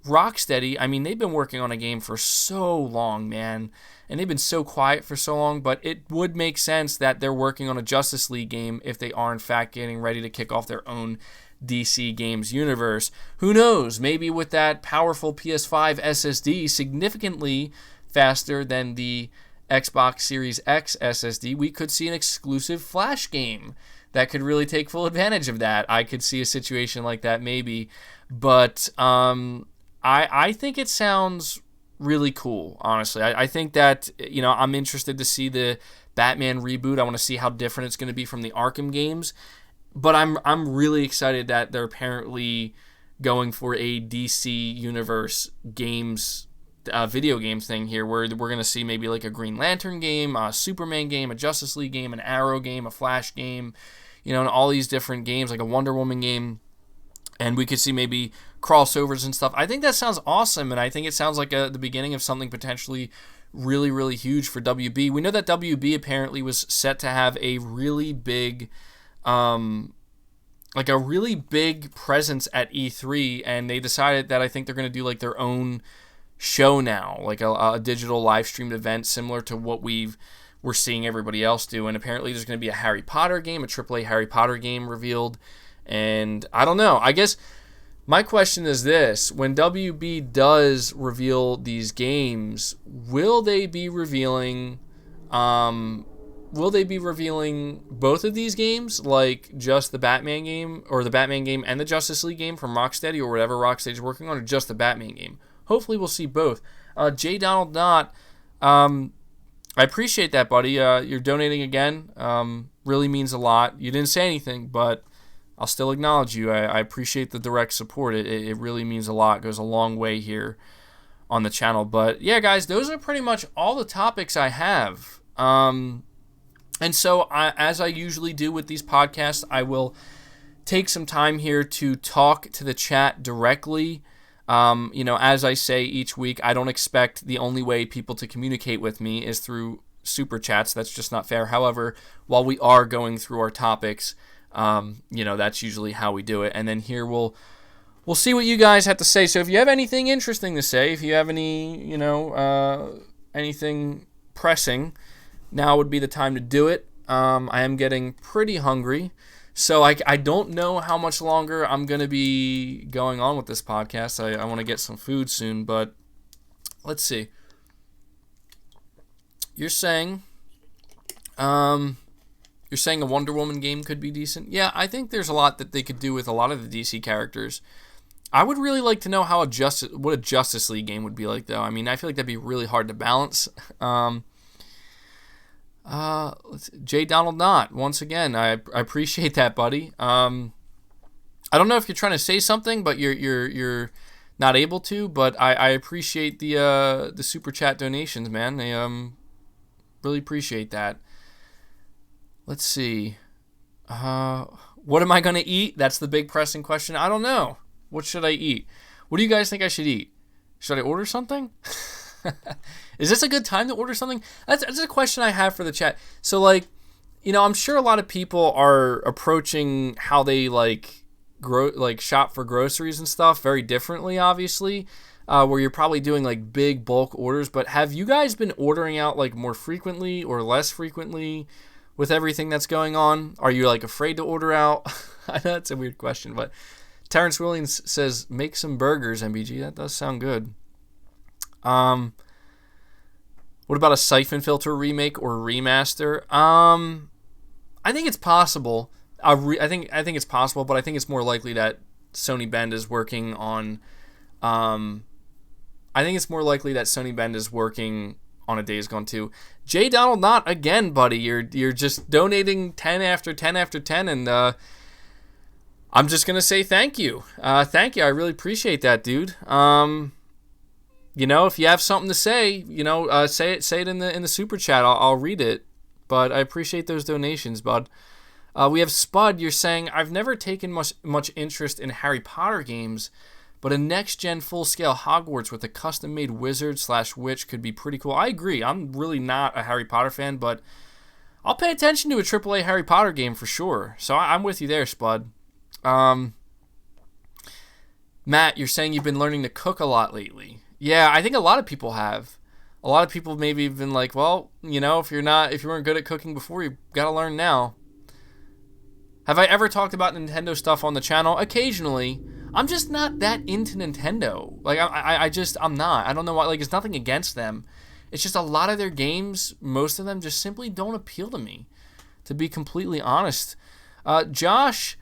Rocksteady, I mean, they've been working on a game for so long, man, and they've been so quiet for so long, but it would make sense that they're working on a Justice League game if they are, in fact, getting ready to kick off their own DC Games universe. Who knows? Maybe with that powerful PS5 SSD, significantly faster than the Xbox Series X SSD, we could see an exclusive Flash game that could really take full advantage of that. I could see a situation like that maybe, but I think it sounds really cool, honestly. I think that, you know, I'm interested to see the Batman reboot. I want to see how different it's going to be from the Arkham games, but I'm really excited that they're apparently going for a DC Universe games video game thing here, where we're gonna see maybe like a Green Lantern game, a Superman game, a Justice League game, an Arrow game, a Flash game, and all these different games, like a Wonder Woman game, and we could see maybe crossovers and stuff. I think that sounds awesome, and I think it sounds like the beginning of something potentially really, really huge for WB. We know that WB apparently was set to have a really big, like a really big presence at E3, and they decided that I think they're going to do like their own show now, like a digital live streamed event similar to what we're seeing everybody else do. And apparently there's going to be a Harry Potter game, a AAA Harry Potter game revealed. And I don't know. I guess my question is this: when WB does reveal these games, will they be revealing both of these games, like just the Batman game, or the Batman game and the Justice League game from Rocksteady, or whatever Rocksteady's working on, or just the Batman game? Hopefully we'll see both. J. Donald Knott, I appreciate that, buddy. You're donating again. Really means a lot. You didn't say anything, but I'll still acknowledge you. I appreciate the direct support. It really means a lot. It goes a long way here on the channel. But yeah, guys, those are pretty much all the topics I have. And so, as I usually do with these podcasts, I will take some time here to talk to the chat directly. As I say each week, I don't expect the only way people to communicate with me is through super chats. That's just not fair. However, while we are going through our topics, that's usually how we do it. And then here we'll see what you guys have to say. So if you have anything interesting to say, if you have any, anything pressing, now would be the time to do it. I am getting pretty hungry. So I don't know how much longer I'm going to be going on with this podcast. I want to get some food soon, but let's see. You're saying a Wonder Woman game could be decent? Yeah, I think there's a lot that they could do with a lot of the DC characters. I would really like to know what a Justice League game would be like, though. I mean, I feel like that'd be really hard to balance. J. Donald Knott, once again, I appreciate that, buddy. I don't know if you're trying to say something, but you're not able to. But I appreciate the super chat donations, man. I really appreciate that. Let's see. What am I gonna eat? That's the big pressing question. I don't know. What should I eat? What do you guys think I should eat? Should I order something? Is this a good time to order something? That's a question I have for the chat. So, I'm sure a lot of people are approaching how they shop for groceries and stuff very differently, obviously, where you're probably doing big bulk orders. But have you guys been ordering out more frequently or less frequently with everything that's going on? Are you afraid to order out? I know that's a weird question, but Terrence Williams says make some burgers, MBG. That does sound good. What about a Siphon Filter remake or remaster? I think it's possible. I think it's possible, but I think it's more likely that Sony Bend is working on. I think it's more likely that Sony Bend is working on a Days Gone 2. J. Donald Knott, again, buddy. You're just donating 10 after 10 after 10, and I'm just gonna say thank you. Thank you. I really appreciate that, dude. If you have something to say, say it in the super chat. I'll read it. But I appreciate those donations, bud. We have Spud. You're saying, I've never taken much interest in Harry Potter games, but a next-gen full-scale Hogwarts with a custom-made wizard/witch could be pretty cool. I agree. I'm really not a Harry Potter fan, but I'll pay attention to a AAA Harry Potter game for sure. So I'm with you there, Spud. Matt, you're saying you've been learning to cook a lot lately. Yeah, I think a lot of people have. A lot of people maybe have been like, well, if you weren't good at cooking before, you gotta learn now. Have I ever talked about Nintendo stuff on the channel? Occasionally. I'm just not that into Nintendo. I'm not. I don't know why. It's nothing against them. It's just a lot of their games, most of them just simply don't appeal to me, to be completely honest. Josh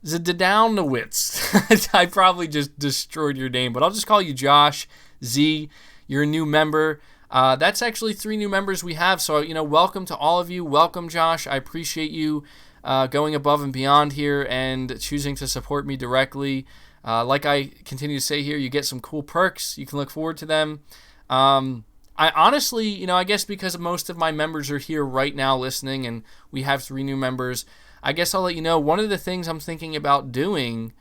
Zdadownowitz. I probably just destroyed your name, but I'll just call you Josh Z. You're a new member. That's actually 3 new members we have, so welcome to all of you. Welcome, Josh. I appreciate you going above and beyond here and choosing to support me directly. Like I continue to say here, you get some cool perks. You can look forward to them. I honestly, I guess because most of my members are here right now listening and we have 3 new members, I guess I'll let you know one of the things I'm thinking about doing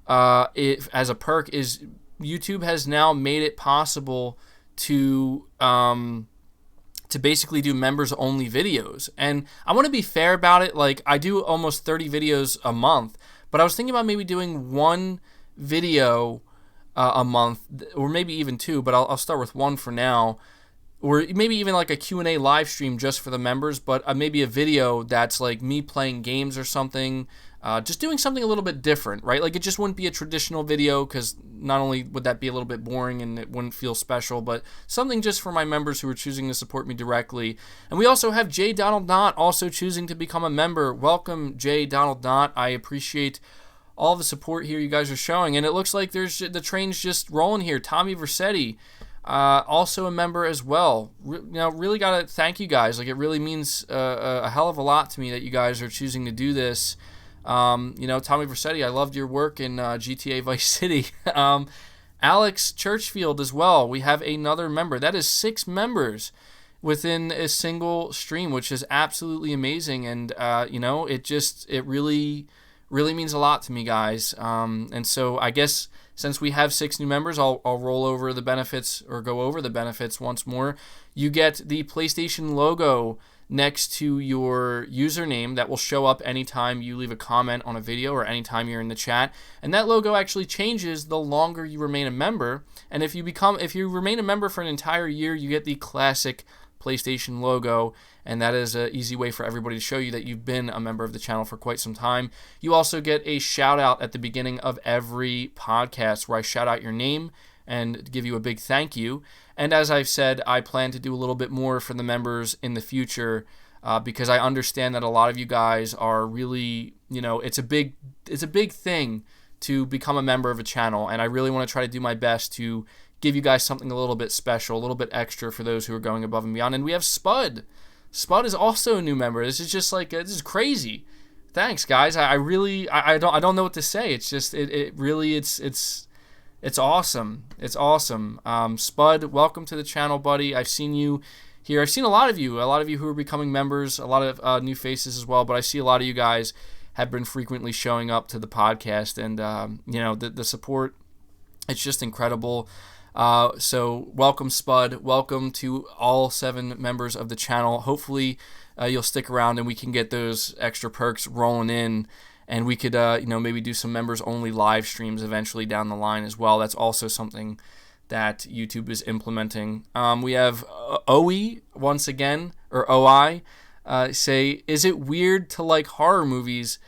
as a perk is YouTube has now made it possible to basically do members only videos. And I want to be fair about it. Like, I do almost 30 videos a month, but I was thinking about maybe doing 1 video a month, or maybe even 2, but I'll start with 1 for now. Or maybe even like a Q&A live stream just for the members, but maybe a video that's like me playing games or something, just doing something a little bit different, right? Like, it just wouldn't be a traditional video, because not only would that be a little bit boring and it wouldn't feel special, but something just for my members who are choosing to support me directly. And we also have J. Donald Knott also choosing to become a member. Welcome, J. Donald Knott. I appreciate all the support here you guys are showing, and it looks like the train's just rolling here. Tommy Versetti, also a member as well. Really gotta thank you guys. Like, it really means a hell of a lot to me that you guys are choosing to do this. Tommy Versetti, I loved your work in GTA Vice City. Alex Churchfield as well. We have another member. That is 6 members within a single stream, which is absolutely amazing. And it really means a lot to me, guys. And so I guess since we have 6 new members, I'll roll over the benefits, or go over the benefits once more. You get the PlayStation logo next to your username that will show up anytime you leave a comment on a video or anytime you're in the chat. And that logo actually changes the longer you remain a member. And if you remain a member for an entire year, you get the classic PlayStation logo, and that is an easy way for everybody to show you that you've been a member of the channel for quite some time. You also get a shout out at the beginning of every podcast where I shout out your name and give you a big thank you. And as I've said, I plan to do a little bit more for the members in the future, because I understand that a lot of you guys are really, it's a big thing to become a member of a channel, and I really want to try to do my best to give you guys something a little bit special, a little bit extra for those who are going above and beyond. And we have Spud. Spud is also a new member. This is just like, this is crazy. Thanks, guys. I don't know what to say. It's just it's awesome. It's awesome. Spud, welcome to the channel, buddy. I've seen you here. I've seen a lot of you who are becoming members, a lot of new faces as well, but I see a lot of you guys have been frequently showing up to the podcast, and the support, it's just incredible. So welcome, Spud. Welcome to all 7 members of the channel. Hopefully you'll stick around and we can get those extra perks rolling in, and we could maybe do some members only live streams eventually down the line as well. That's also something that YouTube is implementing. We have OE once again, or OI, say, is it weird to like horror movies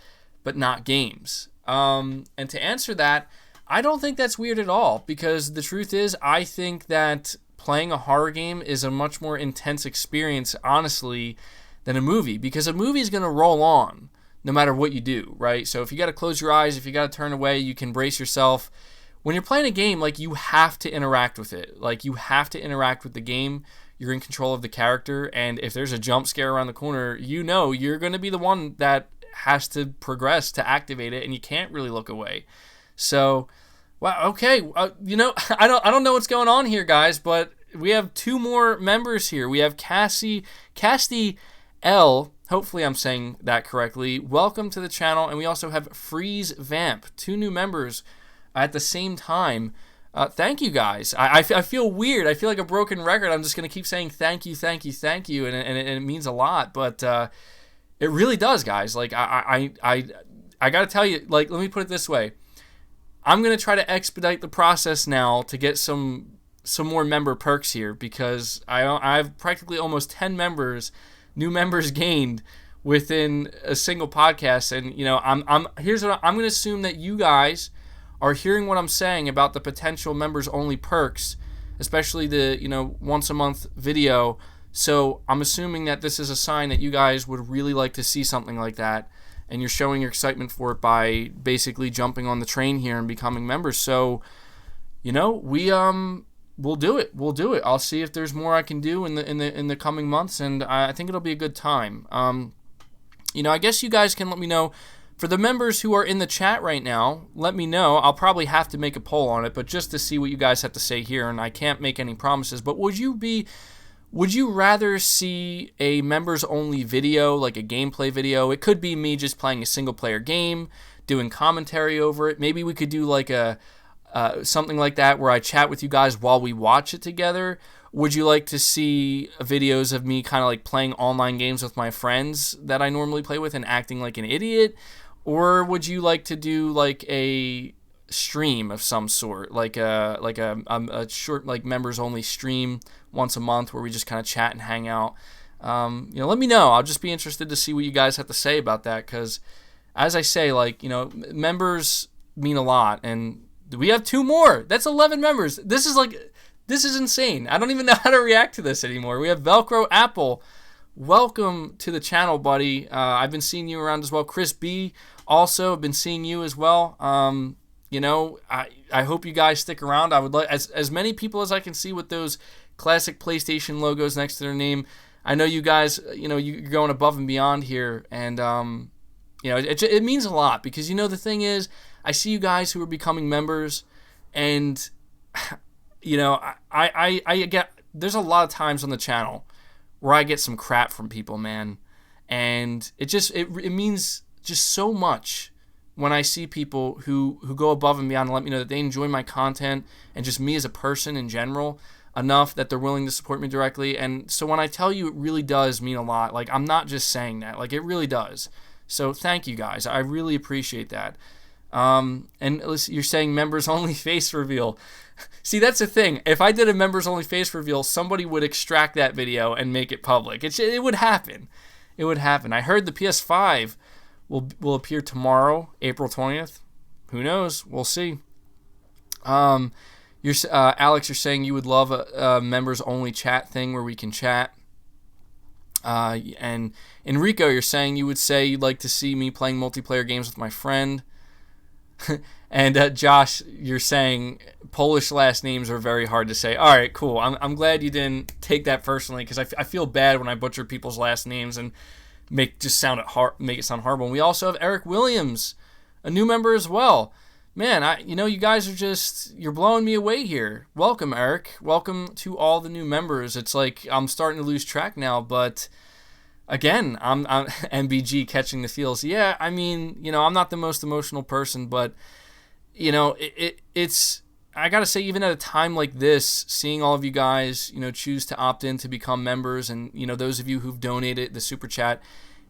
but not games? And to answer that, I don't think that's weird at all, because the truth is, I think that playing a horror game is a much more intense experience, honestly, than a movie, because a movie is going to roll on no matter what you do, right? So if you got to close your eyes, if you got to turn away, you can brace yourself. When you're playing a game, like, you have to interact with it. Like, you have to interact with the game. You're in control of the character, and if there's a jump scare around the corner, you're going to be the one that has to progress to activate it, and you can't really look away. So, wow, okay, I don't know what's going on here, guys, but we have 2 more members here. We have Cassie L. Hopefully I'm saying that correctly. Welcome to the channel, and we also have Freeze Vamp, 2 new members at the same time. Thank you, guys. I feel weird. I feel like a broken record. I'm just gonna keep saying thank you, and it means a lot, but it really does, guys. Like, I gotta tell you, like, let me put it this way. I'm going to try to expedite the process now to get some more member perks here, because I have practically almost 10 new members gained within a single podcast. And, here's what I'm going to assume, that you guys are hearing what I'm saying about the potential members only perks, especially the, once a month video. So I'm assuming that this is a sign that you guys would really like to see something like that, and you're showing your excitement for it by basically jumping on the train here and becoming members. So, we'll do it. I'll see if there's more I can do in the coming months, and I think it'll be a good time. I guess you guys can let me know. For the members who are in the chat right now, let me know. I'll probably have to make a poll on it, but just to see what you guys have to say here, and I can't make any promises, but would you rather see a members-only video, like a gameplay video? It could be me just playing a single-player game, doing commentary over it. Maybe we could do like a something like that where I chat with you guys while we watch it together. Would you like to see videos of me kind of like playing online games with my friends that I normally play with and acting like an idiot? Or would you like to do like a stream of some sort, like a short like members only stream once a month where we just kind of chat and hang out? Let me know. I'll just be interested to see what you guys have to say about that, because as I say, like, members mean a lot, and we have 2 more. That's 11 members. This is insane. I don't even know how to react to this anymore. We have Velcro Apple. Welcome to the channel, buddy. I've been seeing you around as well. Chris B. also been seeing you as well. I hope you guys stick around. I would like as many people as I can see with those classic PlayStation logos next to their name. I know you guys, you're going above and beyond here, and it means a lot, because the thing is, I see you guys who are becoming members, and I get, there's a lot of times on the channel where I get some crap from people, man, and it means just so much when I see people who go above and beyond and let me know that they enjoy my content and just me as a person in general enough that they're willing to support me directly. And so when I tell you, it really does mean a lot. Like, I'm not just saying that, like, it really does. So thank you guys. I really appreciate that. And listen, you're saying members only face reveal. See, that's the thing. If I did a members only face reveal, somebody would extract that video and make it public. It would happen. It would happen. I heard the PS5 will appear tomorrow, April 20th. Who knows? We'll see. Alex, you're saying you would love a members only chat thing where we can chat. And Enrico, you're saying you would say you'd like to see me playing multiplayer games with my friend. And Josh, you're saying Polish last names are very hard to say. All right, cool. I'm glad you didn't take that personally, because I feel bad when I butcher people's last names and make it sound horrible. And we also have Eric Williams, a new member as well. Man, you guys are you're blowing me away here. Welcome, Eric. Welcome to all the new members. It's like I'm starting to lose track now, but again, I'm MBG catching the feels. Yeah, I'm not the most emotional person, but it's I gotta say, even at a time like this, seeing all of you guys, choose to opt in to become members, and those of you who've donated the super chat,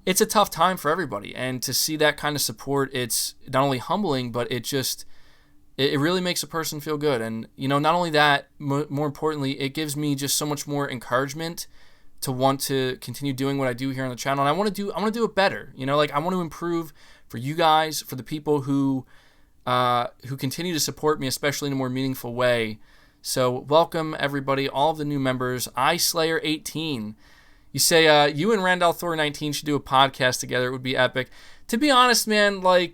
it's a tough time for everybody, and to see that kind of support, it's not only humbling, but it really makes a person feel good. And not only that, more importantly, it gives me just so much more encouragement to want to continue doing what I do here on the channel. And I want to do it better. I want to improve for you guys, for the people who continue to support me, especially in a more meaningful way. So welcome everybody, all of the new members. iSlayer18. You say you and Randall Thor 19 should do a podcast together. It would be epic. To be honest, man, I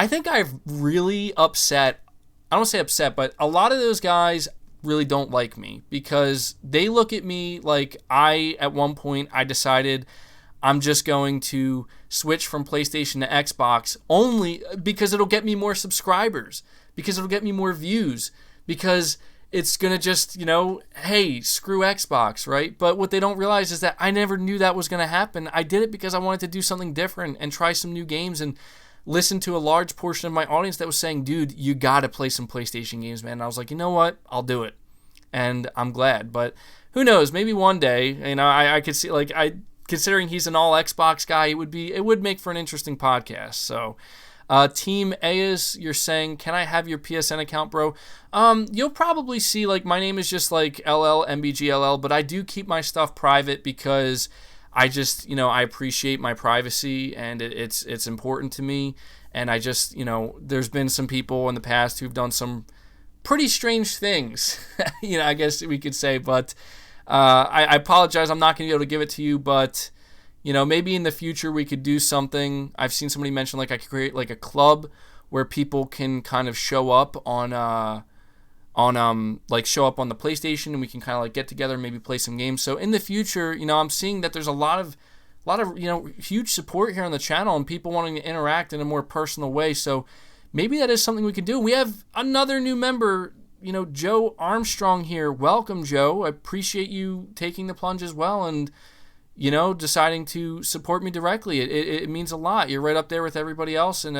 think I've really upset. I don't say upset, but a lot of those guys really don't like me, because they look at me like at one point I decided I'm just going to switch from PlayStation to Xbox only because it'll get me more subscribers, because it'll get me more views, because it's going to just, hey, screw Xbox, right? But what they don't realize is that I never knew that was going to happen. I did it because I wanted to do something different and try some new games, and listen to a large portion of my audience that was saying, dude, you got to play some PlayStation games, man. And I was like, you know what? I'll do it. And I'm glad. But who knows? Maybe one day, I could see, considering he's an all Xbox guy, it would make for an interesting podcast. So, Team Ayas, you're saying, can I have your PSN account, bro? You'll probably see, my name is just LLMBGLL, but I do keep my stuff private because I just, I appreciate my privacy, and it's important to me. And I just, there's been some people in the past who've done some pretty strange things, I guess we could say. But I apologize. I'm not going to be able to give it to you, but maybe in the future we could do something. I've seen somebody mention I could create a club where people can kind of show up on show up on the PlayStation, and we can kind of get together and maybe play some games. So in the future, I'm seeing that there's a lot of huge support here on the channel and people wanting to interact in a more personal way. So maybe that is something we could do. We have another new member, Joe Armstrong here. Welcome, Joe. I appreciate you taking the plunge as well and, deciding to support me directly. It means a lot. You're right up there with everybody else. And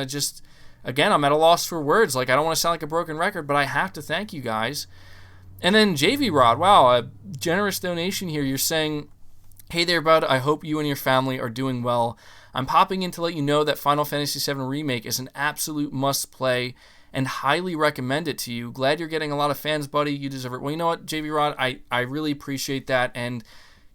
again, I'm at a loss for words. Like, I don't want to sound like a broken record, but I have to thank you guys. And then JV Rod, wow, a generous donation here. You're saying, hey there, bud. I hope you and your family are doing well. I'm popping in to let you know that Final Fantasy VII Remake is an absolute must-play and highly recommend it to you. Glad you're getting a lot of fans, buddy. You deserve it. Well, you know what, JV Rod? I really appreciate that. And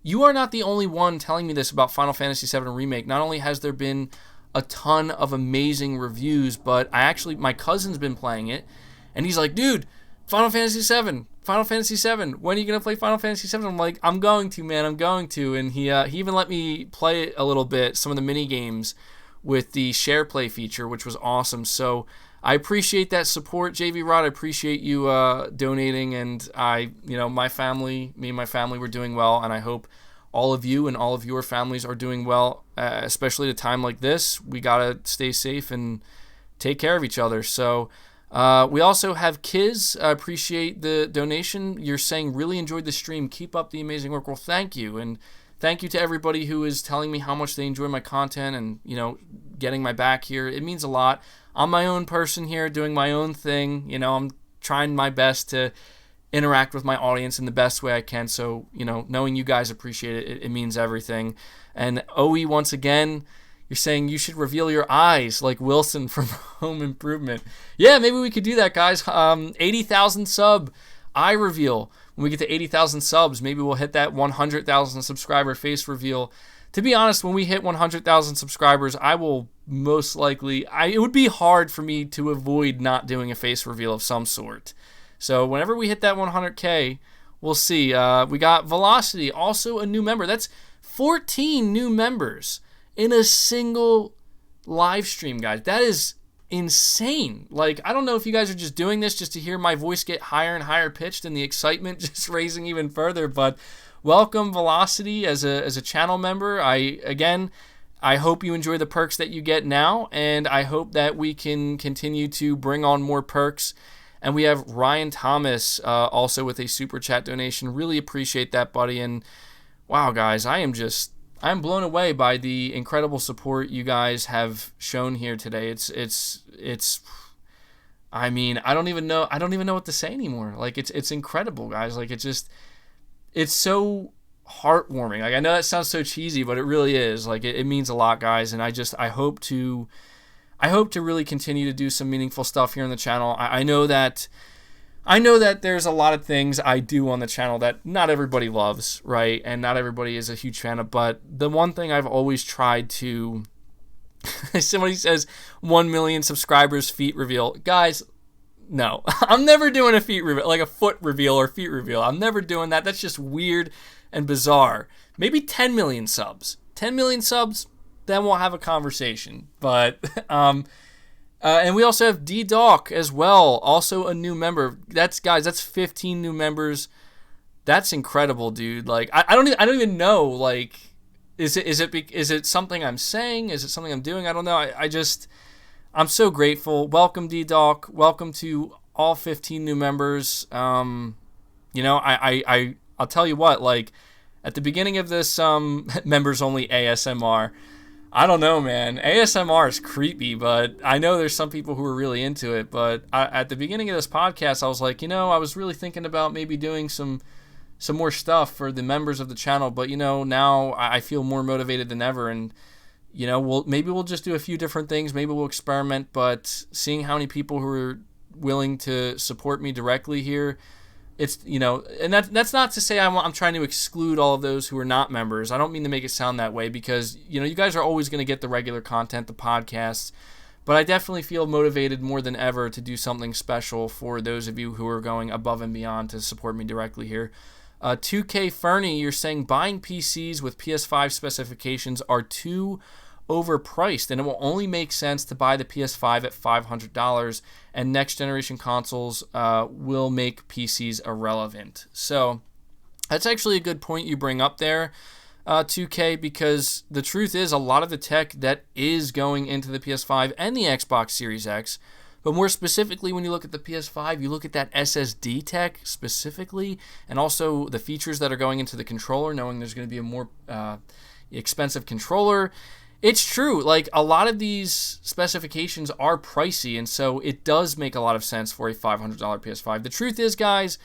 you are not the only one telling me this about Final Fantasy VII Remake. Not only has there been a ton of amazing reviews, but my cousin's been playing it, and he's like, dude, Final Fantasy VII, when are you going to play Final Fantasy VII? I'm like, I'm going to, man, I'm going to. And he even let me play it a little bit, some of the mini games with the share play feature, which was awesome. So I appreciate that support, JV Rod. I appreciate you donating, and me and my family were doing well, and I hope all of you and all of your families are doing well, especially at a time like this. We got to stay safe and take care of each other. So we also have Kiz. I appreciate the donation. You're saying, really enjoyed the stream. Keep up the amazing work. Well, thank you. And thank you to everybody who is telling me how much they enjoy my content and, getting my back here. It means a lot. I'm my own person here doing my own thing. I'm trying my best to interact with my audience in the best way I can. So, knowing you guys appreciate it, it means everything. And OE, once again, you're saying you should reveal your eyes like Wilson from Home Improvement. Yeah, maybe we could do that, guys. 80,000 sub eye reveal. When we get to 80,000 subs, maybe we'll hit that 100,000 subscriber face reveal. To be honest, when we hit 100,000 subscribers, I will most likely, it would be hard for me to avoid not doing a face reveal of some sort. So whenever we hit that 100K, we'll see. We got Velocity, also a new member. That's 14 new members in a single live stream, guys. That is insane. Like, I don't know if you guys are just doing this just to hear my voice get higher and higher pitched and the excitement just raising even further, but welcome Velocity as a channel member. I hope you enjoy the perks that you get now, and I hope that we can continue to bring on more perks. And we have Ryan Thomas also with a super chat donation. Really appreciate that, buddy. And wow, guys, I'm blown away by the incredible support you guys have shown here today. It's I don't even know what to say anymore. Like, it's incredible, guys. Like, it's so heartwarming. Like, I know that sounds so cheesy, but it really is. Like, it means a lot, guys. And I hope to really continue to do some meaningful stuff here on the channel. I know that there's a lot of things I do on the channel that not everybody loves, right? And not everybody is a huge fan of. But the one thing I've always tried to, somebody says 1 million subscribers feet reveal. Guys, no, I'm never doing a feet reveal, like a foot reveal or feet reveal. I'm never doing that. That's just weird and bizarre. Maybe 10 million subs. 10 million subs, then we'll have a conversation. But, and we also have D-Doc as well, also a new member. That's 15 new members. That's incredible, dude. Like, I don't even know, like, is it something I'm saying? Is it something I'm doing? I don't know. I'm so grateful. Welcome, D-Doc. Welcome to all 15 new members. I'll tell you what, like, at the beginning of this members only ASMR, I don't know, man. ASMR is creepy, but I know there's some people who are really into it. But at the beginning of this podcast, I was like, I was really thinking about maybe doing some more stuff for the members of the channel. But, now I feel more motivated than ever. And, maybe we'll just do a few different things. Maybe we'll experiment. But seeing how many people who are willing to support me directly here, it's, and that's not to say I'm trying to exclude all of those who are not members. I don't mean to make it sound that way because, you guys are always going to get the regular content, the podcasts. But I definitely feel motivated more than ever to do something special for those of you who are going above and beyond to support me directly here. 2K Fernie, you're saying buying PCs with PS5 specifications are too overpriced, and it will only make sense to buy the PS5 at $500, and next generation consoles will make PCs irrelevant. So that's actually a good point you bring up there. 2K, because the truth is a lot of the tech that is going into the PS5 and the Xbox Series X, but more specifically when you look at the PS5, you look at that SSD tech specifically, and also the features that are going into the controller, knowing there's going to be a more expensive controller. It's true, like a lot of these specifications are pricey, and so it does make a lot of sense for a $500 PS5. The truth is, guys,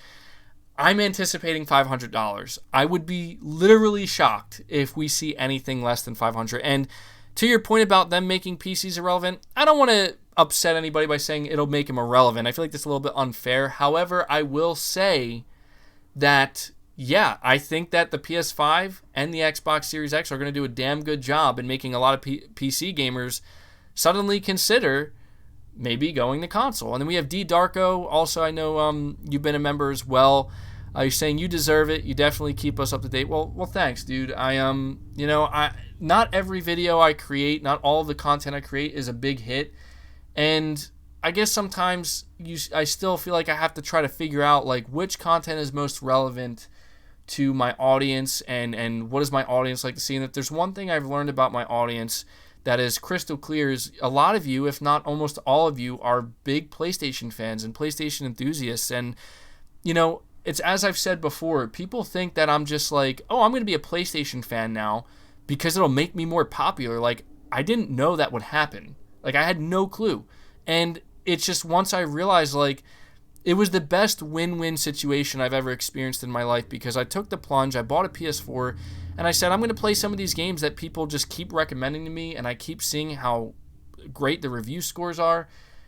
I'm anticipating $500. I would be literally shocked if we see anything less than $500. And to your point about them making PCs irrelevant, I don't want to upset anybody by saying it'll make them irrelevant. I feel like that's a little bit unfair. However, I will say that, yeah, I think that the PS5 and the Xbox Series X are going to do a damn good job in making a lot of PC gamers suddenly consider maybe going to console. And then we have D Darko. Also, I know you've been a member as well. You're saying you deserve it. You definitely keep us up to date. Well, thanks, dude. Not every video I create, not all of the content I create is a big hit, and I guess sometimes I still feel like I have to try to figure out like which content is most relevant to my audience and what does my audience like to see. And if there's one thing I've learned about my audience that is crystal clear is a lot of you, if not almost all of you, are big PlayStation fans and PlayStation enthusiasts. And, it's as I've said before, people think that I'm just like, oh, I'm going to be a PlayStation fan now because it'll make me more popular. Like, I didn't know that would happen. Like, I had no clue. And it's just once I realized, like, it was the best win-win situation I've ever experienced in my life, because I took the plunge, I bought a PS4, and I said, I'm going to play some of these games that people just keep recommending to me, and I keep seeing how great the review scores are.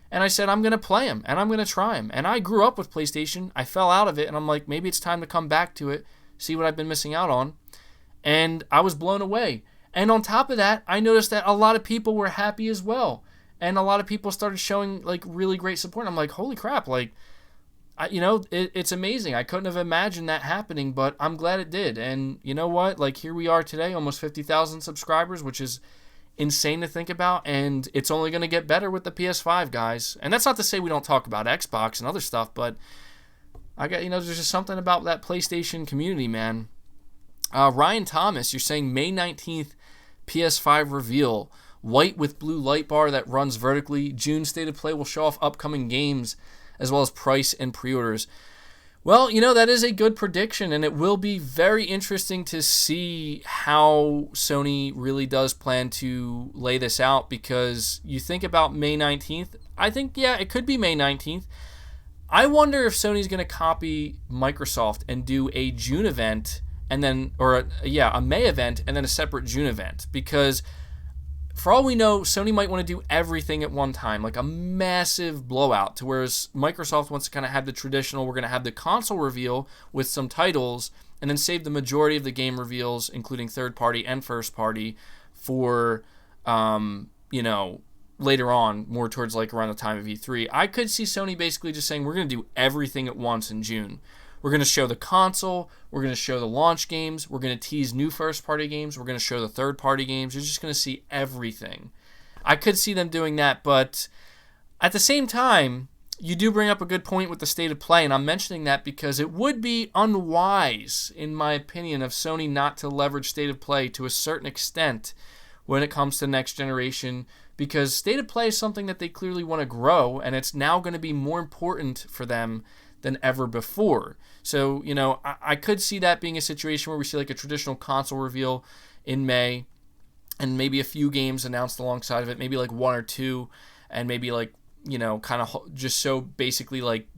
And I said, I'm going to play them, and I'm going to try them. And I grew up with PlayStation. I fell out of it, and I'm like, maybe it's time to come back to it, see what I've been missing out on. And I was blown away. And on top of that, I noticed that a lot of people were happy as well. And a lot of people started showing, like, really great support. I'm like, holy crap, like, it's amazing. I couldn't have imagined that happening, but I'm glad it did. And you know what? Like, here we are today, almost 50,000 subscribers, which is insane to think about, and it's only going to get better with the PS5, guys. And that's not to say we don't talk about Xbox and other stuff, but there's just something about that PlayStation community, man. Ryan Thomas, you're saying May 19th PS5 reveal, white with blue light bar that runs vertically. June state of play will show off upcoming games as well as price and pre-orders. Well, that is a good prediction, and it will be very interesting to see how Sony really does plan to lay this out, because you think about May 19th, I think, yeah, it could be May 19th. I wonder if Sony's going to copy Microsoft and do a June event, and then, a May event, and then a separate June event, because for all we know, Sony might want to do everything at one time, like a massive blowout, to whereas Microsoft wants to kind of have the traditional, we're going to have the console reveal with some titles, and then save the majority of the game reveals, including third-party and first-party, for, later on, more towards like around the time of E3. I could see Sony basically just saying, we're going to do everything at once in June. We're going to show the console, we're going to show the launch games, we're going to tease new first-party games, we're going to show the third-party games. You're just going to see everything. I could see them doing that, but at the same time, you do bring up a good point with the state of play, and I'm mentioning that because it would be unwise, in my opinion, of Sony not to leverage state of play to a certain extent when it comes to next generation, because state of play is something that they clearly want to grow, and it's now going to be more important for them than ever before. So, I could see that being a situation where we see like a traditional console reveal in May and maybe a few games announced alongside of it, maybe like one or two, and maybe like, kind of just show basically like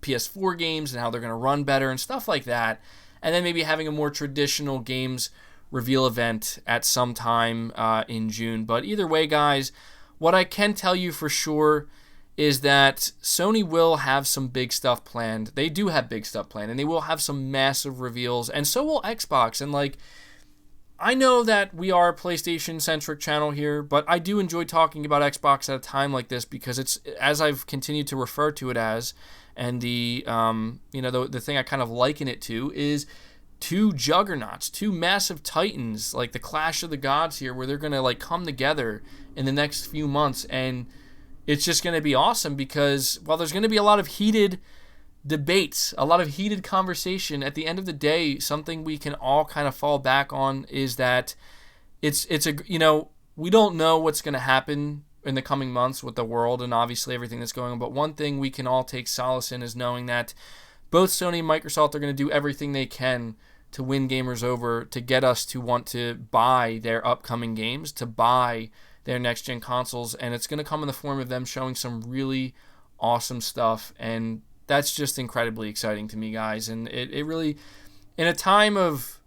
PS4 games and how they're going to run better and stuff like that. And then maybe having a more traditional games reveal event at some time in June. But either way, guys, what I can tell you for sure is that Sony will have some big stuff planned. They do have big stuff planned, and they will have some massive reveals, and so will Xbox. And like, I know that we are a PlayStation-centric channel here, but I do enjoy talking about Xbox at a time like this, because it's, as I've continued to refer to it as, and the thing I kind of liken it to is two juggernauts, two massive titans, like the Clash of the Gods here, where they're going to like come together in the next few months, and it's just going to be awesome, because while there's going to be a lot of heated debates, a lot of heated conversation. At the end of the day, something we can all kind of fall back on is that we don't know what's going to happen in the coming months with the world and obviously everything that's going on. But one thing we can all take solace in is knowing that both Sony and Microsoft are going to do everything they can to win gamers over, to get us to want to buy their upcoming games, to buy their next-gen consoles. And it's going to come in the form of them showing some really awesome stuff. And that's just incredibly exciting to me, guys. And it really, in a time of,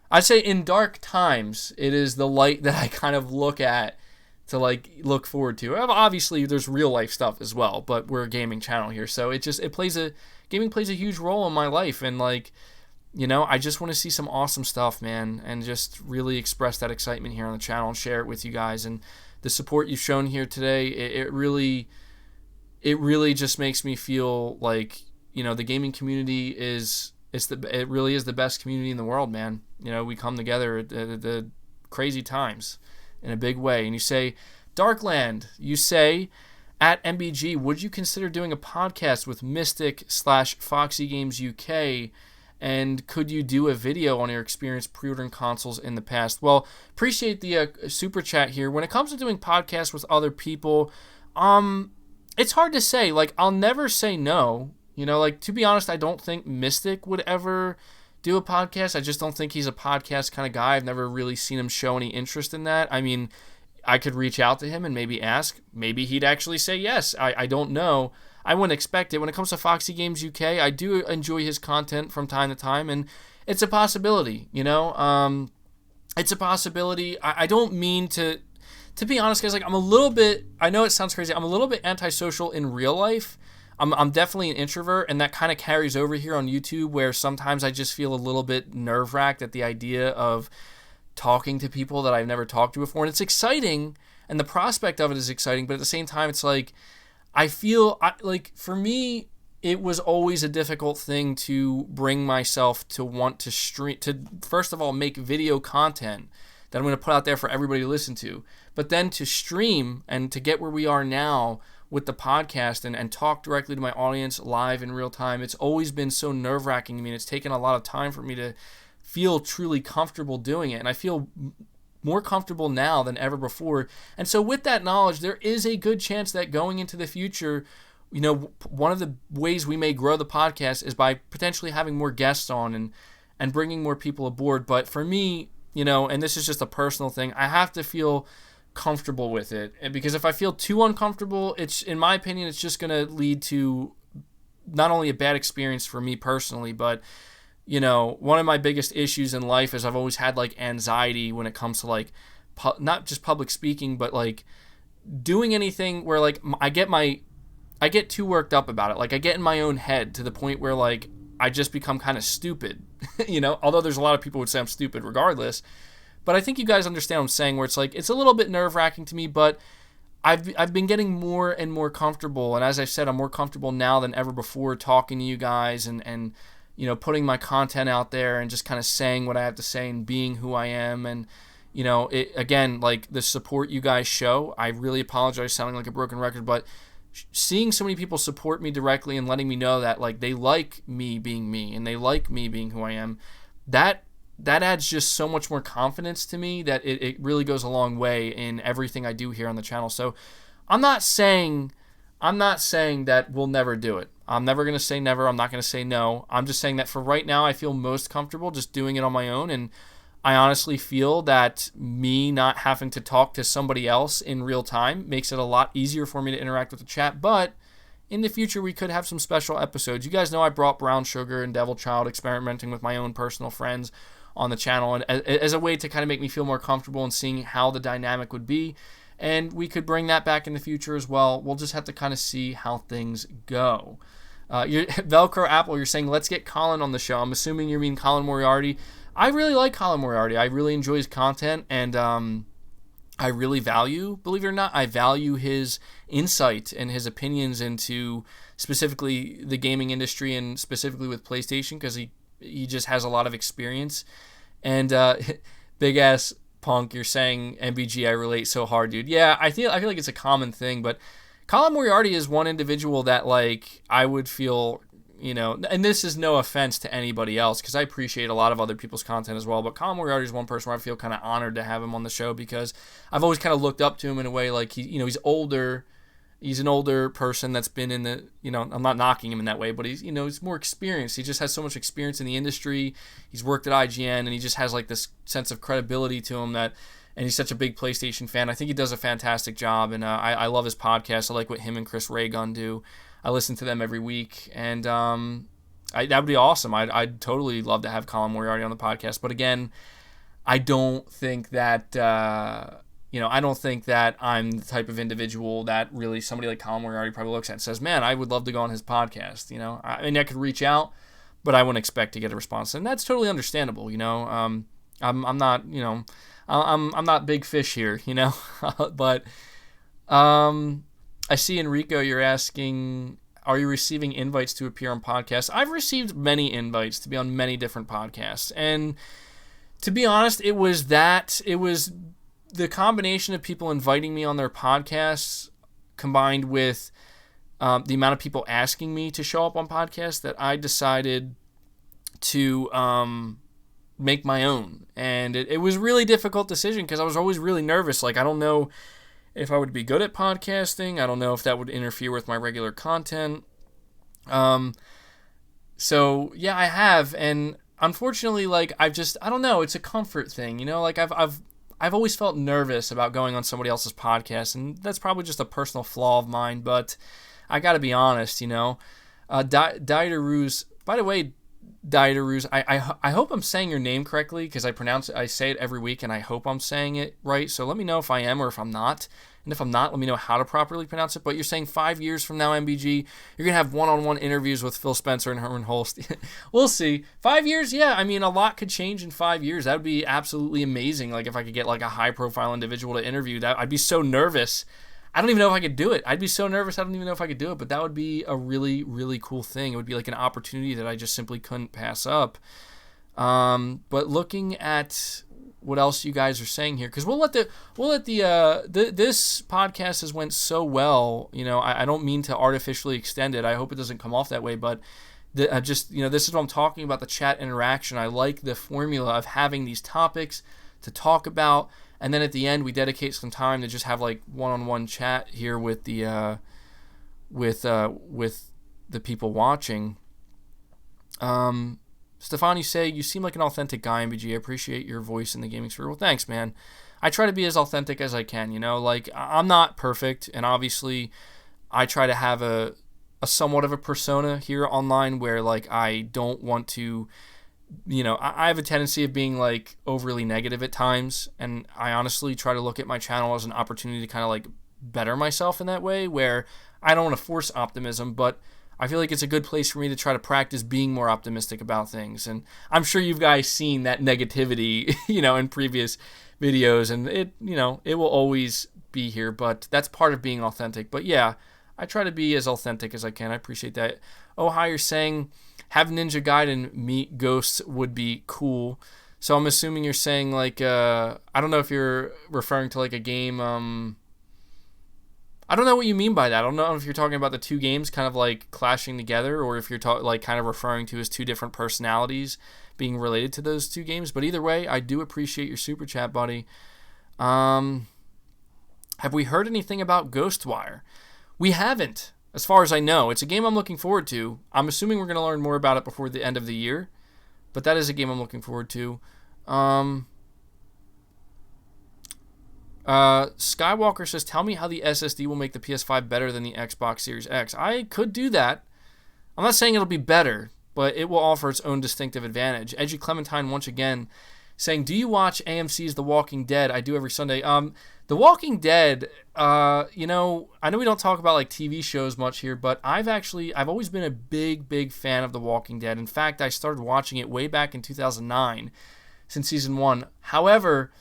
I'd say in dark times, it is the light that I kind of look at to look forward to. Obviously, there's real life stuff as well, but we're a gaming channel here, so gaming plays a huge role in my life, and I just want to see some awesome stuff, man, and just really express that excitement here on the channel and share it with you guys. And the support you've shown here today, it really just makes me feel like the gaming community it really is the best community in the world, man. We come together at the crazy times in a big way. And you say, Darkland, you say, at MBG, would you consider doing a podcast with Mystic/Foxy Games UK? And could you do a video on your experience pre-ordering consoles in the past? Well, appreciate the super chat here. When it comes to doing podcasts with other people, it's hard to say. I'll never say no. To be honest, I don't think Mystic would ever do a podcast. I just don't think he's a podcast kind of guy. I've never really seen him show any interest in that. I mean, I could reach out to him and maybe ask. Maybe he'd actually say yes. I don't know. I wouldn't expect it. When it comes to Foxy Games UK, I do enjoy his content from time to time, and it's a possibility, It's a possibility. I don't mean to be honest, guys, I'm a little bit, I know it sounds crazy, I'm a little bit antisocial in real life. I'm definitely an introvert, and that kind of carries over here on YouTube, where sometimes I just feel a little bit nerve-wracked at the idea of talking to people that I've never talked to before. And it's exciting, and the prospect of it is exciting, but at the same time, it's I feel for me, it was always a difficult thing to bring myself to want to stream, to first of all make video content that I'm going to put out there for everybody to listen to, but then to stream and to get where we are now with the podcast and talk directly to my audience live in real time. It's always been so nerve-wracking to me, and it's taken a lot of time for me to feel truly comfortable doing it, and I feel more comfortable now than ever before. And so with that knowledge, there is a good chance that going into the future, one of the ways we may grow the podcast is by potentially having more guests on and bringing more people aboard. But for me, and this is just a personal thing, I have to feel comfortable with it, and because if I feel too uncomfortable, it's, in my opinion, it's just going to lead to not only a bad experience for me personally, but one of my biggest issues in life is I've always had anxiety when it comes to not just public speaking, but doing anything where I get too worked up about it. I get in my own head to the point where I just become kind of stupid, although there's a lot of people who would say I'm stupid regardless. But I think you guys understand what I'm saying, where it's it's a little bit nerve-wracking to me, but I've been getting more and more comfortable. And as I said, I'm more comfortable now than ever before talking to you guys and putting my content out there and just kind of saying what I have to say and being who I am. And, again, the support you guys show, I really apologize sounding like a broken record, but seeing so many people support me directly and letting me know that they like me being me and they like me being who I am, that adds just so much more confidence to me that it really goes a long way in everything I do here on the channel. So I'm not saying that we'll never do it. I'm never going to say never. I'm not going to say no. I'm just saying that for right now, I feel most comfortable just doing it on my own. And I honestly feel that me not having to talk to somebody else in real time makes it a lot easier for me to interact with the chat. But in the future, we could have some special episodes. You guys know I brought Brown Sugar and Devil Child experimenting with my own personal friends on the channel, and as a way to kind of make me feel more comfortable and seeing how the dynamic would be. And we could bring that back in the future as well. We'll just have to kind of see how things go. Velcro Apple, you're saying, let's get Colin on the show. I'm assuming you mean Colin Moriarty. I really like Colin Moriarty. I really enjoy his content, and I really value, believe it or not, I value his insight and his opinions into specifically the gaming industry and specifically with PlayStation, because he just has a lot of experience. And big ass Punk, you're saying MBG, I relate so hard, dude. Yeah, I feel it's a common thing, but Colin Moriarty is one individual that I would feel and this is no offense to anybody else, because I appreciate a lot of other people's content as well, but Colin Moriarty is one person where I feel kind of honored to have him on the show, because I've always kind of looked up to him in a way, like, he's older. He's an older person that's been in the, I'm not knocking him in that way, but he's more experienced. He just has so much experience in the industry. He's worked at IGN, and he just has like this sense of credibility to him and he's such a big PlayStation fan. I think he does a fantastic job, and I love his podcast. I like what him and Chris Raygun do. I listen to them every week, and that would be awesome. I'd totally love to have Colin Moriarty on the podcast. But again, I don't think that I don't think that I'm the type of individual that really somebody like Colin Moriarty probably looks at and says, "Man, I would love to go on his podcast." I could reach out, but I wouldn't expect to get a response, and that's totally understandable. I'm not I'm not big fish here, but I see Enrico, you're asking, are you receiving invites to appear on podcasts? I've received many invites to be on many different podcasts, and to be honest, it was the combination of people inviting me on their podcasts combined with the amount of people asking me to show up on podcasts that I decided to make my own. And it was a really difficult decision, because I was always really nervous. Like, I don't know if I would be good at podcasting. I don't know if that would interfere with my regular content. So yeah, I have, and unfortunately, like, I don't know, it's a comfort thing, like I've always felt nervous about going on somebody else's podcast, and that's probably just a personal flaw of mine, but I gotta be honest, Dieteruz, by the way, Dieteruz, I hope I'm saying your name correctly, because I say it every week, and I hope I'm saying it right, so let me know if I am or if I'm not. And if I'm not, let me know how to properly pronounce it. But you're saying 5 years from now, MBG, you're going to have one-on-one interviews with Phil Spencer and Herman Holst. We'll see. 5 years? Yeah, I mean, a lot could change in 5 years. That would be absolutely amazing. Like, if I could get, like, a high-profile individual to interview, I'd be so nervous. I don't even know if I could do it. I'd be so nervous, I don't even know if I could do it. But that would be a really, really cool thing. It would be like an opportunity that I just simply couldn't pass up. But looking at what else you guys are saying here, because we'll let this podcast has went so well, I don't mean to artificially extend it. I hope it doesn't come off that way, but this is what I'm talking about, the chat interaction. I like the formula of having these topics to talk about, and then at the end we dedicate some time to just have like one-on-one chat here with the people watching. Stefan, you say, you seem like an authentic guy, MBG. I appreciate your voice in the gaming sphere. Well, thanks, man. I try to be as authentic as I can, Like, I'm not perfect, and obviously I try to have a somewhat of a persona here online where, like, I don't want to, I have a tendency of being, like, overly negative at times, and I honestly try to look at my channel as an opportunity to kind of, like, better myself in that way, where I don't want to force optimism, but I feel like it's a good place for me to try to practice being more optimistic about things. And I'm sure you guys seen that negativity, in previous videos, and it will always be here, but that's part of being authentic. But yeah, I try to be as authentic as I can. I appreciate that. Oh, hi, you're saying have Ninja Gaiden meet ghosts would be cool. So I'm assuming you're saying, like, I don't know if you're referring to, like, a game, I don't know what you mean by that. I don't know if you're talking about the two games kind of like clashing together, or if you're like kind of referring to as two different personalities being related to those two games. But either way, I do appreciate your super chat, buddy. Have we heard anything about Ghostwire? We haven't, as far as I know. It's a game I'm looking forward to. I'm assuming we're going to learn more about it before the end of the year, but that is a game I'm looking forward to. Skywalker says, tell me how the SSD will make the PS5 better than the Xbox Series X. I could do that. I'm not saying it'll be better, but it will offer its own distinctive advantage. Edgy Clementine once again saying, do you watch AMC's The Walking Dead? I do every Sunday. The Walking Dead, I know we don't talk about like TV shows much here, but I've always been a big fan of The Walking Dead. In fact, I started watching it way back in 2009 since season 1. However,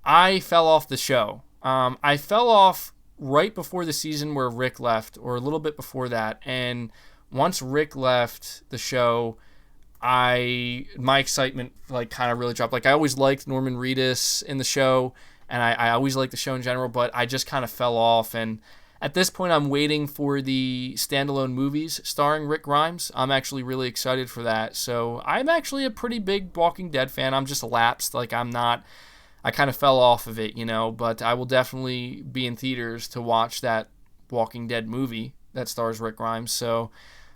I fell off the show. I fell off right before the season where Rick left, or a little bit before that. And once Rick left the show, my excitement like kind of really dropped. Like, I always liked Norman Reedus in the show, and I always liked the show in general, but I just kind of fell off. And At this point, I'm waiting for the standalone movies starring Rick Grimes. I'm actually really excited for that. So I'm actually a pretty big Walking Dead fan. I'm just lapsed. Like, I'm not, I kind of fell off of it, but I will definitely be in theaters to watch that Walking Dead movie that stars Rick Grimes. So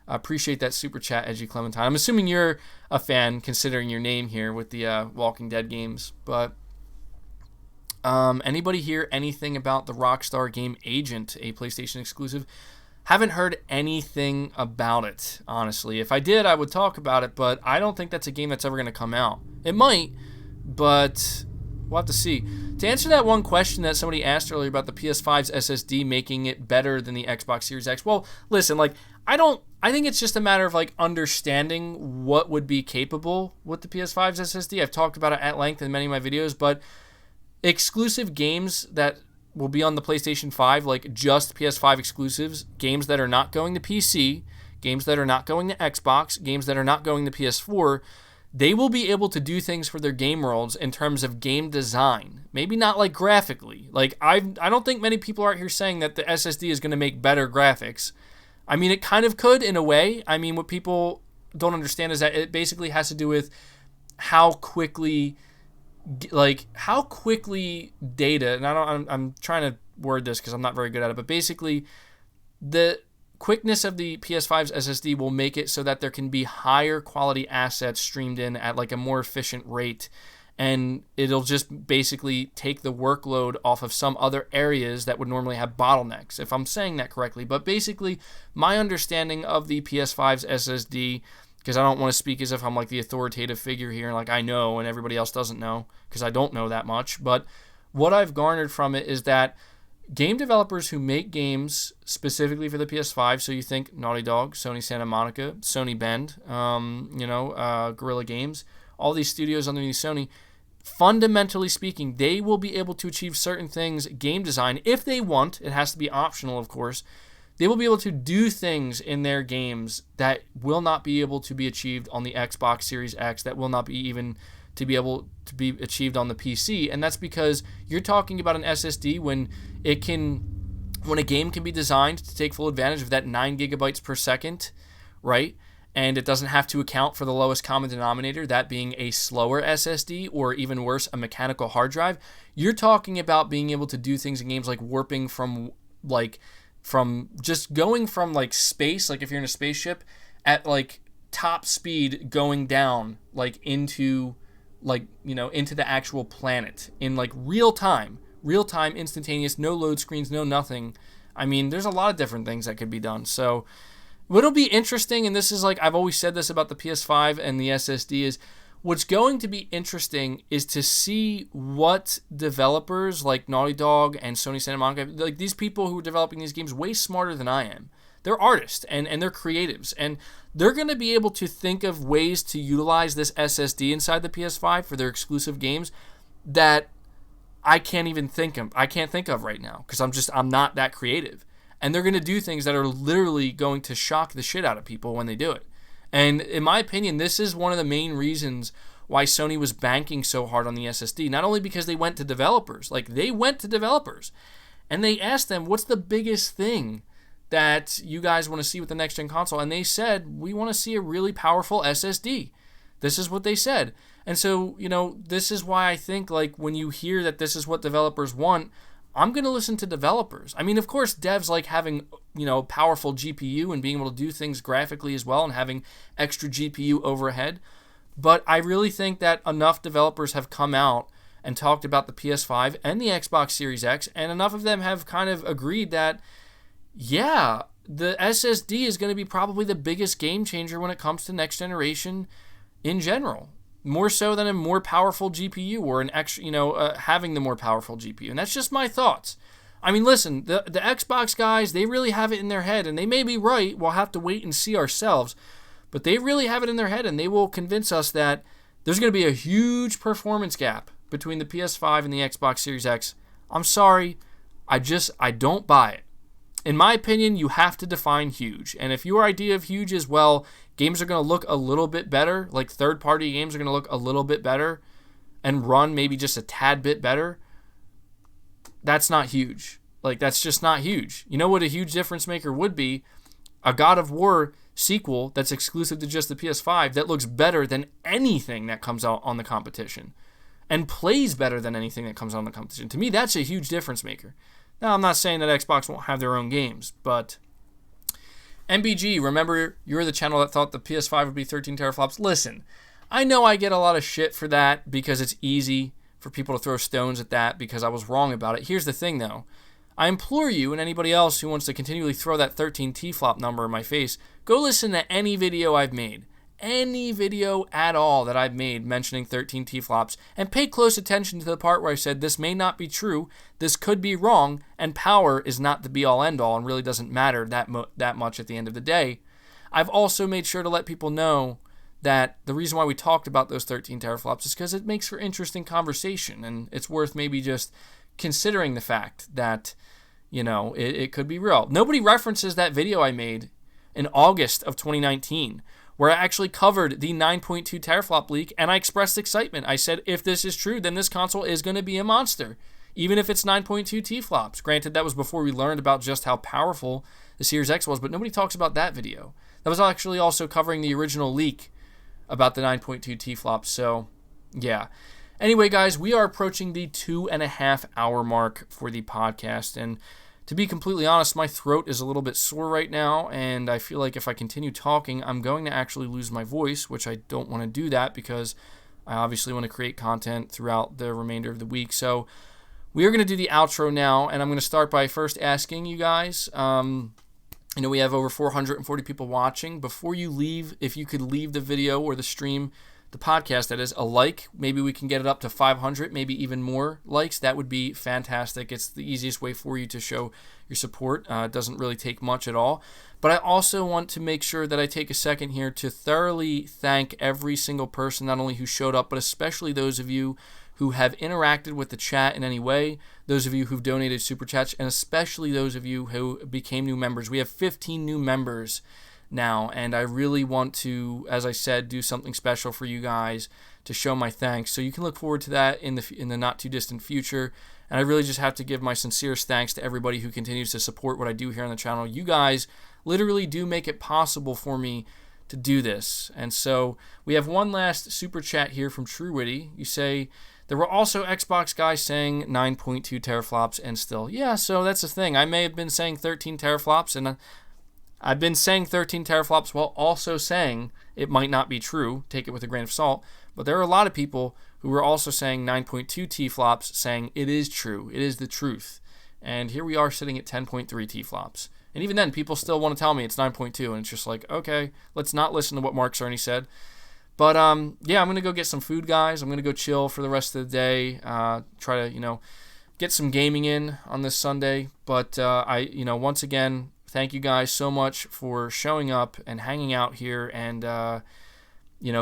I appreciate that super chat, Edgy Clementine. I'm assuming you're a fan considering your name here with the Walking Dead games. But anybody hear anything about the Rockstar game Agent, a PlayStation exclusive? Haven't heard anything about it, honestly. If I did, I would talk about it, but I don't think that's a game that's ever going to come out. It might, but we'll have to see. To answer that one question that somebody asked earlier about the PS5's SSD making it better than the Xbox Series X, well, listen, I think it's just a matter of understanding what would be capable with the PS5's SSD. I've talked about it at length in many of my videos, but exclusive games that will be on the PlayStation 5, just PS5 exclusives, games that are not going to PC, games that are not going to Xbox, games that are not going to PS4, they will be able to do things for their game worlds in terms of game design. Maybe not graphically. I don't think many people are out here saying that the SSD is going to make better graphics. I mean, it kind of could in a way. I mean, what people don't understand is that it basically has to do with how quickly data, and I'm trying to word this because I'm not very good at it, but basically the quickness of the PS5's SSD will make it so that there can be higher quality assets streamed in at a more efficient rate, and it'll just basically take the workload off of some other areas that would normally have bottlenecks, if I'm saying that correctly. But basically, my understanding of the PS5's SSD, because I don't want to speak as if I'm the authoritative figure here and I know and everybody else doesn't know, because I don't know that much, but what I've garnered from it is that game developers who make games specifically for the PS5, so you think Naughty Dog, Sony Santa Monica, Sony Bend, Guerrilla Games, all these studios underneath Sony, fundamentally speaking, they will be able to achieve certain things, game design, if they want. It has to be optional, of course. They will be able to do things in their games that will not be able to be achieved on the Xbox Series X, that will not be even to be able to be achieved on the PC. And that's because you're talking about an SSD when a game can be designed to take full advantage of that 9 gigabytes per second, right? And it doesn't have to account for the lowest common denominator, that being a slower SSD or even worse, a mechanical hard drive. You're talking about being able to do things in games like warping from just going from space, if you're in a spaceship at top speed, going down into into the actual planet in real time, instantaneous, no load screens, no nothing. I mean, there's a lot of different things that could be done. So what'll be interesting, and this is I've always said this about the PS5 and the SSD, is what's going to be interesting is to see what developers like Naughty Dog and Sony Santa Monica, these people who are developing these games way smarter than I am. They're artists and they're creatives, and they're going to be able to think of ways to utilize this SSD inside the PS5 for their exclusive games that I can't think of right now, because I'm not that creative. And they're going to do things that are literally going to shock the shit out of people when they do it. And in my opinion, this is one of the main reasons why Sony was banking so hard on the SSD. Not only because they went to developers, and they asked them, what's the biggest thing that you guys want to see with the next gen console? And they said, we want to see a really powerful SSD. This is what they said. And so, this is why I think when you hear that this is what developers want, I'm going to listen to developers. I mean, of course, devs like having, powerful GPU and being able to do things graphically as well and having extra GPU overhead. But I really think that enough developers have come out and talked about the PS5 and the Xbox Series X, and enough of them have kind of agreed that, yeah, the SSD is going to be probably the biggest game changer when it comes to next generation in general. More so than a more powerful GPU or an extra, having the more powerful GPU. And that's just my thoughts. I mean, listen, the Xbox guys, they really have it in their head, and they may be right. We'll have to wait and see ourselves. But they really have it in their head, and they will convince us that there's going to be a huge performance gap between the PS5 and the Xbox Series X. I'm sorry. I don't buy it. In my opinion, you have to define huge. And if your idea of huge is, well, games are going to look a little bit better, third-party games are going to look a little bit better and run maybe just a tad bit better, that's not huge. Like, that's just not huge. You know what a huge difference maker would be? A God of War sequel that's exclusive to just the PS5 that looks better than anything that comes out on the competition and plays better than anything that comes out on the competition. To me, that's a huge difference maker. Now, I'm not saying that Xbox won't have their own games, but MBG, remember, you're the channel that thought the PS5 would be 13 teraflops. Listen, I know I get a lot of shit for that because it's easy for people to throw stones at that because I was wrong about it. Here's the thing, though. I implore you and anybody else who wants to continually throw that 13 T-flop number in my face, go listen to any video I've made. Any video at all that I've made mentioning 13 T-flops, and pay close attention to the part where I said this may not be true, this could be wrong, and power is not the be-all end-all and really doesn't matter that much at the end of the day. I've also made sure to let people know that the reason why we talked about those 13 teraflops is because it makes for interesting conversation, and it's worth maybe just considering the fact that, it could be real. Nobody references that video I made in August of 2019 where I actually covered the 9.2 teraflop leak, and I expressed excitement. I said, if this is true, then this console is going to be a monster, even if it's 9.2 T-flops. Granted, that was before we learned about just how powerful the Series X was, but nobody talks about that video. That was actually also covering the original leak about the 9.2 T-flops, so yeah. Anyway, guys, we are approaching the 2.5 hour mark for the podcast, and to be completely honest, my throat is a little bit sore right now, and I feel like if I continue talking, I'm going to actually lose my voice, which I don't want to do that because I obviously want to create content throughout the remainder of the week. So we are going to do the outro now, and I'm going to start by first asking you guys, we have over 440 people watching. Before you leave, if you could leave the video or the stream, the podcast, that is, a like. Maybe we can get it up to 500, maybe even more likes. That would be fantastic. It's the easiest way for you to show your support. It doesn't really take much at all. But I also want to make sure that I take a second here to thoroughly thank every single person, not only who showed up, but especially those of you who have interacted with the chat in any way, those of you who've donated super chats, and especially those of you who became new members. We have 15 new members now, and I really want to, as I said, do something special for you guys to show my thanks. So you can look forward to that in the not too distant future. And I really just have to give my sincerest thanks to everybody who continues to support what I do here on the channel. You guys literally do make it possible for me to do this. And so we have one last super chat here from True Witty. You say, there were also Xbox guys saying 9.2 teraflops and still. Yeah, so that's the thing. I may have been saying 13 teraflops, and I've been saying 13 teraflops while also saying it might not be true. Take it with a grain of salt. But there are a lot of people who were also saying 9.2 T-flops, saying it is true. It is the truth. And here we are sitting at 10.3 T-flops. And even then, people still want to tell me it's 9.2. And it's just like, okay, let's not listen to what Mark Cerny said. But, yeah, I'm going to go get some food, guys. I'm going to go chill for the rest of the day. Try to, get some gaming in on this Sunday. But, once again, thank you guys so much for showing up and hanging out here and,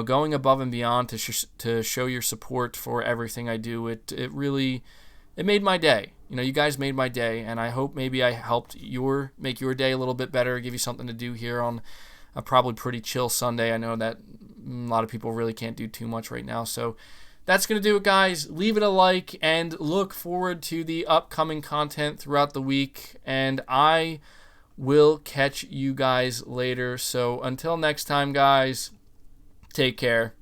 going above and beyond to show your support for everything I do. It really made my day. You guys made my day, and I hope maybe I helped make your day a little bit better, give you something to do here on a probably pretty chill Sunday. I know that a lot of people really can't do too much right now, so that's going to do it, guys. Leave it a like and look forward to the upcoming content throughout the week, and I will catch you guys later. So until next time, guys, take care.